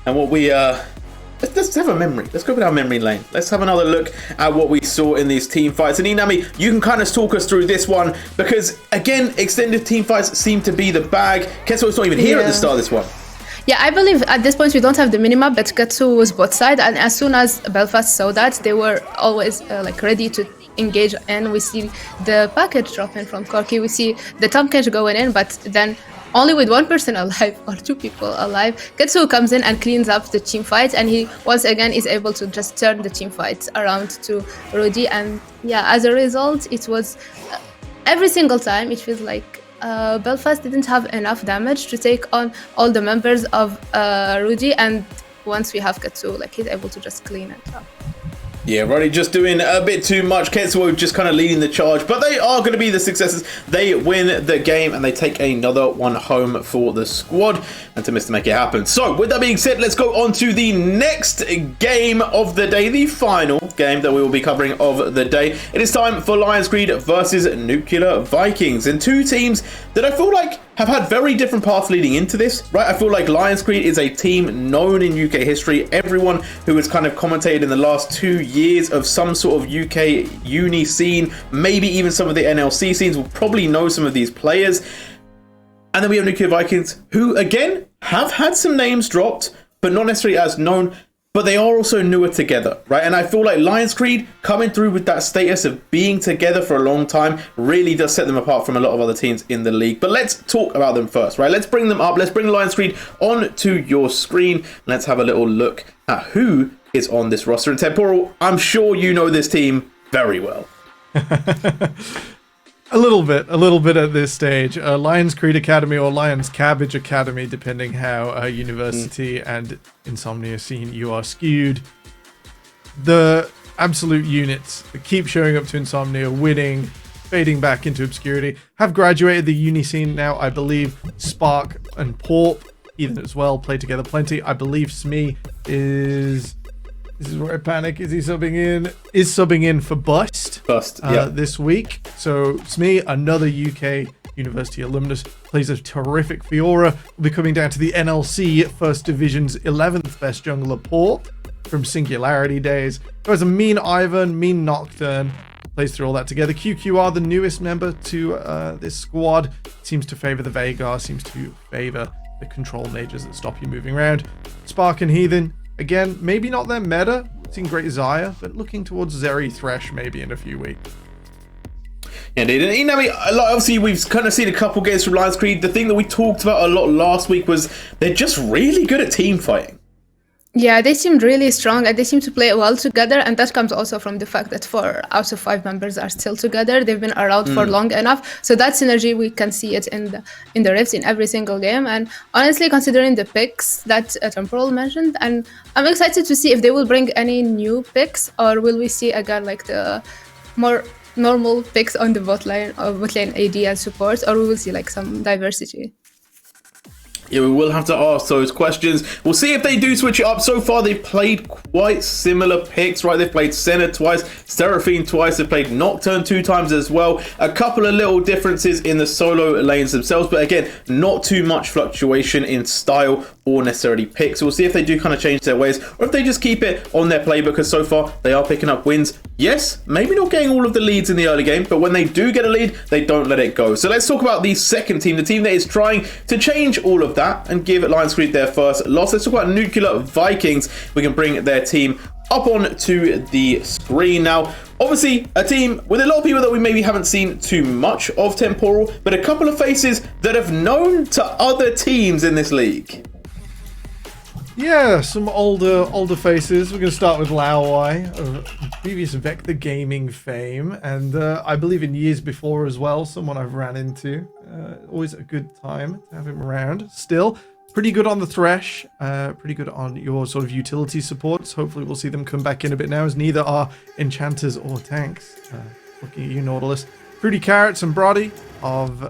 And what we let's have a memory. Let's go down memory lane. Let's have another look at what we saw in these team fights. And Inami, you can kind of talk us through this one because, again, extended team fights seem to be the bag. Ketsuo's not even here at the start of this one. Yeah, I believe at this point we don't have the minimap, but Katsu was bot side, and as soon as Belfast saw that, they were always like ready to engage. And we see the package dropping from Corki. We see the Tom Cage going in, but then only with one person alive or two people alive, Katsu comes in and cleans up the team fight, and he once again is able to just turn the team fights around to RUD. And yeah, as a result, it was every single time it feels like Belfast didn't have enough damage to take on all the members of RUD, and once we have Katsu, like he's able to just clean it up. Yeah, Roddy just doing a bit too much. Ketsuo just kind of leading the charge, but they are going to be the successes. They win the game and they take another one home for the squad and to miss to make it happen. So with that being said, let's go on to the next game of the day, the final game that we will be covering of the day. It is time for Lions Creed versus Nuclear Vikings, and two teams that I feel like have had very different paths leading into this, right? I feel like Lions Creed is a team known in UK history. Everyone who has kind of commentated in the last 2 years of some sort of UK uni scene, maybe even some of the NLC scenes, will probably know some of these players. And then we have Nuclear Vikings, who again have had some names dropped, but not necessarily as known, but they are also newer together, right? And I feel like Lions Creed coming through with that status of being together for a long time really does set them apart from a lot of other teams in the league. But let's talk about them first, right? Let's bring them up. Let's bring Lions Creed onto your screen. Let's have a little look at who is on this roster. And Temporal, I'm sure you know this team very well. A little bit at this stage. Lions Creed Academy or Lions Cabbage Academy, depending how university and Insomnia scene you are skewed. The absolute units that keep showing up to Insomnia, winning, fading back into obscurity, have graduated the uni scene now. I believe Spark and Porp, Ethan as well, play together plenty. I believe Smee is... This is where I panic. Is he subbing in? Is subbing in for Bust. Yeah. This week. So Smee, another UK university alumnus, plays a terrific Fiora. Will be coming down to the NLC First Division's 11th best jungler, Port, from Singularity days. Who has a mean Ivan, mean Nocturne. Plays through all that together. QQR, the newest member to this squad, seems to favor the Veigar, seems to favor the control mages that stop you moving around. Spark and Heathen, again, maybe not their meta. Seen Great Zaya, but looking towards Zeri Thresh maybe in a few weeks. Indeed. And Inami, obviously we've kind of seen a couple games from Lions Creed. The thing that we talked about a lot last week was they're just really good at team fighting. Yeah, they seem really strong and they seem to play well together, and that comes also from the fact that 4 out of 5 members are still together. They've been around for long enough, so that synergy, we can see it in the Rifts in every single game. And honestly, considering the picks that Temporal mentioned, and I'm excited to see if they will bring any new picks, or will we see again like the more normal picks on the bot lane or bot lane AD and support, or we will see like some diversity. Yeah, we will have to ask those questions. We'll see if they do switch it up. So far, they've played quite similar picks, right? They've played Senna twice, Seraphine twice, they've played Nocturne 2 times as well. A couple of little differences in the solo lanes themselves, but again, not too much fluctuation in style or necessarily picks. So we'll see if they do kind of change their ways, or if they just keep it on their playbook, because so far, they are picking up wins. Yes, maybe not getting all of the leads in the early game, but when they do get a lead, they don't let it go. So let's talk about the second team, the team that is trying to change all of that and give Lions Creed their first loss. Let's talk about Nuclear Vikings. We can bring their team up onto the screen now. Obviously, a team with a lot of people that we maybe haven't seen too much of, Temporal, but a couple of faces that have known to other teams in this league. Yeah, some older faces. We're going to start with Laowai, of previous Vector Gaming fame, and I believe in years before as well, someone I've ran into. Always a good time to have him around. Still, pretty good on the Thresh, pretty good on your sort of utility supports. Hopefully we'll see them come back in a bit now, as neither are enchanters or tanks. Looking at you, Nautilus. Fruity Carrots and Brody of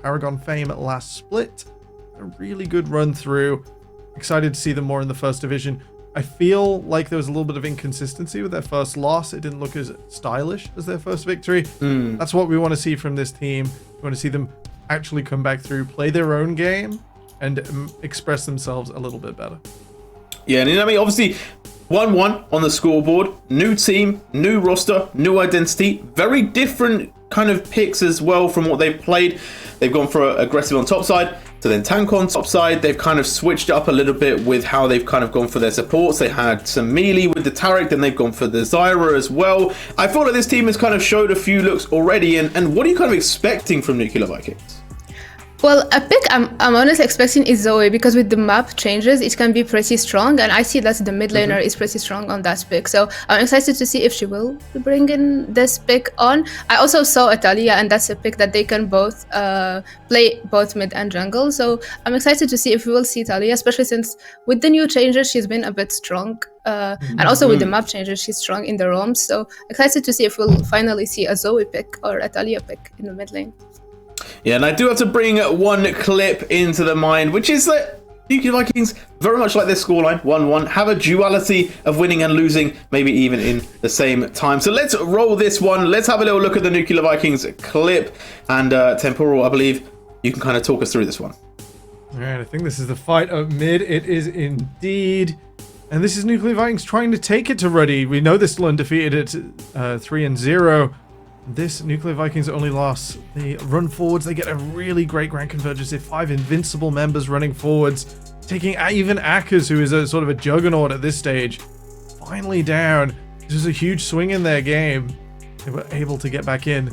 Paragon fame at last split. A really good run through. Excited to see them more in the First Division. I feel like there was a little bit of inconsistency with their first loss. It didn't look as stylish as their first victory. That's what we want to see from this team. We want to see them actually come back through, play their own game, and express themselves a little bit better. Yeah, and I mean, obviously, 1-1 on the scoreboard, new team, new roster, new identity, very different kind of picks as well from what they've played. They've gone for aggressive on top side to then tank on top side. They've kind of switched up a little bit with how they've kind of gone for their supports. They had some melee with the Taric, then they've gone for the Zyra as well. I feel like this team has kind of showed a few looks already, and what are you kind of expecting from Nuclear Vikings? Well, a pick I'm honestly expecting is Zoe, because with the map changes, it can be pretty strong, and I see that the mid laner is pretty strong on that pick. So I'm excited to see if she will bring in this pick on. I also saw Atalia, and that's a pick that they can both play both mid and jungle. So I'm excited to see if we will see Atalia, especially since with the new changes, she's been a bit strong. And also with the map changes, she's strong in the roams. So excited to see if we'll finally see a Zoe pick or Atalia pick in the mid lane. Yeah, and I do have to bring one clip into the mind, which is that Nuclear Vikings, very much like this scoreline, 1-1, have a duality of winning and losing, maybe even in the same time. So let's roll this one. Let's have a little look at the Nuclear Vikings clip. And Temporal, I believe you can kind of talk us through this one. All right, I think this is the fight up mid. It is indeed. And this is Nuclear Vikings trying to take it to Ruddy. We know they're still undefeated at 3-0. This Nuclear Vikings only loss. They run forwards. They get a really great Grand Convergence. They have 5 invincible members running forwards, taking even Akers, who is a sort of a juggernaut at this stage, finally down. This is a huge swing in their game. They were able to get back in.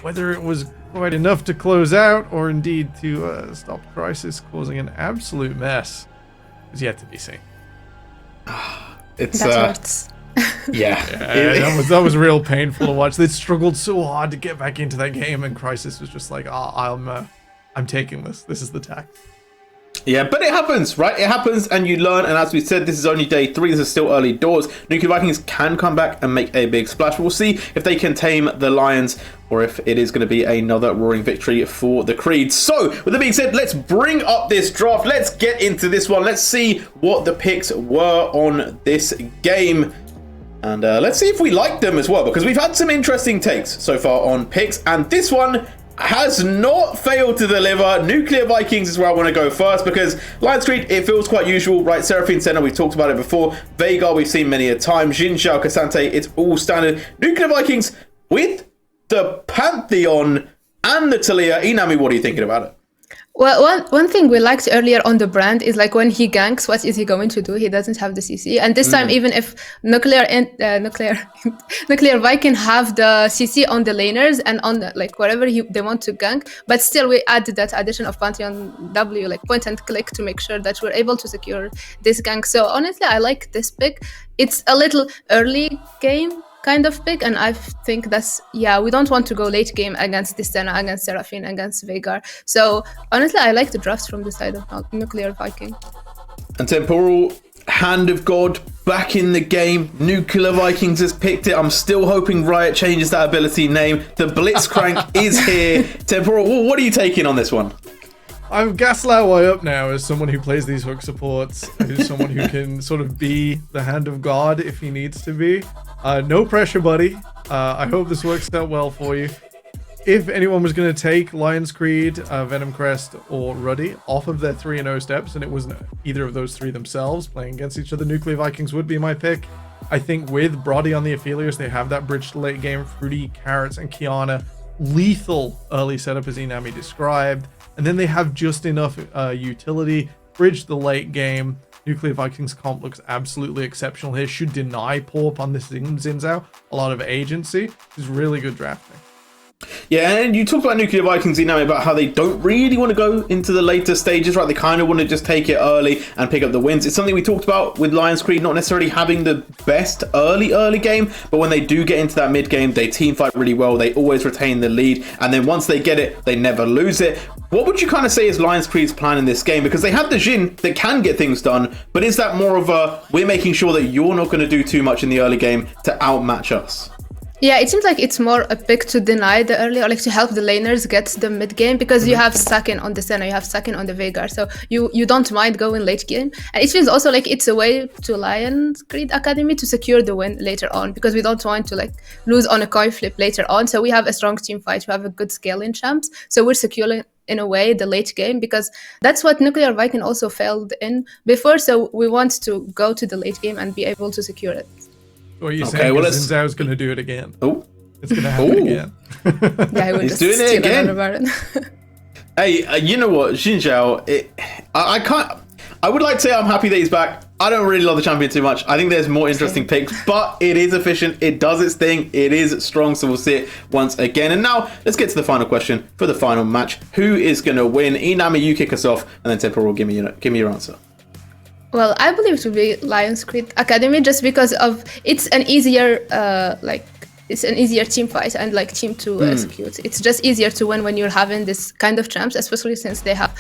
Whether it was quite enough to close out or indeed to stop Crisis causing an absolute mess is yet to be seen. It's That hurts. Yeah, that was real painful to watch. They struggled so hard to get back into that game, and Crisis was just like, I'm taking this. This is the tack. Yeah, but it happens, right? It happens, and you learn. And as we said, this is only day 3. This is still early doors. Nuclear Vikings can come back and make a big splash. We'll see if they can tame the Lions, or if it is going to be another roaring victory for the Creed. So, with that being said, let's bring up this draft. Let's get into this one. Let's see what the picks were on this game. And let's see if we like them as well, because we've had some interesting takes so far on picks, and this one has not failed to deliver. Nuclear Vikings is where I want to go first, because Lions Creed, it feels quite usual, right? Seraphine Senna, we've talked about it before. Veigar, we've seen many a time. Xin Zhao, Cassante, it's all standard. Nuclear Vikings with the Pantheon and the Talia. Inami, what are you thinking about it? Well, one thing we liked earlier on the brand is like when he ganks, what is he going to do? He doesn't have the CC, and this time, even if Nuclear Viking have the CC on the laners and on the, like wherever they want to gank, but still we added that addition of Pantheon W, like point and click, to make sure that we're able to secure this gank. So honestly, I like this pick. It's a little early game kind of pick, and I think that's, we don't want to go late game against Distena, against Seraphine, against Veigar. So honestly, I like the drafts from the side of Nuclear Viking. And Temporal, Hand of God back in the game. Nuclear Vikings has picked it. I'm still hoping Riot changes that ability name. The Blitzcrank is here. Temporal, what are you taking on this one? I've gaslit way up now as someone who plays these hook supports, who's someone who can sort of be the Hand of God if he needs to be. No pressure, buddy. I hope this works out well for you. If anyone was going to take Lions Creed, Venom Crest, or Ruddy off of their 3-0 steps, and it wasn't either of those 3 themselves playing against each other, Nuclear Vikings would be my pick. I think with Brody on the Aphelios, they have that bridge to late game. Fruity, Carrots, and Kiana. Lethal early setup, as Inami described. And then they have just enough utility. Bridge the late game. Nuclear Vikings comp looks absolutely exceptional here. Should deny Porp on this Zinzao a lot of agency. It's really good drafting. Yeah, and you talk about Nuclear Vikings, you know, about how they don't really want to go into the later stages, right? They kind of want to just take it early and pick up the wins. It's something we talked about with Lions Creed, not necessarily having the best early game, but when they do get into that mid game, they team fight really well. They always retain the lead, and then once they get it, they never lose it. What would you kind of say is Lions Creed's plan in this game? Because they have the Jhin that can get things done, but is that more of a, we're making sure that you're not going to do too much in the early game to outmatch us? Yeah, it seems like it's more a pick to deny the early, or like to help the laners get the mid game, because you have Sakin on the Senna, you have Sakin on the Veigar, so you don't mind going late game. And it feels also like it's a way to Lions Creed Academy to secure the win later on, because we don't want to like lose on a coin flip later on. So we have a strong team fight, we have a good scale in champs, so we're securing in a way the late game, because that's what Nuclear Viking also failed in before. So we want to go to the late game and be able to secure it. What are you Okay, saying? well, Well, let's- Zhao going to do it again. Oh, It's going to happen Ooh. again. Yeah, I will He's just doing it steal again. another Baron. hey, you know what, Xinjiao? I can't. I would like to say I'm happy that he's back. I don't really love the champion too much. I think there's more interesting picks, but it is efficient. It does its thing. It is strong, so we'll see it once again. And now, let's get to the final question for the final match. Who is going to win? Inami, you kick us off, and then Temporal, give me your answer. Well, I believe it will be Lions Creed Academy, just because of it's an easier it's an easier team fight and like team to execute. It's just easier to win when you're having this kind of champs, especially since they have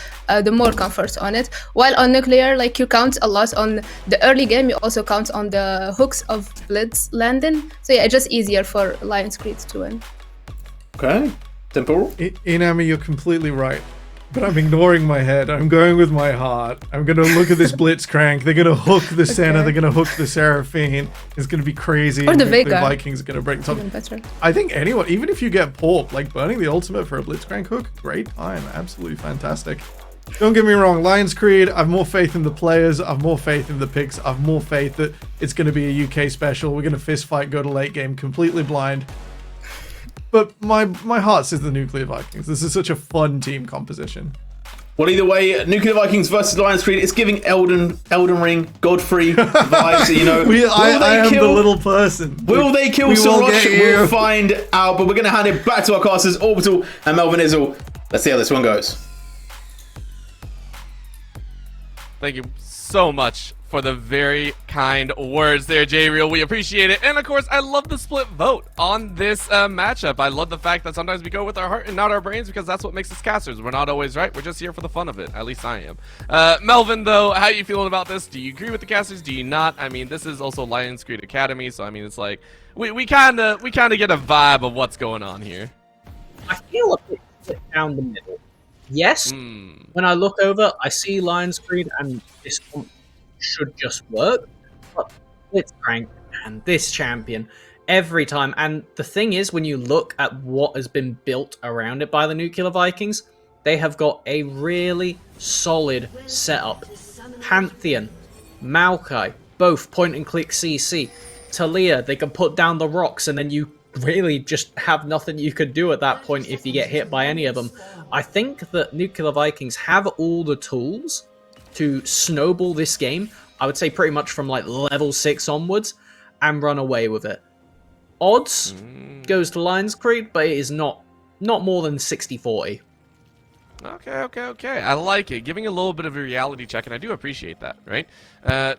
the more comfort on it. While on Nuclear, like you count a lot on the early game, you also count on the hooks of Blitz landing. So yeah, it's just easier for Lions Creed to win. Okay, Temporal. Inami, you're completely right. But I'm ignoring my head. I'm going with my heart. I'm going to look at this Blitzcrank. They're going to hook the Senna. They're going to hook the Seraphine. It's going to be crazy. Or the The Vega. Vikings are going to break top. Even better. I think anyone, even if you get Porp, like burning the ultimate for a Blitzcrank hook, great time. Absolutely fantastic. Don't get me wrong, Lions Creed, I've more faith in the players. I've more faith in the picks. I've more faith that it's going to be a UK special. We're going to fist fight, go to late game, completely blind. But my heart says the Nuclear Vikings. This is such a fun team composition. Well, either way, Nuclear Vikings versus Lions Creed. It's giving Elden Ring, Godfrey vibes. You know, I am the little person. Will they kill We will Sorosh? get you. We'll find out. But we're going to hand it back to our casters, Orbital and Melvin Izzle. Let's see how this one goes. Thank you so much for the very kind words there, J-Real. We appreciate it. And of course, I love the split vote on this matchup. I love the fact that sometimes we go with our heart and not our brains, because that's what makes us casters. We're not always right. We're just here for the fun of it. At least I am. Melvin, though, how are you feeling about this? Do you agree with the casters? Do you not? I mean, this is also Lions Creed Academy, so I mean, it's like we kind of get a vibe of what's going on here. I feel a bit split down the middle. Yes, when I look over, I see Lions Creed, and this one should just work. But Blitzcrank and this champion every time. And the thing is, when you look at what has been built around it by the Nuclear Vikings, they have got a really solid setup. Pantheon, Maokai, both point and click CC. Talia, they can put down the rocks, and then you really just have nothing you could do at that point if you get hit by any of them. I think that Nuclear Vikings have all the tools to snowball this game, I would say pretty much from like level 6 onwards, and run away with it. Odds goes to Lions Creed, but it is not more than 60-40. Okay. I like it. Giving a little bit of a reality check, and I do appreciate that, right?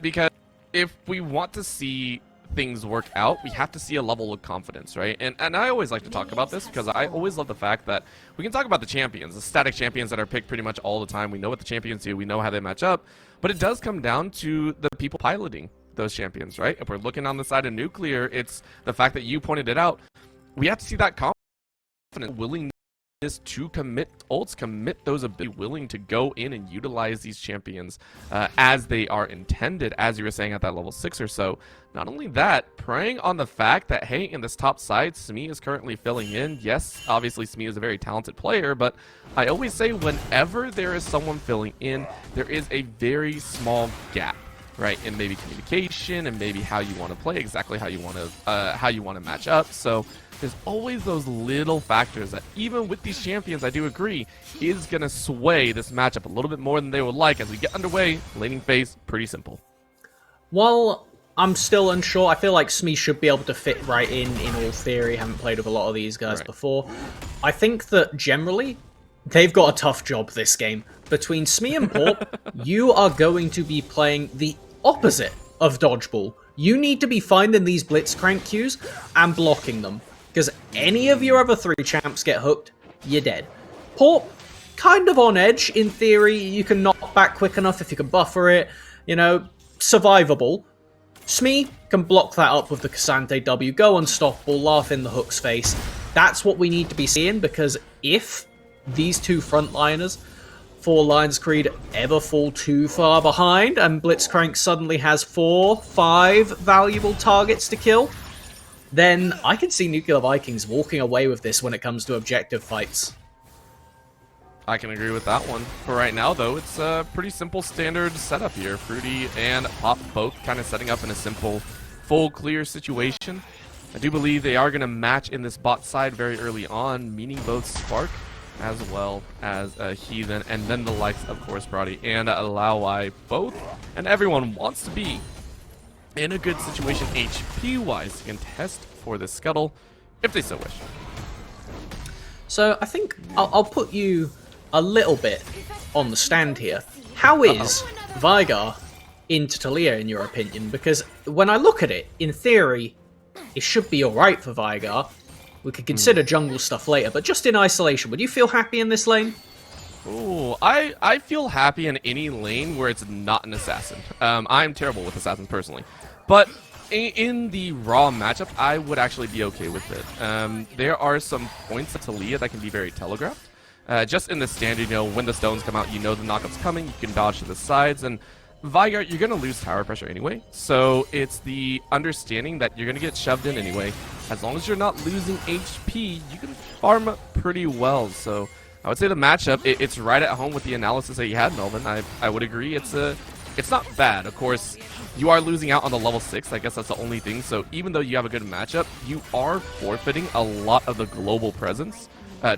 Because if we want to see things work out, we have to see a level of confidence, right? And I always like to talk about this because I always love the fact that we can talk about the champions, the static champions that are picked pretty much all the time. We know what the champions do, we know how they match up, but it does come down to the people piloting those champions, right? If we're looking on the side of Nuclear, it's the fact that you pointed it out. We have to see that confidence, willingness to commit ults, commit those abilities, willing to go in and utilize these champions as they are intended, as you were saying at that level 6 or so. Not only that, preying on the fact that, hey, in this top side, Smee is currently filling in. Yes, obviously Smee is a very talented player, but I always say whenever there is someone filling in, there is a very small gap, right, in maybe communication and maybe how you want to play, exactly how you want to match up. So there's always those little factors that, even with these champions, I do agree, is going to sway this matchup a little bit more than they would like. As we get underway, laning phase, pretty simple. While I'm still unsure, I feel like Smee should be able to fit right in all theory. Haven't played with a lot of these guys before. I think that generally, they've got a tough job this game. Between Smee and Porp, you are going to be playing the opposite of Dodgeball. You need to be finding these Blitzcrank queues and blocking them. Because any of your other 3 champs get hooked, you're dead. Porp, kind of on edge, in theory. You can knock back quick enough if you can buffer it. You know, survivable. Smee can block that up with the Cassante W, go unstoppable, laugh in the hook's face. That's what we need to be seeing, because if these 2 frontliners for Lions Creed ever fall too far behind and Blitzcrank suddenly has 4, 5 valuable targets to kill, then I can see Nuclear Vikings walking away with this when it comes to objective fights. I can agree with that one. For right now, though, it's a pretty simple standard setup here. Fruity and Pop both kind of setting up in a simple, full clear situation. I do believe they are going to match in this bot side very early on, meaning both Spark as well as Heathen, and then the likes, of course, Brody and Laowai both. And everyone wants to be in a good situation HP-wise to contest for the Scuttle, if they so wish. So I think I'll put you a little bit on the stand here. How is Vigar into Taliyah, in your opinion? Because when I look at it, in theory, it should be alright for Vigar. We could consider jungle stuff later, but just in isolation, would you feel happy in this lane? Ooh, I feel happy in any lane where it's not an assassin. I'm terrible with assassins personally, but in the raw matchup, I would actually be okay with it. There are some points of Taliyah that can be very telegraphed. Just in the standard, you know, when the stones come out, you know the knockup's coming, you can dodge to the sides, and Vigar, you're going to lose tower pressure anyway, so it's the understanding that you're going to get shoved in anyway. As long as you're not losing HP, you can farm pretty well, so I would say the matchup, it's right at home with the analysis that you had, Melvin. I would agree, it's not bad. Of course, you are losing out on the level 6, I guess that's the only thing, so even though you have a good matchup, you are forfeiting a lot of the global presence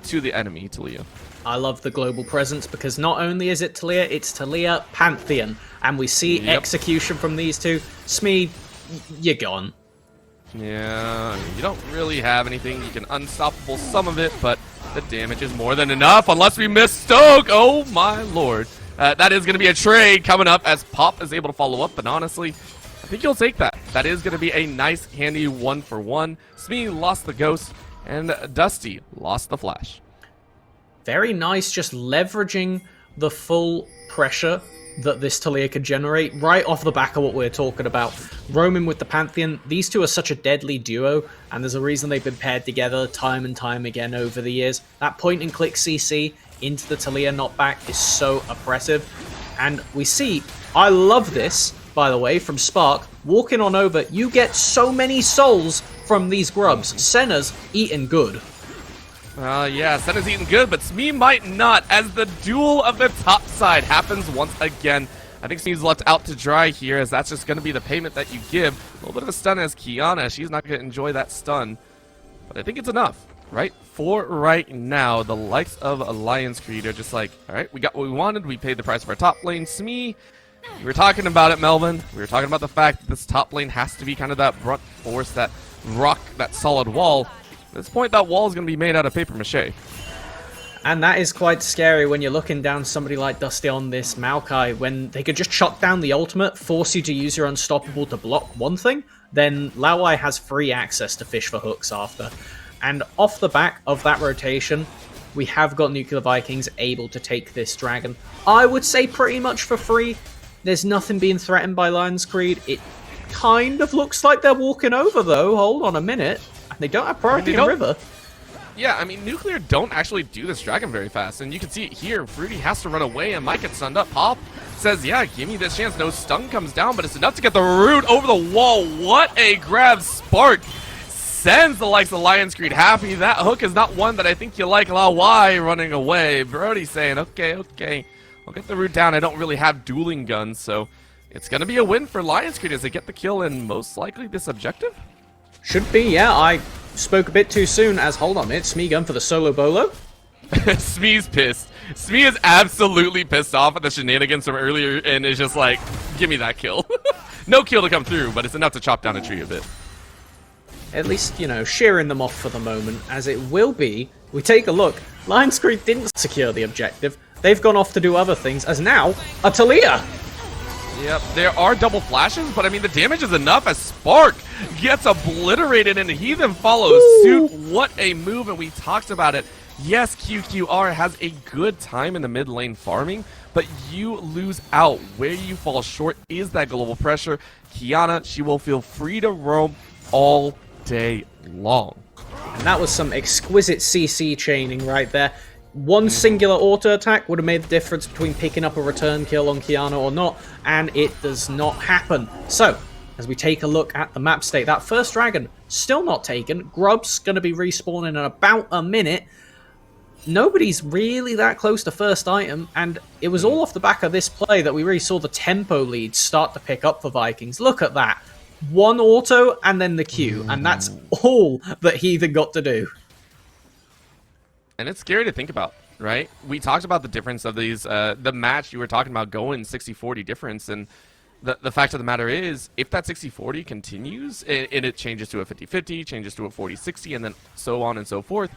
to the enemy, Taliyah. I love the global presence because not only is it Taliyah, it's Taliyah Pantheon. And we see execution from these two. Smee, you're gone. Yeah, I mean, you don't really have anything. You can unstoppable some of it, but the damage is more than enough unless we miss Stoke. Oh my lord. That is going to be a trade coming up as Pop is able to follow up, but honestly, I think he'll take that. That is going to be a nice, handy 1-for-1. Smee lost the Ghost, and Dusty lost the Flash. Very nice, just leveraging the full pressure that this Taliyah could generate right off the back of what we're talking about. Roaming with the Pantheon, these two are such a deadly duo, and there's a reason they've been paired together time and time again over the years. That point-and-click CC into the Taliyah knockback is so oppressive. And we see, I love this, by the way, from Spark, walking on over, you get so many souls from these grubs. Senna's eating good. Yeah, Senna's eating good, but Smee might not, as the duel of the top side happens once again. I think Smee's left out to dry here, as that's just going to be the payment that you give. A little bit of a stun as Kiana. She's not going to enjoy that stun, but I think it's enough, right? For right now, the likes of Alliance Creed are just like, all right, we got what we wanted. We paid the price of our top lane. Smee, we were talking about it, Melvin. We were talking about the fact that this top lane has to be kind of that brunt force, that rock, that solid wall. At this point, that wall is going to be made out of paper mache. And that is quite scary when you're looking down somebody like Dusty on this Maokai, when they could just shut down the ultimate, force you to use your unstoppable to block one thing, then Laowai has free access to fish for hooks after. And off the back of that rotation, we have got Nuclear Vikings able to take this dragon. I would say pretty much for free. There's nothing being threatened by Lions Creed. It kind of looks like they're walking over, though. Hold on a minute. They don't have priority in River. Yeah, I mean, Nuclear don't actually do this dragon very fast, and you can see it here. Fruity has to run away and might get stunned up. Pop says, yeah, give me this chance. No stun comes down, but it's enough to get the root over the wall. What a grab. Spark sends the likes of Lions Creed happy. That hook is not one that I think you like. Laowai running away. Brody saying, okay, I'll get the root down. I don't really have dueling guns, so it's going to be a win for Lions Creed as they get the kill and most likely this objective. Should be, yeah. I spoke a bit too soon as, hold on a minute, Smee going for the solo bolo? Smee's pissed. Smee is absolutely pissed off at the shenanigans from earlier and is just like, give me that kill. No kill to come through, but it's enough to chop down a tree a bit. At least, you know, shearing them off for the moment, as it will be. We take a look. Lions Creed didn't secure the objective. They've gone off to do other things, as now, a Taliyah! Yep, there are double flashes, but I mean, the damage is enough as Spark gets obliterated and Heathen follows suit. What a move, and we talked about it. Yes, QQR has a good time in the mid lane farming, but you lose out. Where you fall short is that global pressure. Kiana, she will feel free to roam all day long. And that was some exquisite CC chaining right there. One singular auto attack would have made the difference between picking up a return kill on Kiana or not, and it does not happen. So, as we take a look at the map state, that first dragon still not taken. Grub's going to be respawning in about a minute. nobody's really that close to first item, and it was all off the back of this play that we really saw the tempo lead start to pick up for Vikings. Look at that. One auto and then the Q, and that's all that Heathen got to do. And it's scary to think about, right? We talked about the difference of these, the match you were talking about going 60-40 difference, and the fact of the matter is, if that 60-40 continues, and it changes to a 50-50, changes to a 40-60, and then so on and so forth,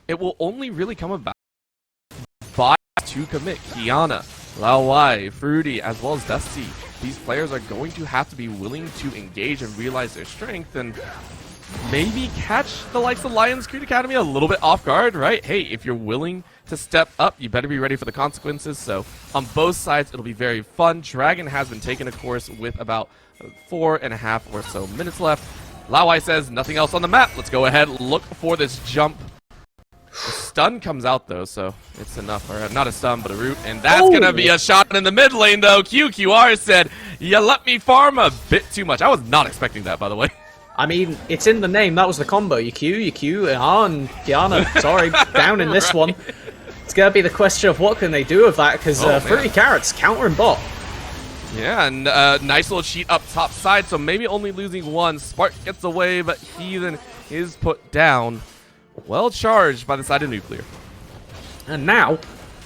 it will only really come about by to commit. Kiana, Laowai, Fruity, as well as Dusty. These players are going to have to be willing to engage and realize their strength and maybe catch the likes of Lions Creed Academy a little bit off guard, right? Hey, if you're willing to step up, you better be ready for the consequences. So on both sides, it'll be very fun. Dragon has been taken, of course, with about 4.5 or so minutes left. Laowai says nothing else on the map. Let's go ahead, look for this jump. The stun comes out, though, so it's enough. Or not a stun, but a root. And that's going to be a shot in the mid lane, though. QQR said, you let me farm a bit too much. I was not expecting that, by the way. I mean, it's in the name. That was the combo. You Q, and Kiana, sorry, down in this one. It's going to be the question of what can they do with that, because Fruity Carrots countering bot. Yeah, and nice little cheat up top side, so maybe only losing one. Spark gets away, but Heathen is put down. Well charged by the side of Nuclear. And now,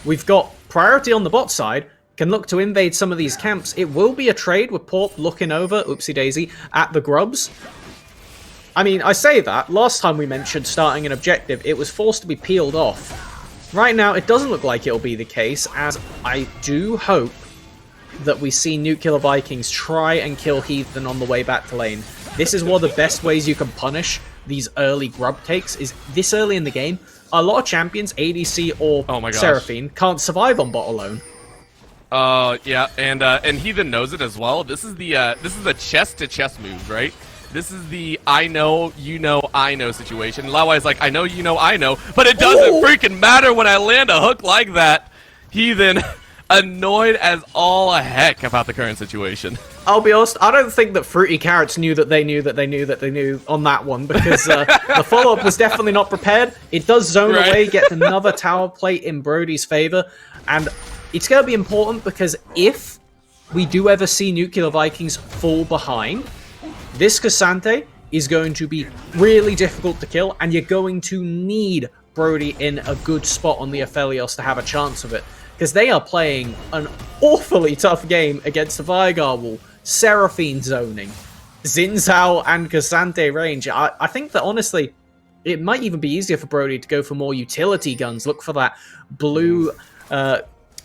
we've got priority on the bot side, can look to invade some of these camps. It will be a trade with Porp looking over, oopsie daisy, at the Grubs. I mean, I say that, last time we mentioned starting an objective, it was forced to be peeled off. Right now, it doesn't look like it'll be the case, as I do hope that we see Nuclear Vikings try and kill Heathen on the way back to lane. This is one of the best ways you can punish these early grub takes, is this early in the game. A lot of champions, ADC or Seraphine, can't survive on bot alone. Yeah, and Heathen knows it as well. This is the chest to chest move, right? This is the I know, you know, I know situation. Laowai's like, I know, you know, I know, but it doesn't freaking matter when I land a hook like that. Heathen annoyed as all heck about the current situation. I'll be honest, I don't think that Fruity Carrots knew that they knew that they knew that they knew on that one, because the follow-up was definitely not prepared. It does zone away, get another tower plate in Brody's favor, and it's going to be important because if we do ever see Nuclear Vikings fall behind, this Cassante is going to be really difficult to kill, and you're going to need Brody in a good spot on the Aphelios to have a chance of it, because they are playing an awfully tough game against the Vigar wall, Seraphine zoning, Xin Zhao and Cassante range. I think that honestly, it might even be easier for Brody to go for more utility guns. Look for that blue,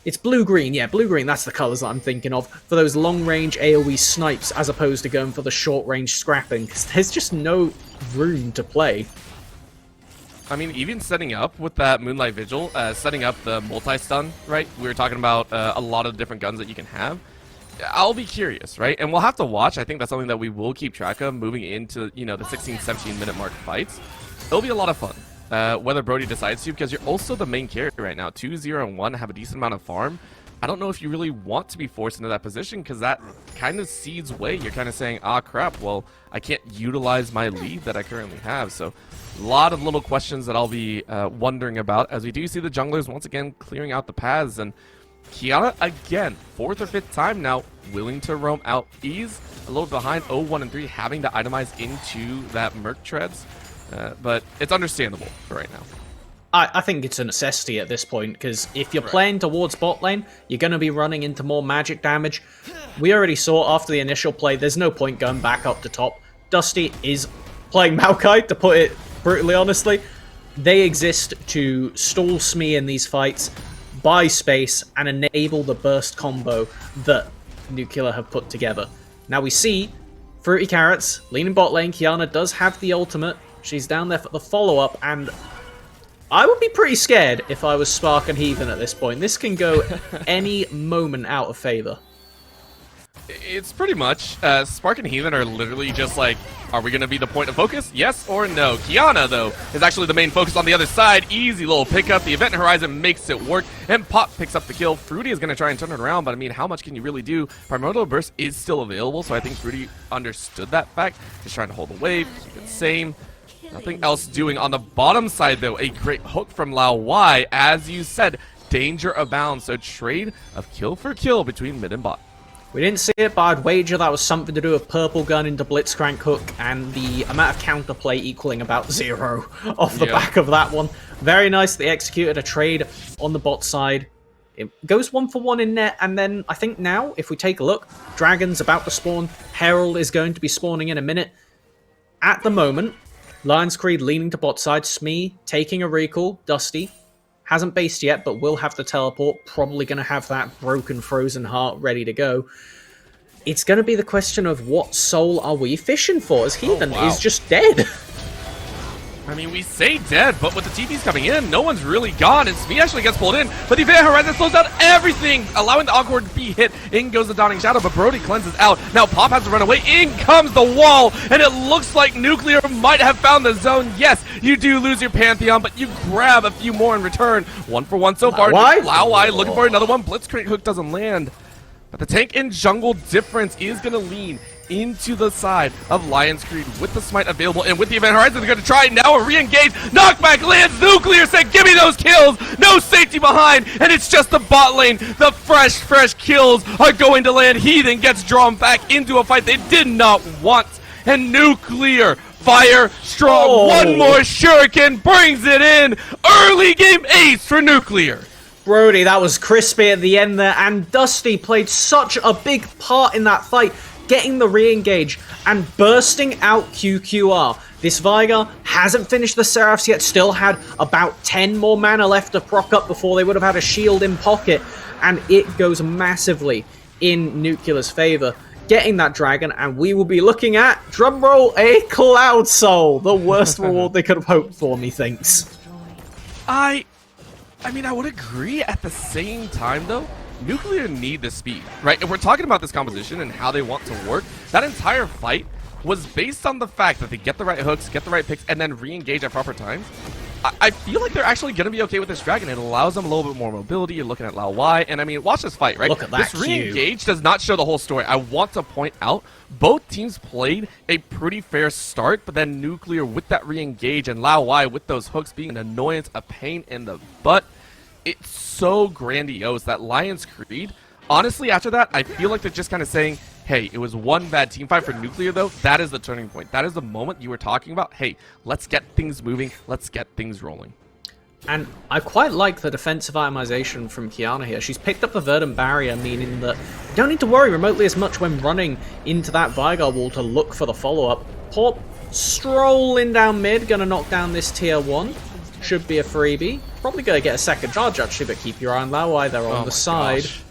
it's blue-green, yeah, blue-green, that's the colours that I'm thinking of, for those long-range AoE snipes as opposed to going for the short-range scrapping, because there's just no room to play. I mean, even setting up with that Moonlight Vigil, setting up the multi-stun, right? We were talking about a lot of different guns that you can have. I'll be curious, right? And we'll have to watch. I think that's something that we will keep track of moving into, you know, the 16, 17-minute mark fights. It'll be a lot of fun. Whether Brody decides to, because you're also the main character right now. 2, 0, and 1 have a decent amount of farm. I don't know if you really want to be forced into that position, because that kind of cedes way. You're kind of saying, ah, crap, well, I can't utilize my lead that I currently have. So a lot of little questions that I'll be wondering about, as we do see the junglers once again clearing out the paths. And Kiana, again, 4th or 5th time now, willing to roam out. Ease a little behind 0, 1, and 3, having to itemize into that Merc treads. But it's understandable for right now. I think it's a necessity at this point, because if you're playing towards bot lane, you're going to be running into more magic damage. We already saw after the initial play, there's no point going back up to top. Dusty is playing Maokai, to put it brutally honestly. They exist to stall Smee in these fights, buy space, and enable the burst combo that Nuclear have put together. Now we see Fruity Carrots leaning bot lane. Kiana does have the ultimate. She's down there for the follow-up, and I would be pretty scared if I was Spark and Heathen at this point. This can go any moment out of favor. It's pretty much, Spark and Heathen are literally just like, are we going to be the point of focus? Yes or no? Kiana, though, is actually the main focus on the other side. Easy little pickup. The Event Horizon makes it work, and Pop picks up the kill. Fruity is going to try and turn it around, but I mean, how much can you really do? Primordial Burst is still available, so I think Fruity understood that fact. Just trying to hold the wave, keep it same. Nothing else doing on the bottom side, though. A great hook from Lao Y. As you said, danger abounds. So trade of kill for kill between mid and bot. We didn't see it, but I'd wager that was something to do with Purple Gun into Blitzcrank Hook and the amount of counterplay equaling about 0 off the back of that one. Very nicely executed a trade on the bot side. It goes 1-for-1 in net, and then I think now, if we take a look, Dragon's about to spawn. Herald is going to be spawning in a minute. At the moment, Lion's Creed leaning to bot side, Smee taking a recall, Dusty hasn't based yet, but will have the teleport, probably going to have that broken frozen heart ready to go. It's going to be the question of what soul are we fishing for, as Heathen is just dead. I mean, we say dead, but with the TPs coming in, no one's really gone, and Smee actually gets pulled in, but the Event Horizon slows down everything, allowing the Awkward to be hit. In goes the Dawning Shadow, but Brody cleanses out. Now Pop has to run away. In comes the wall, and it looks like Nuclear might have found the zone. Yes, you do lose your Pantheon, but you grab a few more in return. 1-for-1 so far. Lao Y looking for another one. Blitzcrank Hook doesn't land. But the tank and jungle difference is going to lean into the side of Lion's Creed with the smite available, and with the Event Horizon, they're going to try now a re-engage. Knockback lands. Nuclear said, give me those kills. No safety behind, and it's just the bot lane. The fresh kills are going to land. Heathen gets drawn back into a fight they did not want, and Nuclear fire strong. One more shuriken brings it in. Early game ace for Nuclear. Brody, that was crispy at the end there, and Dusty played such a big part in that fight, getting the re-engage and bursting out QQR. This Veigar hasn't finished the Seraphs yet, still had about 10 more mana left to proc up before they would have had a shield in pocket, and it goes massively in Nuclear's favor, getting that dragon, and we will be looking at, drumroll, a Cloud Soul, the worst reward they could have hoped for, methinks. I mean, I would agree. At the same time, though, Nuclear need the speed, right? If we're talking about this composition and how they want to work, that entire fight was based on the fact that they get the right hooks, get the right picks, and then re-engage at proper times. I feel like they're actually going to be okay with this dragon. It allows them a little bit more mobility. You're looking at Lao Y, and I mean, watch this fight, right? Look at that This re-engage does not show the whole story. I want to point out, both teams played a pretty fair start, but then Nuclear with that re-engage and Lao Y with those hooks being an annoyance, a pain in the butt. It's so grandiose that Lion's Creed, honestly, after that, I feel like they're just kind of saying, hey, it was one bad team fight for Nuclear, though. That is the turning point. That is the moment you were talking about. Hey, let's get things moving. Let's get things rolling. And I quite like the defensive itemization from Qiyana here. She's picked up the Verdant Barrier, meaning that you don't need to worry remotely as much when running into that Veigar wall to look for the follow-up. Pop strolling down mid, gonna knock down this tier 1. Should be a freebie. Probably gonna get a second charge, actually, but keep your eye on Lao Y. They're on the side. Gosh.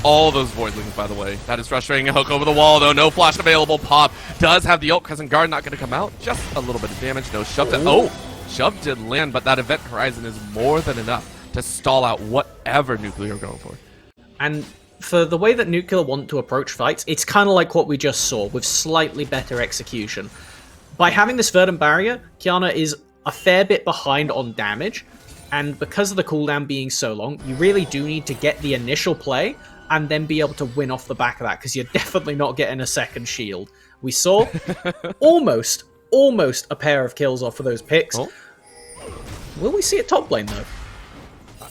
All those Voidlings, by the way. That is frustrating. A hook over the wall, though. No flash available. Pop does have the ult. Crescent Guard not going to come out. Just a little bit of damage. No shove. Shove did land, but that Event Horizon is more than enough to stall out whatever Nuclear are going for. And for the way that Nuclear want to approach fights, it's kind of like what we just saw, with slightly better execution. By having this Verdant Barrier, Qiyana is a fair bit behind on damage, and because of the cooldown being so long, you really do need to get the initial play and then be able to win off the back of that, because you're definitely not getting a second shield. We saw almost a pair of kills off of those picks. Oh. Will we see it top lane, though?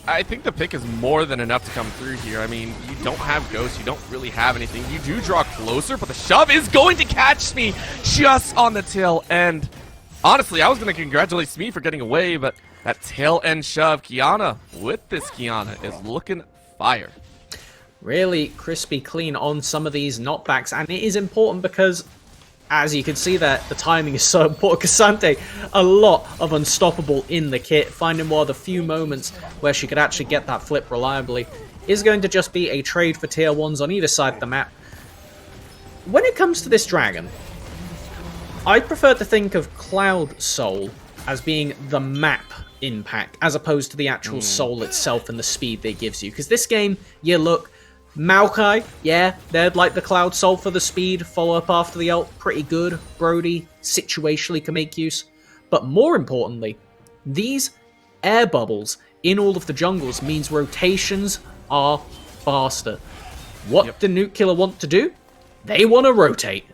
I think the pick is more than enough to come through here. I mean, you don't have Ghost, you don't really have anything. You do draw closer, but the shove is going to catch me just on the tail end. Honestly, I was going to congratulate Smee for getting away, but that tail end shove, Qiyana with this Qiyana is looking fire. Really crispy clean on some of these knockbacks, and it is important because, as you can see there, the timing is so important. Cassante, a lot of unstoppable in the kit, finding one of the few moments where she could actually get that flip reliably, is going to just be a trade for tier 1s on either side of the map. When it comes to this dragon, I prefer to think of Cloud Soul as being the map impact, as opposed to the actual soul itself and the speed that it gives you. Because this game, you look, Maokai, yeah, they'd like the Cloud Soul for the speed, follow up after the ult, pretty good. Brody, situationally can make use. But more importantly, these air bubbles in all of the jungles means rotations are faster. What do Nuke Killer want to do? They want to rotate.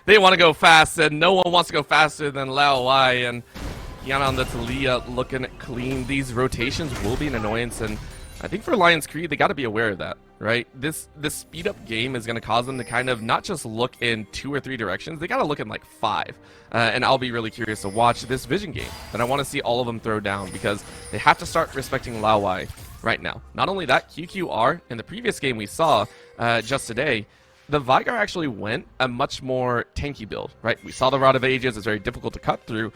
They want to go fast, and no one wants to go faster than Lao Wai, and Yana on the Talia looking clean. These rotations will be an annoyance, and I think for Lions Creed, they got to be aware of that, right? This speed up game is going to cause them to kind of not just look in 2 or 3 directions, they got to look in like 5. And I'll be really curious to watch this vision game. And I want to see all of them throw down because they have to start respecting Lao Wai right now. Not only that, QQR, in the previous game we saw just today, the Vigar actually went a much more tanky build, right? We saw the Rod of Ages, it's very difficult to cut through.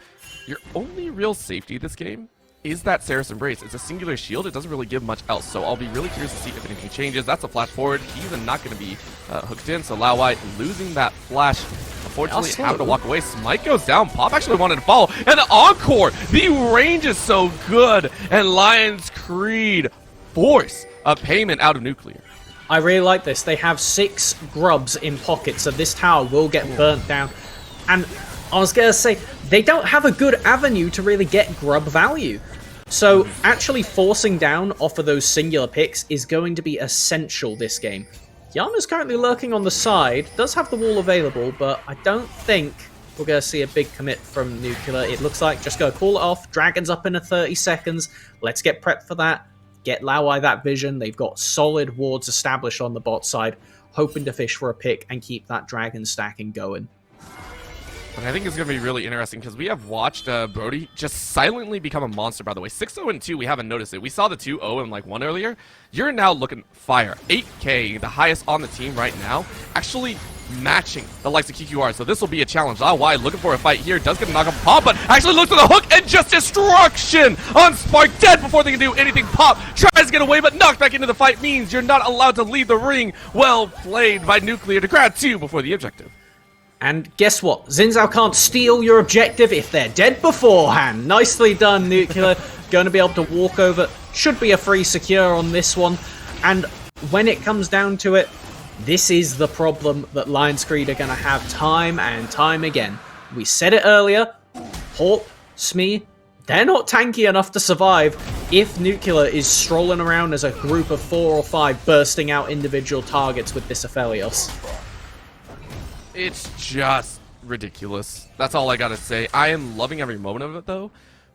Your only real safety this game is that Saris Embrace. It's a singular shield, it doesn't really give much else, so I'll be really curious to see if anything changes. That's a flash forward, he's not going to be hooked in, so Lao Wai losing that flash. Unfortunately, having to walk away. Smite goes down. Pop actually wanted to follow. And the Encore! The range is so good, and Lions Creed force a payment out of Nuclear. I really like this. They have 6 grubs in pocket, so this tower will get burnt down. And I was going to say, they don't have a good avenue to really get grub value. So actually forcing down off of those singular picks is going to be essential this game. Yana's currently lurking on the side, does have the wall available, but I don't think we're going to see a big commit from Nuclear. It looks like just go call it off. Dragon's up in 30 seconds. Let's get prepped for that. Get Lao Wai that vision. They've got solid wards established on the bot side, hoping to fish for a pick and keep that dragon stacking going. And I think it's going to be really interesting because we have watched Brody just silently become a monster, by the way. 6-0-2, we haven't noticed it. We saw the 2-0 and like 1 earlier. You're now looking fire. 8K, the highest on the team right now, actually matching the likes of QQR. So this will be a challenge. Lao Wai looking for a fight here. Does get a knock on Pop, but actually looks for the hook and just destruction on Spark. Dead before they can do anything. Pop tries to get away, but knocked back into the fight means you're not allowed to leave the ring. Well played by Nuclear to grab 2 before the objective. And guess what? Xin Zhao can't steal your objective if they're dead beforehand. Nicely done, Nuclear. Going to be able to walk over. Should be a free secure on this one. And when it comes down to it, this is the problem that Lions Creed are going to have time and time again. We said it earlier. Hawk, Smee, they're not tanky enough to survive if Nuclear is strolling around as a group of 4 or 5 bursting out individual targets with this Aphelios. It's just ridiculous. That's all I gotta say. I am loving every moment of it, though.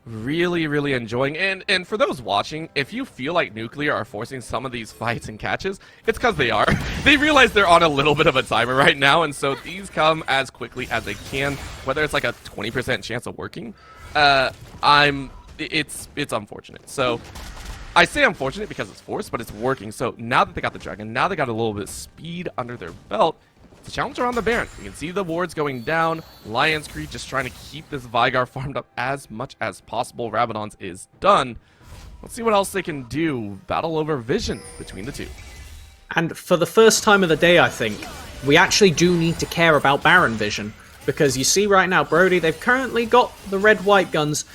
Really, really enjoying. And for those watching, if you feel like Nuclear are forcing some of these fights and catches, it's because they are. They realize they're on a little bit of a timer right now, and so these come as quickly as they can. Whether it's like a 20% chance of working, it's unfortunate. So I say unfortunate because it's forced, but it's working. So now that they got the dragon, now they got a little bit of speed under their belt. The challenge around the Baron. You can see the wards going down. Lions Creed just trying to keep this Vigar farmed up as much as possible. Rabadon's is done. Let's see what else they can do. Battle over vision between the two. And for the first time of the day, I think, we actually do need to care about Baron vision. Because you see right now, Brody, they've currently got the red-white guns.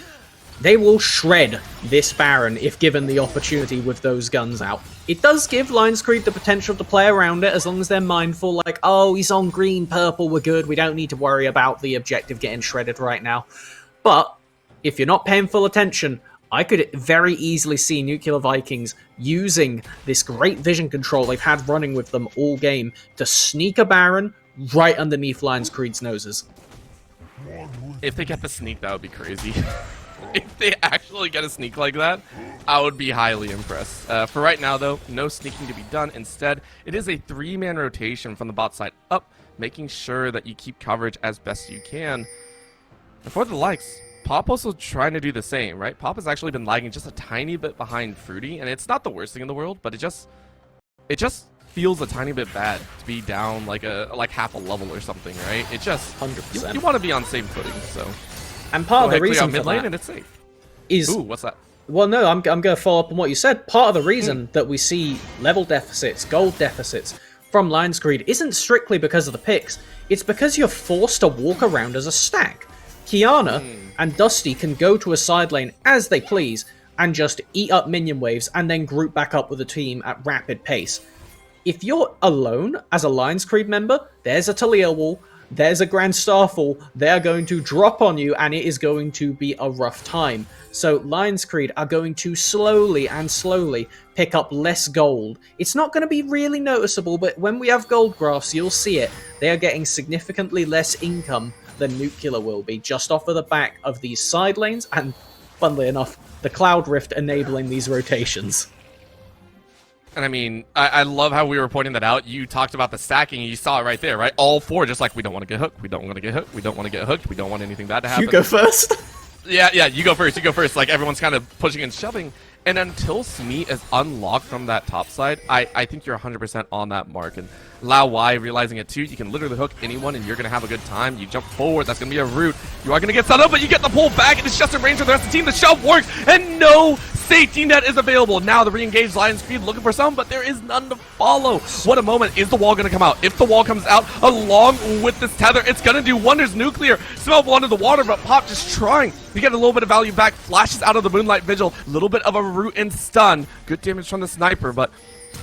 They will shred this Baron if given the opportunity with those guns out. It does give Lions Creed the potential to play around it as long as they're mindful, like, oh, he's on green, purple, we're good, we don't need to worry about the objective getting shredded right now. But if you're not paying full attention, I could very easily see Nuclear Vikings using this great vision control they've had running with them all game to sneak a Baron right underneath Lions Creed's noses. If they get the sneak, that would be crazy. If they actually get a sneak like that, I would be highly impressed. For right now, though, no sneaking to be done. Instead, it is a 3-man rotation from the bot side up, making sure that you keep coverage as best you can. And for the likes, Pop also trying to do the same, right? Pop has actually been lagging just a tiny bit behind Fruity, and it's not the worst thing in the world, but it just feels a tiny bit bad to be down like half a level or something, right? It just 100%. You want to be on same footing, so. And part of the reason for lane that and it's safe. is... Ooh, what's that? Well, no, I'm going to follow up on what you said. Part of the reason that we see level deficits, gold deficits from Lions Creed isn't strictly because of the picks. It's because you're forced to walk around as a stack. Kiana and Dusty can go to a side lane as they please and just eat up minion waves and then group back up with a team at rapid pace. If you're alone as a Lions Creed member, there's a Talia wall. there's a Grand Starfall, they're going to drop on you, and it is going to be a rough time. So Lion's Creed are going to slowly and slowly pick up less gold. It's not going to be really noticeable, but when we have gold graphs, you'll see it. They are getting significantly less income than Nuclear will be, just off of the back of these side lanes, and funnily enough, the Cloud Rift enabling these rotations. And I mean, I love how we were pointing that out. You talked about the stacking, and you saw it right there, right? All four, just like, we don't want to get hooked, we don't want to get hooked, we don't want to get hooked, we don't want anything bad to happen. You go first. Yeah, you go first. Like, everyone's kind of pushing and shoving. And until Smee is unlocked from that top side, I think you're 100% on that mark. And Lao Y realizing it too, you can literally hook anyone and you're going to have a good time. You jump forward, that's going to be a route. You are going to get set up, but you get the pull back, and it's just in range of the rest of the team. The shove works, and no safety net is available. Now the re-engaged Lion's Creed looking for some, but there is none to follow. What a moment. Is the wall going to come out? If the wall comes out along with this tether, it's going to do wonders. Nuclear smell one of the water, but Pop just trying to get a little bit of value back. Flashes out of the Moonlight Vigil. A little bit of a root and stun. Good damage from the sniper, but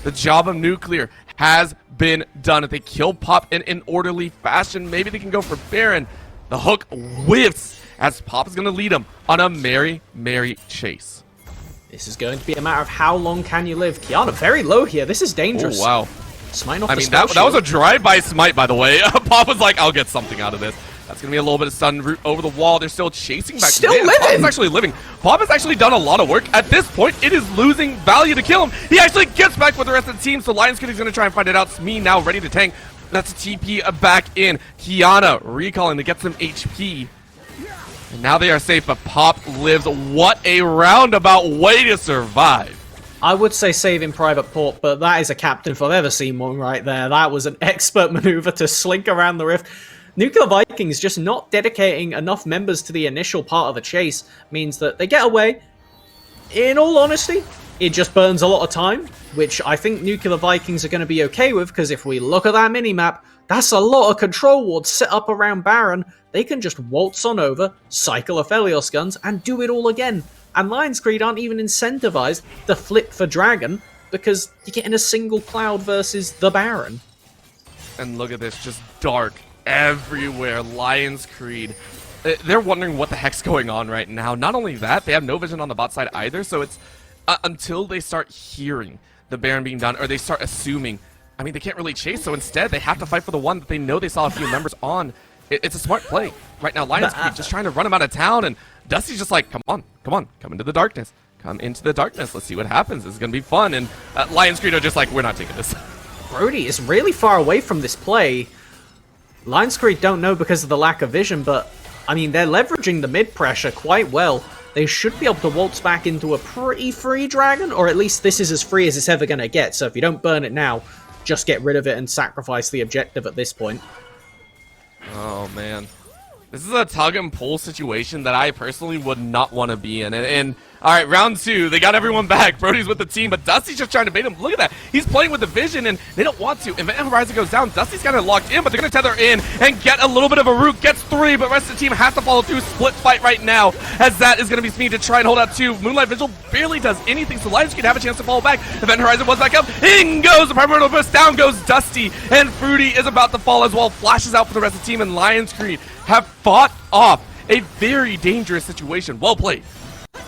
the job of Nuclear has been done. If they kill Pop in an orderly fashion, maybe they can go for Baron. The hook whiffs as Pop is going to lead him on a merry, merry chase. This is going to be a matter of how long can you live. Kiana very low here. This is dangerous. Oh, wow. Smite off I the mean, spell that was a shield. drive-by smite, by the way. Pop was like, I'll get something out of this. That's going to be a little bit of stun route over the wall. They're still chasing back. Still Man, living! Pop is actually living. Pop has actually done a lot of work. At this point, it is losing value to kill him. He actually gets back with the rest of the team, so Lion's Kid is going to try and find it out. Smee now ready to tank. That's a TP back in. Kiana recalling to get some HP. And now they are safe, but Pop lives. What a roundabout way to survive. I would say saving Private Port, but that is a captain if I've ever seen one right there. That was an expert maneuver to slink around the rift. Nuclear Vikings just not dedicating enough members to the initial part of the chase means that they get away. In all honesty, it just burns a lot of time, which I think Nuclear Vikings are going to be okay with, because if we look at that minimap, that's a lot of control wards set up around Baron. They can just waltz on over, cycle Aphelios guns, and do it all again. And Lion's Creed aren't even incentivized to flip for Dragon, because you're getting a single cloud versus the Baron. And look at this, just dark everywhere. Lion's Creed. They're wondering what the heck's going on right now. Not only that, they have no vision on the bot side either, so it's until they start hearing the Baron being done, or they start assuming. I mean, they can't really chase, so instead they have to fight for the one that they know they saw a few members on. It's a smart play. Right now, Lion's Creed just trying to run him out of town, and Dusty's just like, come on, come into the darkness. Come into the darkness. Let's see what happens. This is going to be fun. And Lion's Creed are just like, we're not taking this. Brody is really far away from this play. Lion's Creed don't know because of the lack of vision, but, I mean, they're leveraging the mid-pressure quite well. They should be able to waltz back into a pretty free Dragon, or at least this is as free as it's ever going to get. So if you don't burn it now, just get rid of it and sacrifice the objective at this point. Oh, man. This is a tug and pull situation that I personally would not want to be in. And all right, round two, they got everyone back. Brody's with the team, but Dusty's just trying to bait him. Look at that. He's playing with the vision, and they don't want to. If Event Horizon goes down, Dusty's kind of locked in, but they're going to tether in and get a little bit of a root. Gets three, but the rest of the team has to follow through. Split fight right now, as that is going to be Smee to try and hold out two. Moonlight Vigil barely does anything, so Lions can have a chance to fall back. Event Horizon was back up. In goes the primordial burst. Down goes Dusty, and Fruity is about to fall as well. Flashes out for the rest of the team, and Lion's Creed have fought off a very dangerous situation. Well played.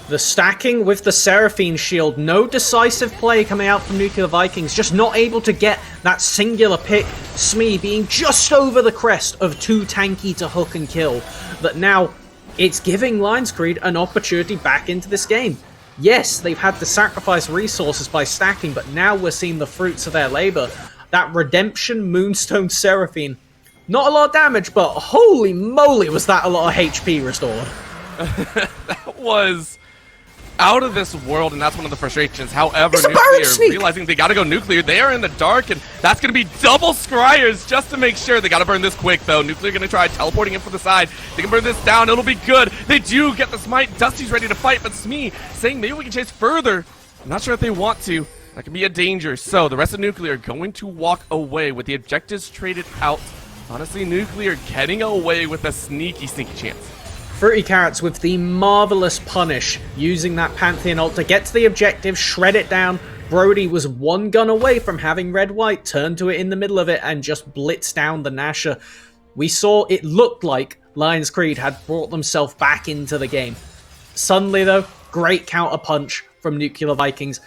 The stacking with the Seraphine shield, no decisive play coming out from Nuclear Vikings, just not able to get that singular pick. Smee being just over the crest of too tanky to hook and kill. That now, it's giving Lion's Creed an opportunity back into this game. Yes, they've had to sacrifice resources by stacking, but now we're seeing the fruits of their labor. That Redemption Moonstone Seraphine, not a lot of damage, but holy moly was that a lot of HP restored. That was out of this world, and that's one of the frustrations. However, It's a Baron Nuclear sneak! realizing they gotta go Nuclear. They are in the dark, and that's gonna be double scryers just to make sure. They gotta burn this quick, though. Nuclear gonna try teleporting in from the side. They can burn this down. It'll be good. They do get the smite. Dusty's ready to fight, but Smee saying maybe we can chase further. I'm not sure if they want to. That could be a danger. So the rest of Nuclear are going to walk away with the objectives traded out. Honestly, Nuclear getting away with a sneaky chance. Fruity Carrots with the marvelous punish, using that Pantheon ult to get to the objective, shred it down. Brody was one gun away from having red-white, turn to it in the middle of it, and just blitz down the Nasher. We saw it looked like Lions Creed had brought themselves back into the game. Suddenly, though, great counter punch from Nuclear Vikings.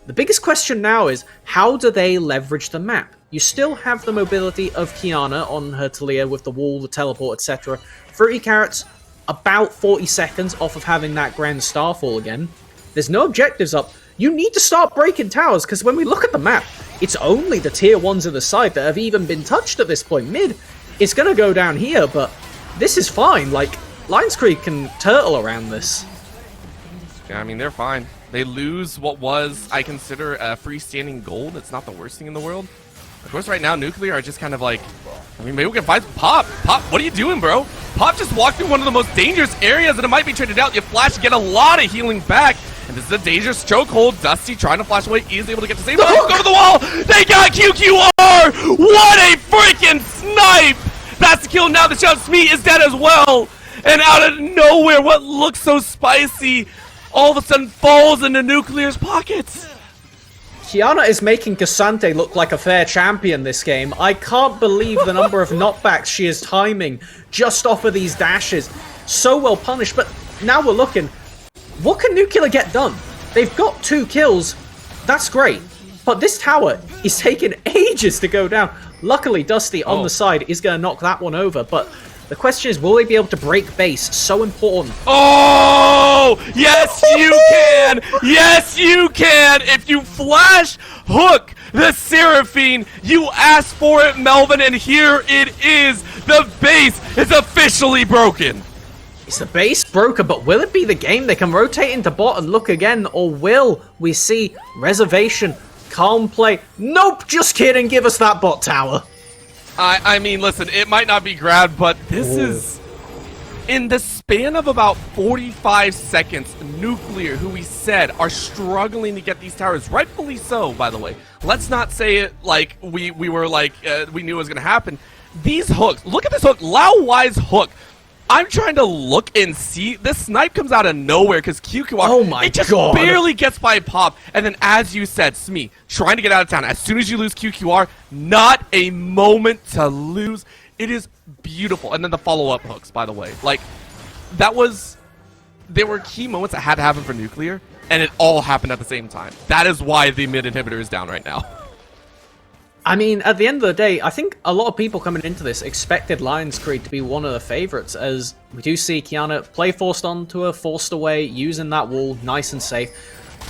The biggest question now is, how do they leverage the map? You still have the mobility of Kiana on her Talia with the wall, the teleport, etc. 30 carats, about 40 seconds off of having that Grand Starfall again. There's no objectives up. You need to start breaking towers, because when we look at the map, it's only the tier 1s of the side that have even been touched at this point. Mid, it's going to go down here, but this is fine. Like, Lions Creed can turtle around this. Yeah, I mean, they're fine. They lose what was, I consider, a freestanding gold. It's not the worst thing in the world. Of course, right now, Nuclear are just kind of like, I mean, maybe we can find Pop. Pop, what are you doing, bro? Pop just walked through one of the most dangerous areas, and it might be traded out. You flash, get a lot of healing back. And this is a dangerous chokehold. Dusty trying to flash away. He is able to get to save. Oh, go to the wall. They got QQR. What a freaking snipe. That's the kill. Now the shot Smee is dead as well. And out of nowhere, what looks so spicy all of a sudden falls into Nuclear's pockets. Kiana is making Cassante look like a fair champion this game. I can't believe the number of knockbacks she is timing just off of these dashes. So well punished, but now we're looking. What can Nuclear get done? They've got 2 kills. That's great. But this tower is taking ages to go down. Luckily, Dusty on the side is going to knock that one over, but the question is, will they be able to break base? So important. Oh, yes, you can. Yes, you can. If you flash hook the Seraphine, you asked for it, Melvin, and here it is. The base is officially broken. Is the base broken, but will it be the game? They can rotate into bot and look again, or will we see Reservation, calm play? Nope, just kidding, give us that bot tower. I mean, listen, it might not be grabbed, but this is, in the span of about 45 seconds, Nuclear, who we said are struggling to get these towers, rightfully so, by the way. Let's not say it like we were like, we knew it was going to happen. These hooks, look at this hook, Lao Wai's hook. I'm trying to look and see. This snipe comes out of nowhere because QQR, it just barely gets by Pop. And then, as you said, Smee, trying to get out of town. As soon as you lose QQR, not a moment to lose. It is beautiful. And then the follow-up hooks, by the way. Like, that was... There were key moments that had to happen for Nuclear, and it all happened at the same time. That is why the mid inhibitor is down right now. I mean, at the end of the day, I think a lot of people coming into this expected Lions Creed to be one of the favorites, as we do see Kiana play forced onto her, forced away, using that wall, nice and safe.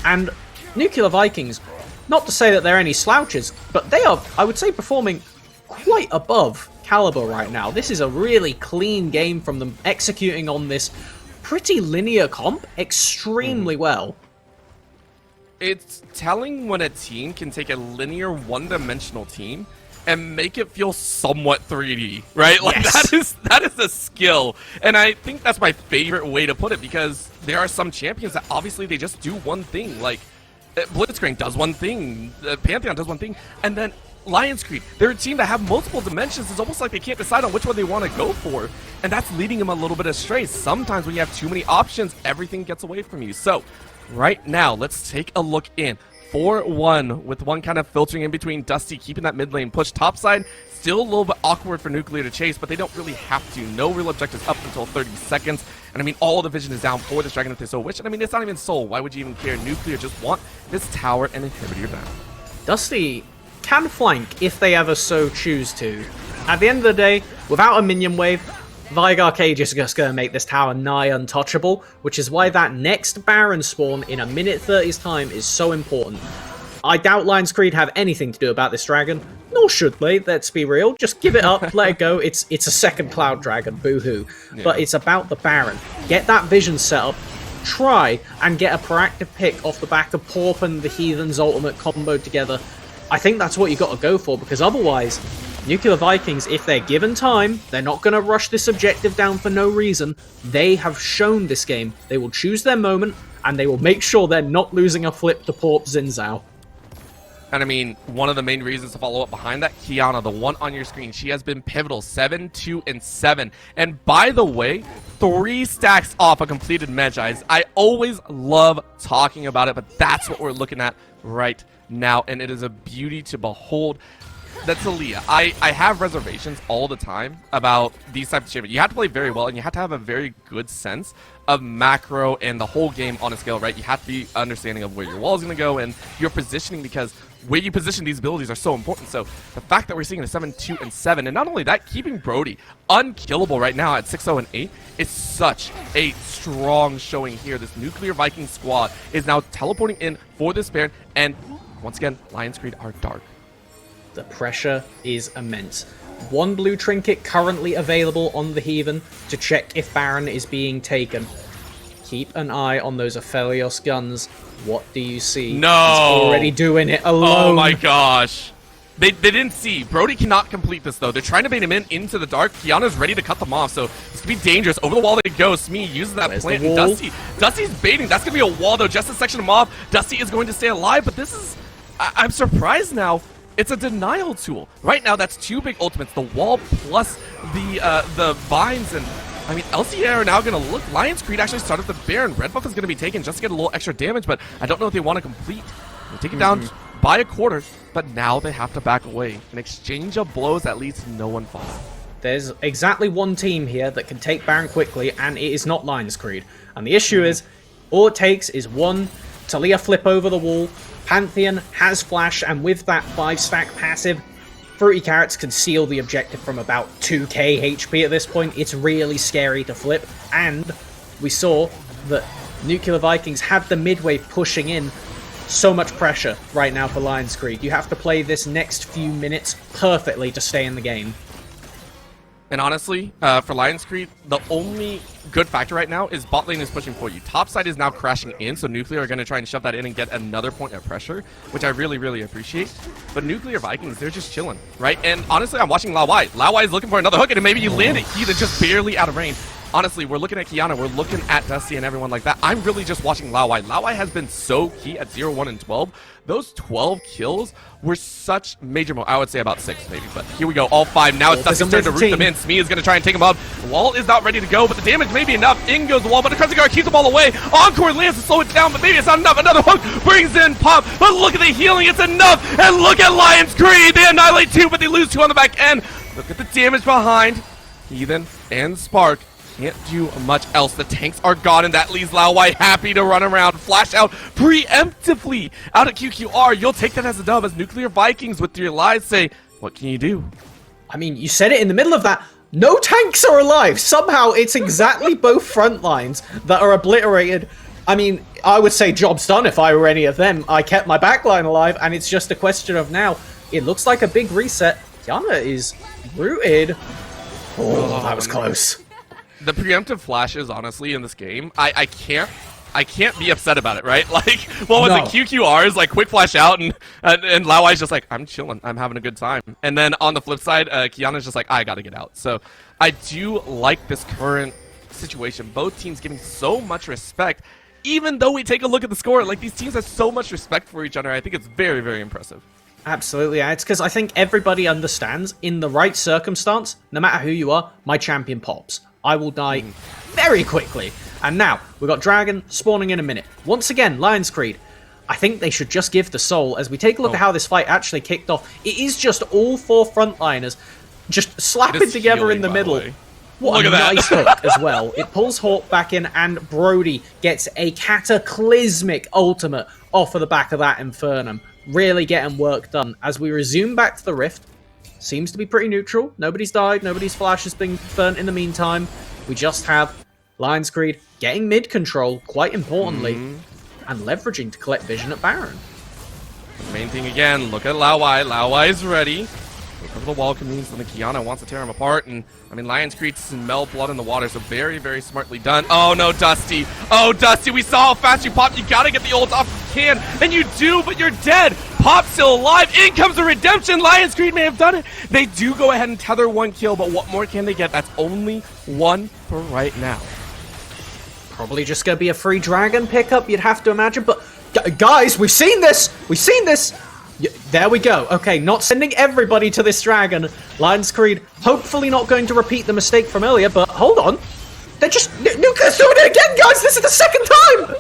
And Nuclear Vikings, not to say that they're any slouches, but they are, I would say, performing quite above caliber right now. This is a really clean game from them, executing on this pretty linear comp extremely well. It's telling when a team can take a linear one-dimensional team and make it feel somewhat 3D, right? Like, yes. that is a skill. And I think that's my favorite way to put it, because there are some champions that obviously they just do one thing. Like, Blitzcrank does one thing, Pantheon does one thing, and then Lions Creed, they're a team that have multiple dimensions. It's almost like they can't decide on which one they want to go for, and that's leading them a little bit astray. Sometimes when you have too many options, everything gets away from you. So, right now, let's take a look in. 4-1 with one kind of filtering in between. Dusty keeping that mid lane push topside. Still a little bit awkward for Nuclear to chase, but they don't really have to. No real objectives up until 30 seconds. And I mean, all the vision is down for this Dragon if they so wish. And I mean, it's not even soul. Why would you even care? Nuclear just want this tower and inhibitor down. Dusty can flank if they ever so choose to. At the end of the day, without a minion wave, Vigar Cage is just going to make this tower nigh untouchable, which is why that next Baron spawn in a minute 30's time is so important. I doubt Lions Creed have anything to do about this dragon, nor should they, let's be real. Just give it up, let it go. It's a second Cloud Dragon, boo-hoo. Yeah. But it's about the Baron. Get that vision set up, try and get a proactive pick off the back of Porp and the Heathen's ultimate combo together. I think that's what you got to go for, because otherwise, Nuclear Vikings, if they're given time, they're not going to rush this objective down for no reason. They have shown this game. They will choose their moment, and they will make sure they're not losing a flip to Porp Xin Zhao. And I mean, one of the main reasons to follow up behind that, Kiana, the one on your screen, she has been pivotal, 7, 2, and 7. And by the way, 3 stacks off a completed Magi. I always love talking about it, but that's what we're looking at right now, and it is a beauty to behold. that's Aaliyah. I have reservations all the time about these types of champions. You have to play very well, and you have to have a very good sense of macro and the whole game on a scale, right? You have to be understanding of where your wall is going to go and your positioning, because where you position these abilities are so important. So the fact that we're seeing a 7-2 and 7, and not only that, keeping Brody unkillable right now at 6-0 and 8 is such a strong showing here. This Nuclear Viking squad is now teleporting in for this Baron, and once again, Lion's Creed are dark. The pressure is immense. One blue trinket currently available on the Heathen to check if Baron is being taken. Keep an eye on those Aphelios guns. What do you see? No! He's already doing it alone. Oh my gosh. They didn't see. Brody cannot complete this, though. They're trying to bait him into the dark. Kiana's ready to cut them off, so this could be dangerous. Over the wall they go. Smee uses that plant. And Dusty's baiting. That's going to be a wall, though, just to section him off. Dusty is going to stay alive, but this is... I'm surprised now. It's a denial tool. Right now, that's 2 big ultimates. The wall plus the vines, and... I mean, LCA are now going to look. Lion's Creed actually started the Baron. Red buff is going to be taken just to get a little extra damage, but I don't know if they want to complete. They take it down by a quarter, but now they have to back away. An exchange of blows that leads to no one falling. There's exactly one team here that can take Baron quickly, and it is not Lion's Creed. And the issue is, all it takes is one Talia flip over the wall. Pantheon has flash, and with that 5-stack passive, Fruity Carrots can seal the objective from about 2k HP at this point. It's really scary to flip, and we saw that Nuclear Vikings have the mid wave pushing in. So much pressure right now for Lion's Creed. You have to play this next few minutes perfectly to stay in the game. And honestly, for Lion's Creed, the only good factor right now is bot lane is pushing for you. Top side is now crashing in, so Nuclear are going to try and shove that in and get another point of pressure, which I really, really appreciate. But Nuclear Vikings, they're just chilling, right? And honestly, I'm watching Lao Wai. Lao Wai is looking for another hook, and maybe you land it. He's just barely out of range. Honestly, we're looking at Kiana, we're looking at Dusty and everyone like that. I'm really just watching Lao Wai. Lao Wai has been so key at 0, 1, and 12. Those 12 kills were such major I would say about 6 maybe, but here we go, all 5. Now it's Dusty's turn to root them in. Smee is going to try and take them up. The wall is not ready to go, but the damage may be enough. In goes the wall, but the Crescent Guard keeps them all away. Encore lands to slow it down, but maybe it's not enough. Another hook brings in Pop, but look at the healing, it's enough. And look at Lion's Creed, they annihilate 2, but they lose 2 on the back end. Look at the damage behind. Heathen and Spark can't do much else. The tanks are gone, and that leaves Lao Wai happy to run around, flash out preemptively out at QQR. You'll take that as a dub as Nuclear Vikings with your lives say, what can you do? I mean, you said it in the middle of that. No tanks are alive. Somehow it's exactly both front lines that are obliterated. I mean, I would say job's done if I were any of them. I kept my backline alive, and it's just a question of now. It looks like a big reset. Kiana is rooted. Oh, that was close. The preemptive flashes, honestly, in this game, I can't be upset about it, right? Like, well, with the QQRs, like, quick flash out, and Lao Wai's just like, I'm chilling, I'm having a good time. And then on the flip side, Kiana's just like, I gotta get out. So I do like this current situation. Both teams giving so much respect, even though we take a look at the score, like, these teams have so much respect for each other. I think it's very, very impressive. Absolutely, yeah. It's because I think everybody understands, in the right circumstance, no matter who you are, my champion pops. I will die very quickly. And now, we've got Dragon spawning in a minute. Once again, Lion's Creed. I think they should just give the soul. As we take a look at how this fight actually kicked off, it is just all 4 frontliners just slapping together in the middle. What a nice hook as well. It pulls Hawk back in, and Brody gets a cataclysmic ultimate off of the back of that Infernum. Really getting work done. As we resume back to the Rift, seems to be pretty neutral. Nobody's died, nobody's flash has been burnt in the meantime. We just have Lion's Creed getting mid control, quite importantly, and leveraging to collect vision at Baron. The main thing again, look at Lao Wai. Lao Wai is ready. Look over the wall convenes, and the Kiana wants to tear him apart. And I mean, Lion's Creed smell blood in the water, so very, very smartly done. Oh no, Dusty. Oh, Dusty, we saw how fast you pop. You gotta get the ult off if you can. And you do, but you're dead. Pop's still alive. In comes the redemption. Lion's Creed may have done it. They do go ahead and tether 1 kill, but what more can they get? That's only 1 for right now. Probably just gonna be a free Dragon pickup, you'd have to imagine. But guys, we've seen this. We've seen this. There we go. Okay, not sending everybody to this Dragon. Lion's Creed hopefully not going to repeat the mistake from earlier, but hold on. They're just... Nuka's doing it again, guys! This is the second time!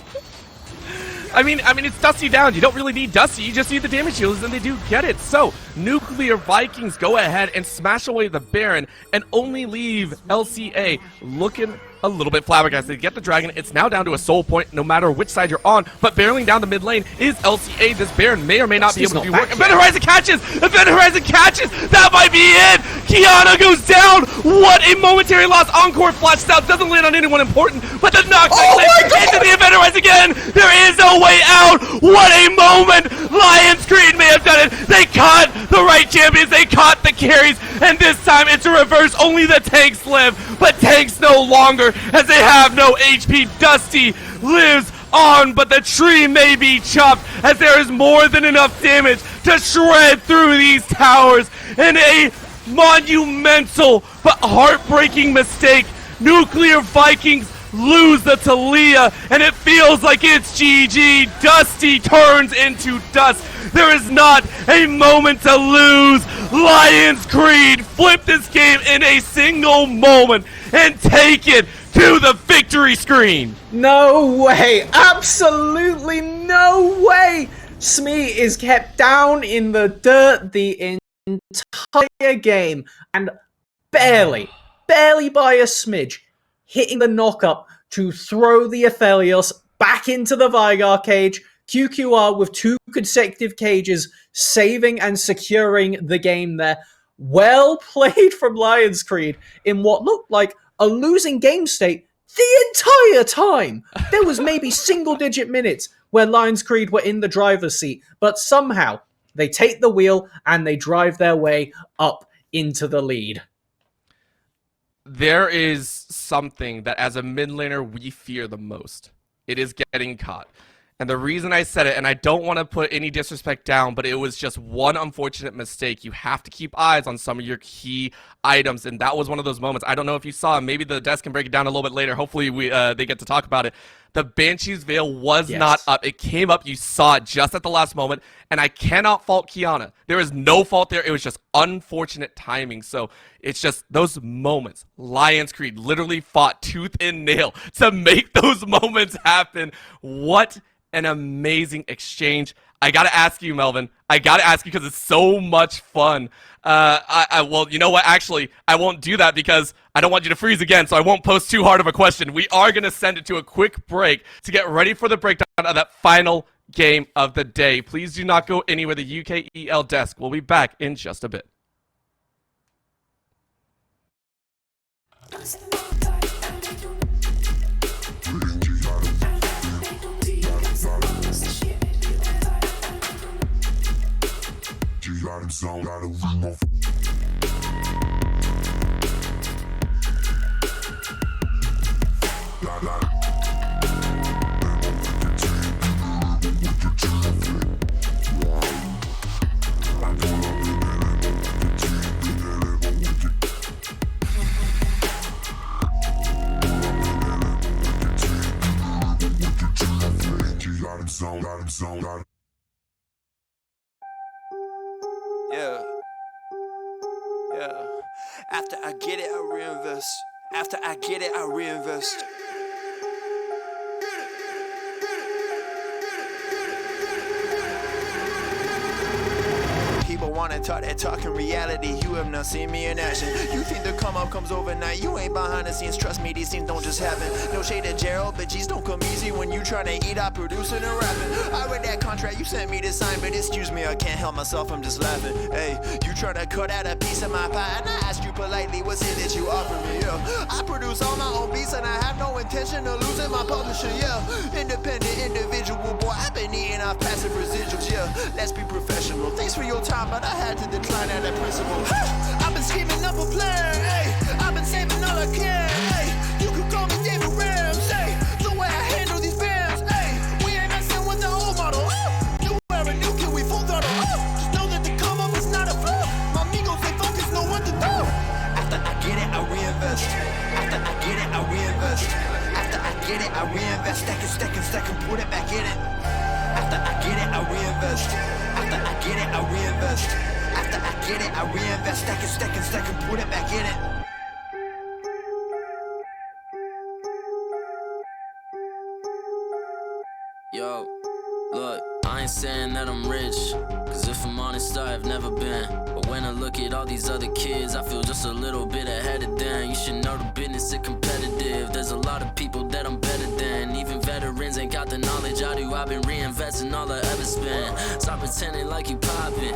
I mean, it's Dusty down. You don't really need Dusty. You just need the damage dealers, and they do get it. So, Nuclear Vikings go ahead and smash away the Baron and only leave LCA looking a little bit flabbergasted. They get the Dragon. It's now down to a soul point no matter which side you're on, but barreling down the mid lane is LCA. This Baron may or may not be able to do work. Event Horizon catches! Event Horizon catches! That might be it! Kiana goes down! What a momentary loss! Encore flashes out, doesn't land on anyone important, but the knockback into the Event Horizon again! There is no way out! What a moment! Lions Creed may have done it! They caught the right champions, they caught the carries, and this time it's a reverse. Only the tanks live, but tanks no longer, as they have no HP. Dusty lives on, but the tree may be chopped, as there is more than enough damage to shred through these towers. And a monumental but heartbreaking mistake. Nuclear Vikings lose the Talia, and it feels like it's GG. Dusty turns into dust. There is not a moment to lose. Lions Creed flip this game in a single moment and take it to the victory screen. No way! Absolutely no way! Smee is kept down in the dirt the entire game, and barely by a smidge, hitting the knock-up to throw the Aphelios back into the Vigar cage. QQR with 2 consecutive cages, saving and securing the game there. Well played from Lions Creed in what looked like a losing game state the entire time. There was maybe single-digit minutes where Lions Creed were in the driver's seat, but somehow they take the wheel and they drive their way up into the lead. There is something that as a mid laner we fear the most. It is getting caught. And the reason I said it, and I don't want to put any disrespect down, but it was just one unfortunate mistake. You have to keep eyes on some of your key items, and that was one of those moments. I don't know if you saw, maybe the desk can break it down a little bit later. Hopefully they get to talk about it. The Banshee's Veil was not up. It came up. You saw it just at the last moment, and I cannot fault Kiana. There is no fault there. It was just unfortunate timing. So it's just those moments. Lions Creed literally fought tooth and nail to make those moments happen. What an amazing exchange. I gotta ask you, Melvin. I gotta ask you because it's so much fun. Well, you know what? Actually, I won't do that because I don't want you to freeze again, so I won't pose too hard of a question. We are gonna send it to a quick break to get ready for the breakdown of that final game of the day. Please do not go anywhere. The UKEL desk will be back in just a bit. Yeah. After I get it, I reinvest. After I get it, I reinvest. People wanna talk that talk, in reality you have not seen me in action. You think the come up comes overnight, you ain't behind the scenes. Trust me, these things don't just happen. No shade to Gerald, but G's don't come easy when you tryna eat out producing and rapping. I read that contract you sent me to sign, but excuse me, I can't help myself, I'm just laughing. Hey, you tryna cut out a piece of my pie, and I asked you politely, what's it that you offer me? Yeah, I produce all my own beats and I have no intention of losing my publisher. Yeah, independent individual, boy, I've been eating off passive residuals. Yeah, let's be professional. Thanks for your time, but I had to decline at that principle. I've been scheming up a plan, hey. I've been saving all I can, hey. You could call me David Ramsey. The way I handle these bands, hey. We ain't messing with the old model. You wear a new kid, we full throttle. Just know that the come up is not a fluke. My amigos, they focus, know what to do. After I get it, I reinvest. After I get it, I reinvest. After I get it, I reinvest. Stack and put it back in it. After I get it, I reinvest. After I get it, I reinvest. After I get it, I reinvest. Stack and put it back in it. Yo, Look, I ain't saying that I'm rich, cause if I'm honest, I've never been. But when I look at all these other kids, I feel just a little bit ahead of them. You should know the business is competitive. There's a lot of people that I'm better than. Even veterans ain't got the knowledge I do. I've been reinvesting all I ever spent. Stop pretending like you poppin'.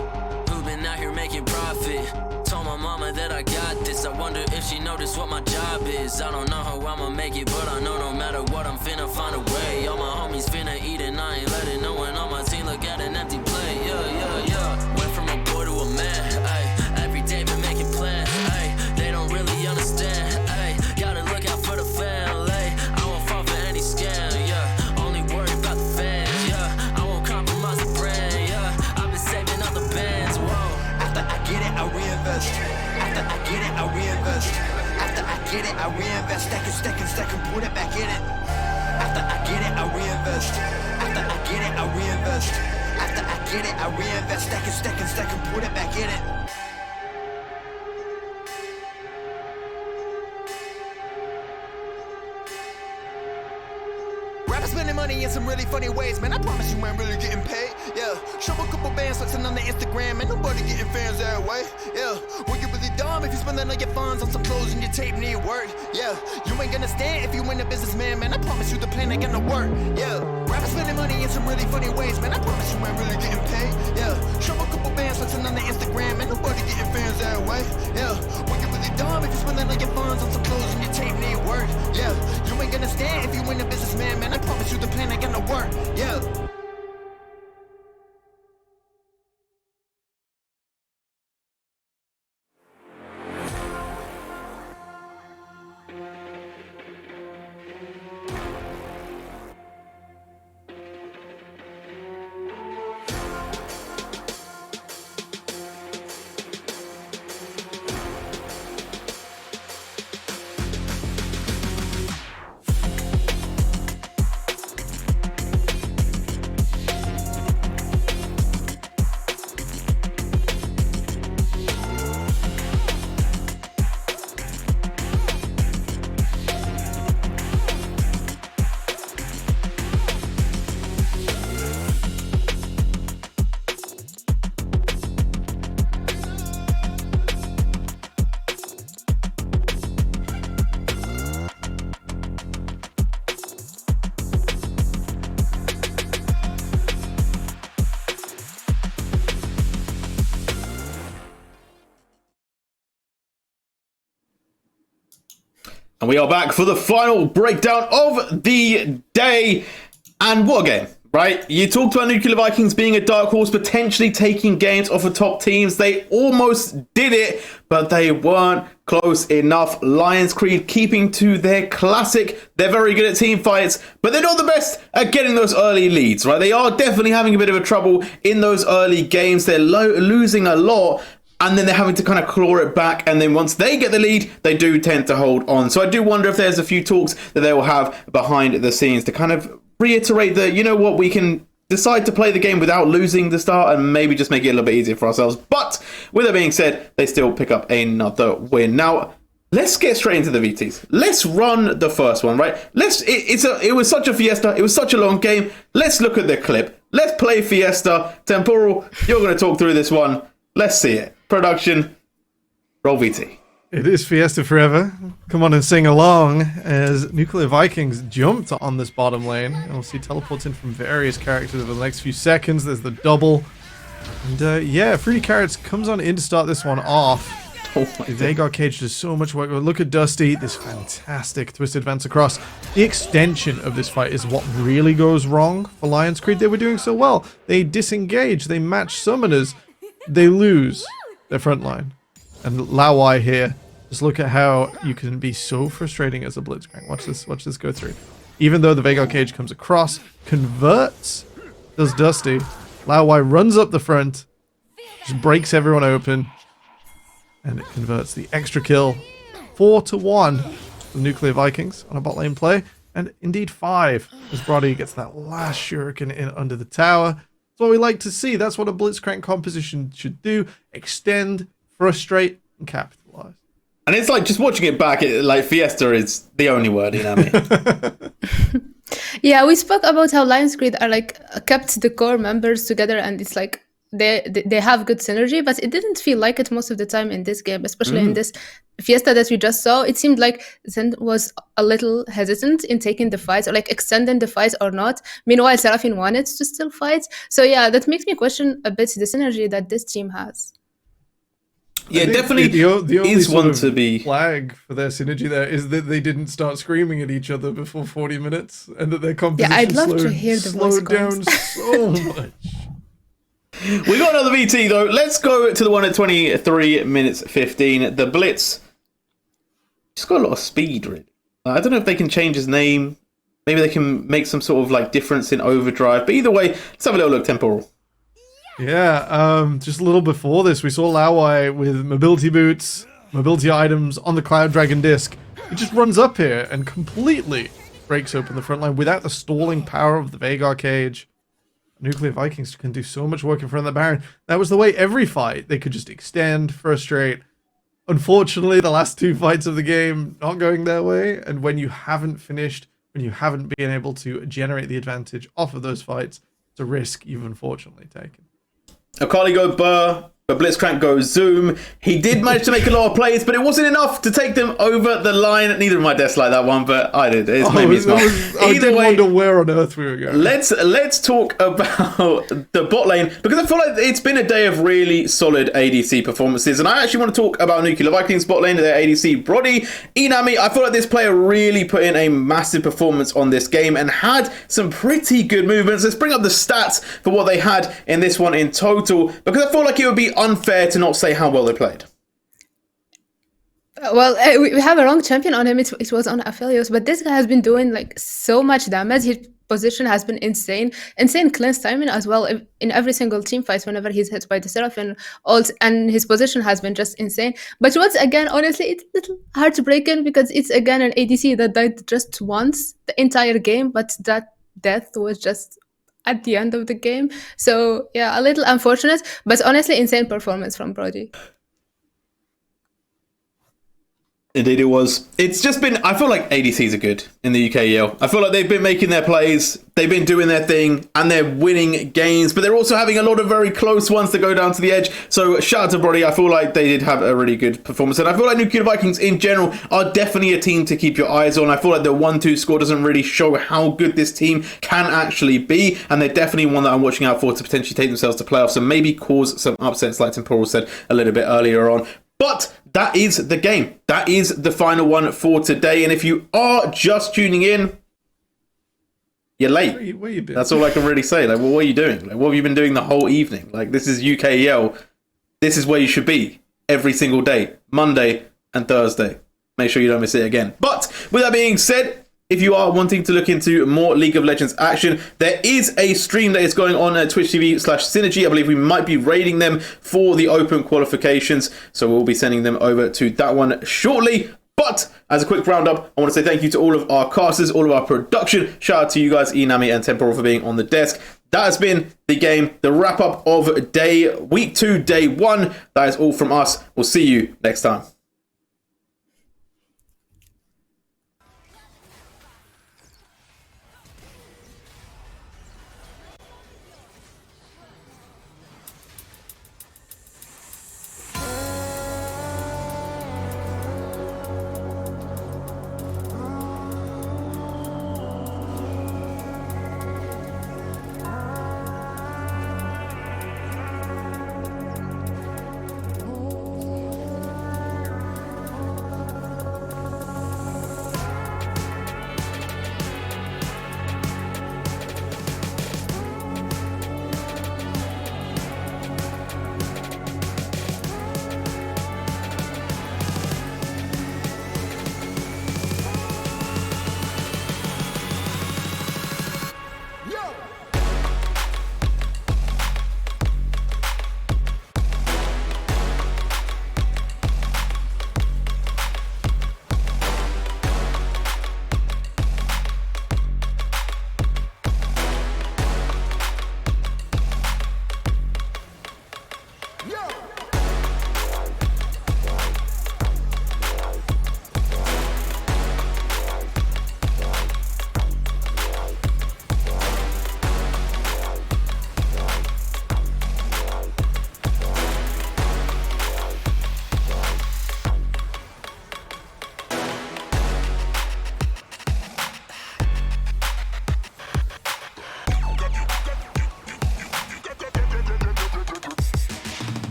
Who been out here making profit? Told my mama that I got this. I wonder if she noticed what my job is. I don't know how I'ma make it, but I know no matter what, I'm finna find a way. All my homies finna eat and I ain't letting no one on my team look at an empty plate. Yeah. Went from a boy to a man. Ay, every day been making plans. Ay, they don't really understand. Ay, gotta look out for the family. I won't fall for any scam. Yeah, only worry about the fans. Yeah, I won't compromise the brand. Yeah, I've been saving up the bands. Whoa. After I get it, I reinvest. After I get it, I reinvest. After I get it, I reinvest. Stack and put it back in it. After I get it, I reinvest. After I get it, I reinvest. After I get it, I reinvest. Stack and put it back in it. Rappers spending money in some really funny ways, man. I promise you ain't really getting paid. Yeah, show a couple bands flexing on the Instagram, and nobody getting fans that way. Yeah, well, you really dumb if you spending all your funds on some clothes and your tape need work. Yeah, you ain't gonna stand if you ain't a businessman, man. I promise you the plan ain't gonna work. Yeah, rappers spending money in some really funny ways, man. I promise you ain't really getting paid. Yeah, show a couple bands flexing on the Instagram, and nobody getting fans that way. Yeah, well, you really dumb if you spending all your funds on some clothes and your tape need work. Yeah, you ain't gonna stand if you ain't a businessman, man. I promise you the plan ain't gonna work. Yeah. And we are back for the final breakdown of the day. And what a game, right? You talked about Nuclear Vikings being a dark horse, potentially taking games off of top teams. They almost did it, but they weren't close enough. Lions Creed keeping to their classic. They're very good at team fights, but they're not the best at getting those early leads, right? They are definitely having a bit of a trouble in those early games. They're losing a lot, and then they're having to kind of claw it back. And then once they get the lead, they do tend to hold on. So I do wonder if there's a few talks that they will have behind the scenes to kind of reiterate that, you know what, we can decide to play the game without losing the start and maybe just make it a little bit easier for ourselves. But with that being said, they still pick up another win. Now, let's get straight into the VTs. Let's run the first one, right? It was such a fiesta. It was such a long game. Let's look at the clip. Let's play Fiesta. Temporal, you're going to talk through this one. Let's see it. Production, roll VT. It is Fiesta forever. Come on and sing along as Nuclear Vikings jumped on this bottom lane. And we'll see teleports in from various characters over the next few seconds. There's the double. And yeah, Fruity Carrots comes on in to start this one off. Oh the Vagar Cage does so much work. Look at Dusty, this fantastic twisted advance across. The extension of this fight is what really goes wrong for Lions Creed. They were doing so well. They disengage, they match summoners, they lose their front line. And Lawai here, just look at how you can be so frustrating as a Blitzcrank. Watch this go through. Even though the Vagar Cage comes across, converts, does Dusty. Lawai runs up the front, just breaks everyone open, and it converts the extra kill. 4-1 for Nuclear Vikings on a bot lane play, and indeed 5 as Brody gets that last shuriken in under the tower. That's what we like to see. That's what a Blitzcrank composition should do. Extend, frustrate, and capitalize. And it's like, just watching it back, like Fiesta is the only word, you know what I mean? Yeah, we spoke about how Lions Creed are like kept the core members together, and it's like they have good synergy, but it didn't feel like it most of the time in this game, especially in this Fiesta that we just saw. It seemed like Zen was a little hesitant in taking the fights or like extending the fights or not. Meanwhile, Seraphine wanted to still fight. So yeah, that makes me question a bit the synergy that this team has. Yeah, I think definitely the only is sort one of to be. flag for their synergy there is that they didn't start screaming at each other before 40 minutes, and that their composition I'd love to hear the voice slowed down comms. so much. We got another VT though. Let's go to the one at 23 minutes 15. The Blitz. He's got a lot of speed, really. I don't know if they can change his name. Maybe they can make some sort of like difference in overdrive. But either way, let's have a little look. Temporal. Yeah, just a little before this, we saw Lauai with mobility boots, mobility items on the Cloud Dragon disc. He just runs up here and completely breaks open the front line without the stalling power of the Vhagar cage. Nuclear Vikings can do so much work in front of the Baron. That was the way every fight. They could just extend, frustrate. Unfortunately, the last two fights of the game not going their way. And when you haven't finished, when you haven't been able to generate the advantage off of those fights, it's a risk you've unfortunately taken. Akali go Burr, but Blitzcrank goes Zoom. He did manage to make a lot of plays, but it wasn't enough to take them over the line. Neither of my desks like that one, but I did. It's made me smile. I did wonder where on earth we were going. Let's talk about the bot lane, because I feel like it's been a day of really solid ADC performances, and I actually want to talk about Nuclear Vikings bot lane, their ADC Brody. Inami, I feel like this player really put in a massive performance on this game and had some pretty good movements. Let's bring up the stats for what they had in this one in total, because I feel like it would be unfair to not say how well they played. Well, we have a wrong champion on him. It was on Aphelios, but this guy has been doing like so much damage. His position has been insane cleanse timing as well in every single team fight whenever he's hit by the Seraphine ult, and his position has been just insane. But once again, honestly, it's a little hard to break in because it's again an ADC that died just once the entire game, but that death was just at the end of the game. So yeah, a little unfortunate, but honestly, insane performance from Brody. Indeed it was. It's just been, I feel like ADCs are good in the UKEL. I feel like they've been making their plays, they've been doing their thing, and they're winning games, but they're also having a lot of very close ones to go down to the edge. So shout out to Brody. I feel like they did have a really good performance, and I feel like Nuclear Vikings in general are definitely a team to keep your eyes on. I feel like the 1-2 score doesn't really show how good this team can actually be, and they're definitely one that I'm watching out for to potentially take themselves to playoffs and maybe cause some upsets like Temporal said a little bit earlier on. But that is the game. That is the final one for today. And if you are just tuning in, you're late. Where you been? That's all I can really say. Like, well, what are you doing? Like, what have you been doing the whole evening? Like, this is UKEL. This is where you should be every single day, Monday and Thursday. Make sure you don't miss it again. But with that being said, if you are wanting to look into more League of Legends action, there is a stream that is going on at Twitch TV/Synergy. I believe we might be raiding them for the open qualifications, so we'll be sending them over to that one shortly. But as a quick roundup, I want to say thank you to all of our casters, all of our production. Shout out to you guys, Inami and Temporal, for being on the desk. That has been the game, the wrap up of week 2, day 1. That is all from us. We'll see you next time.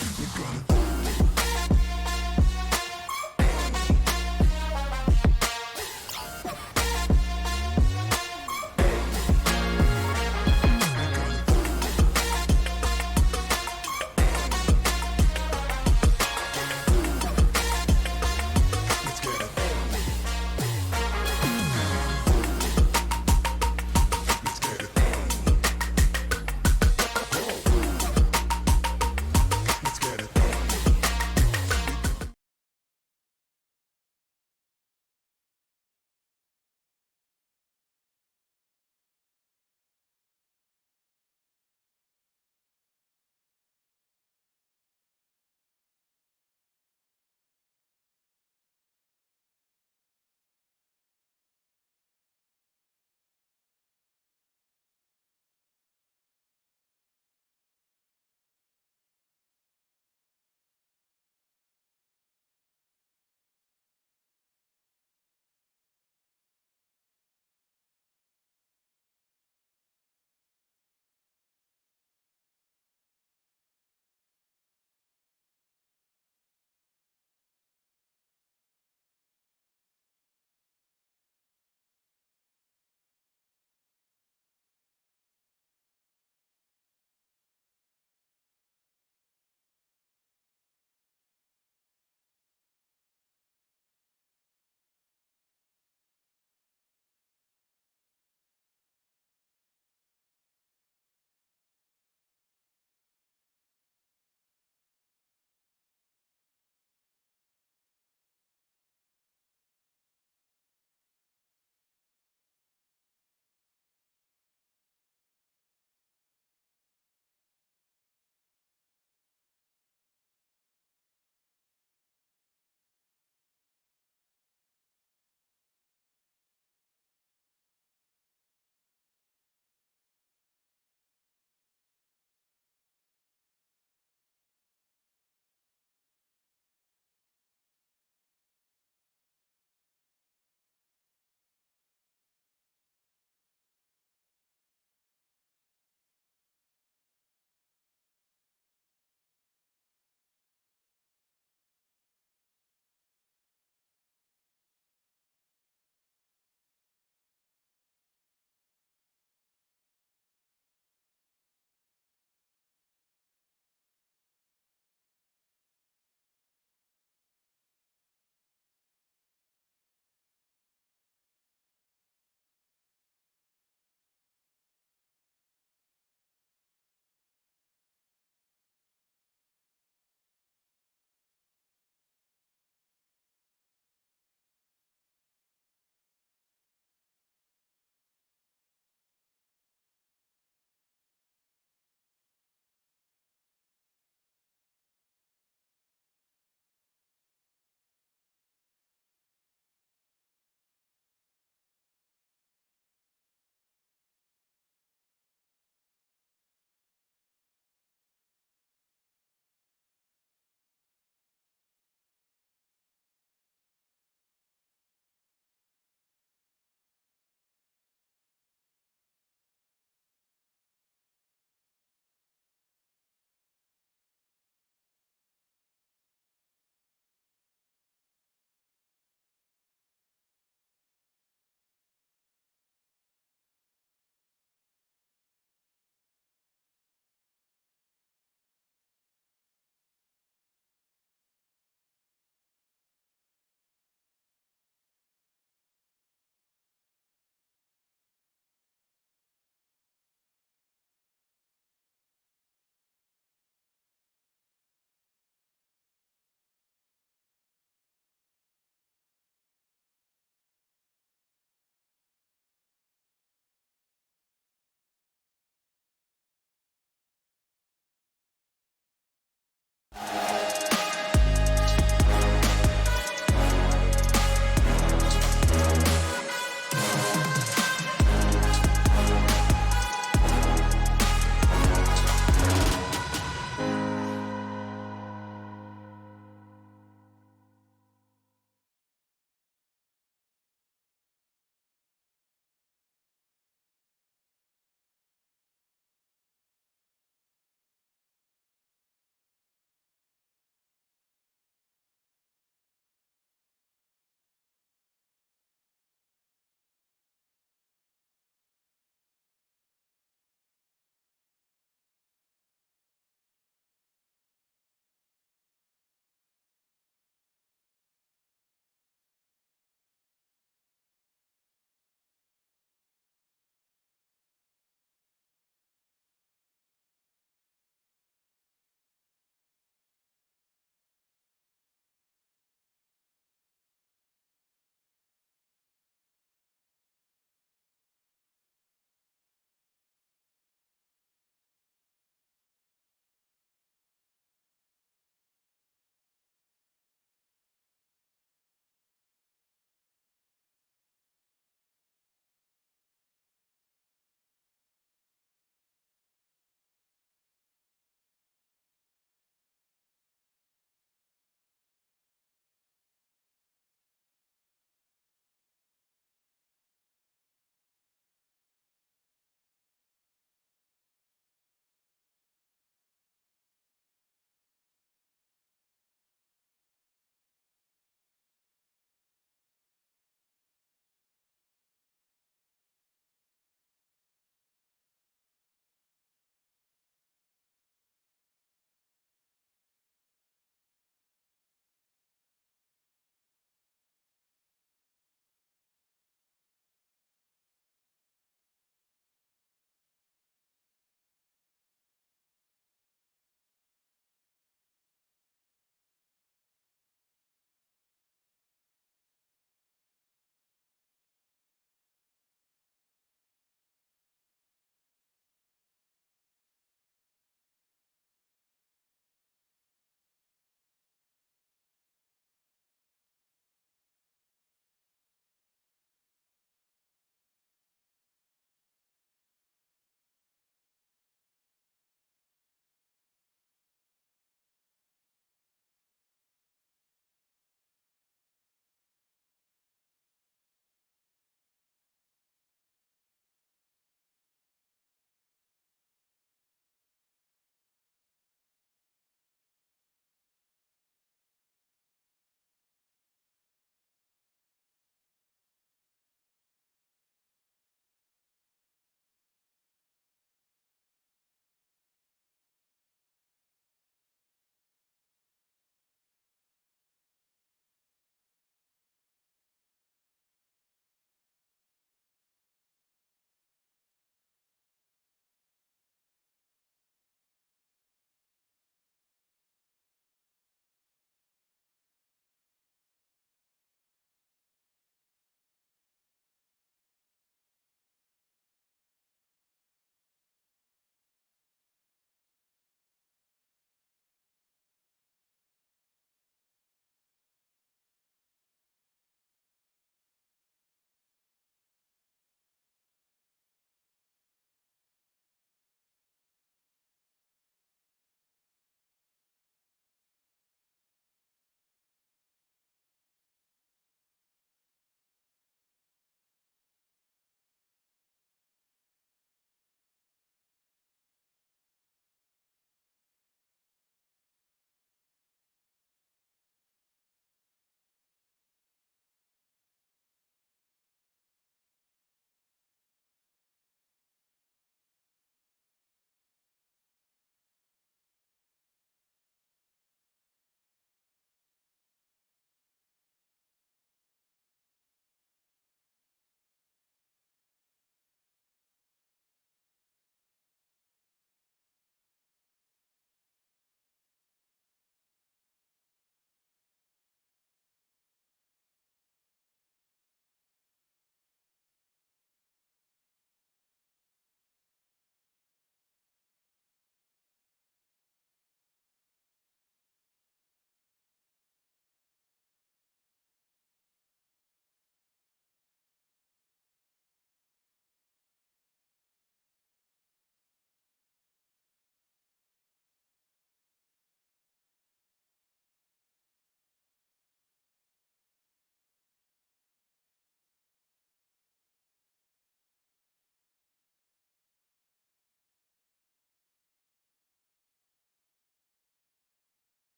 You're gonna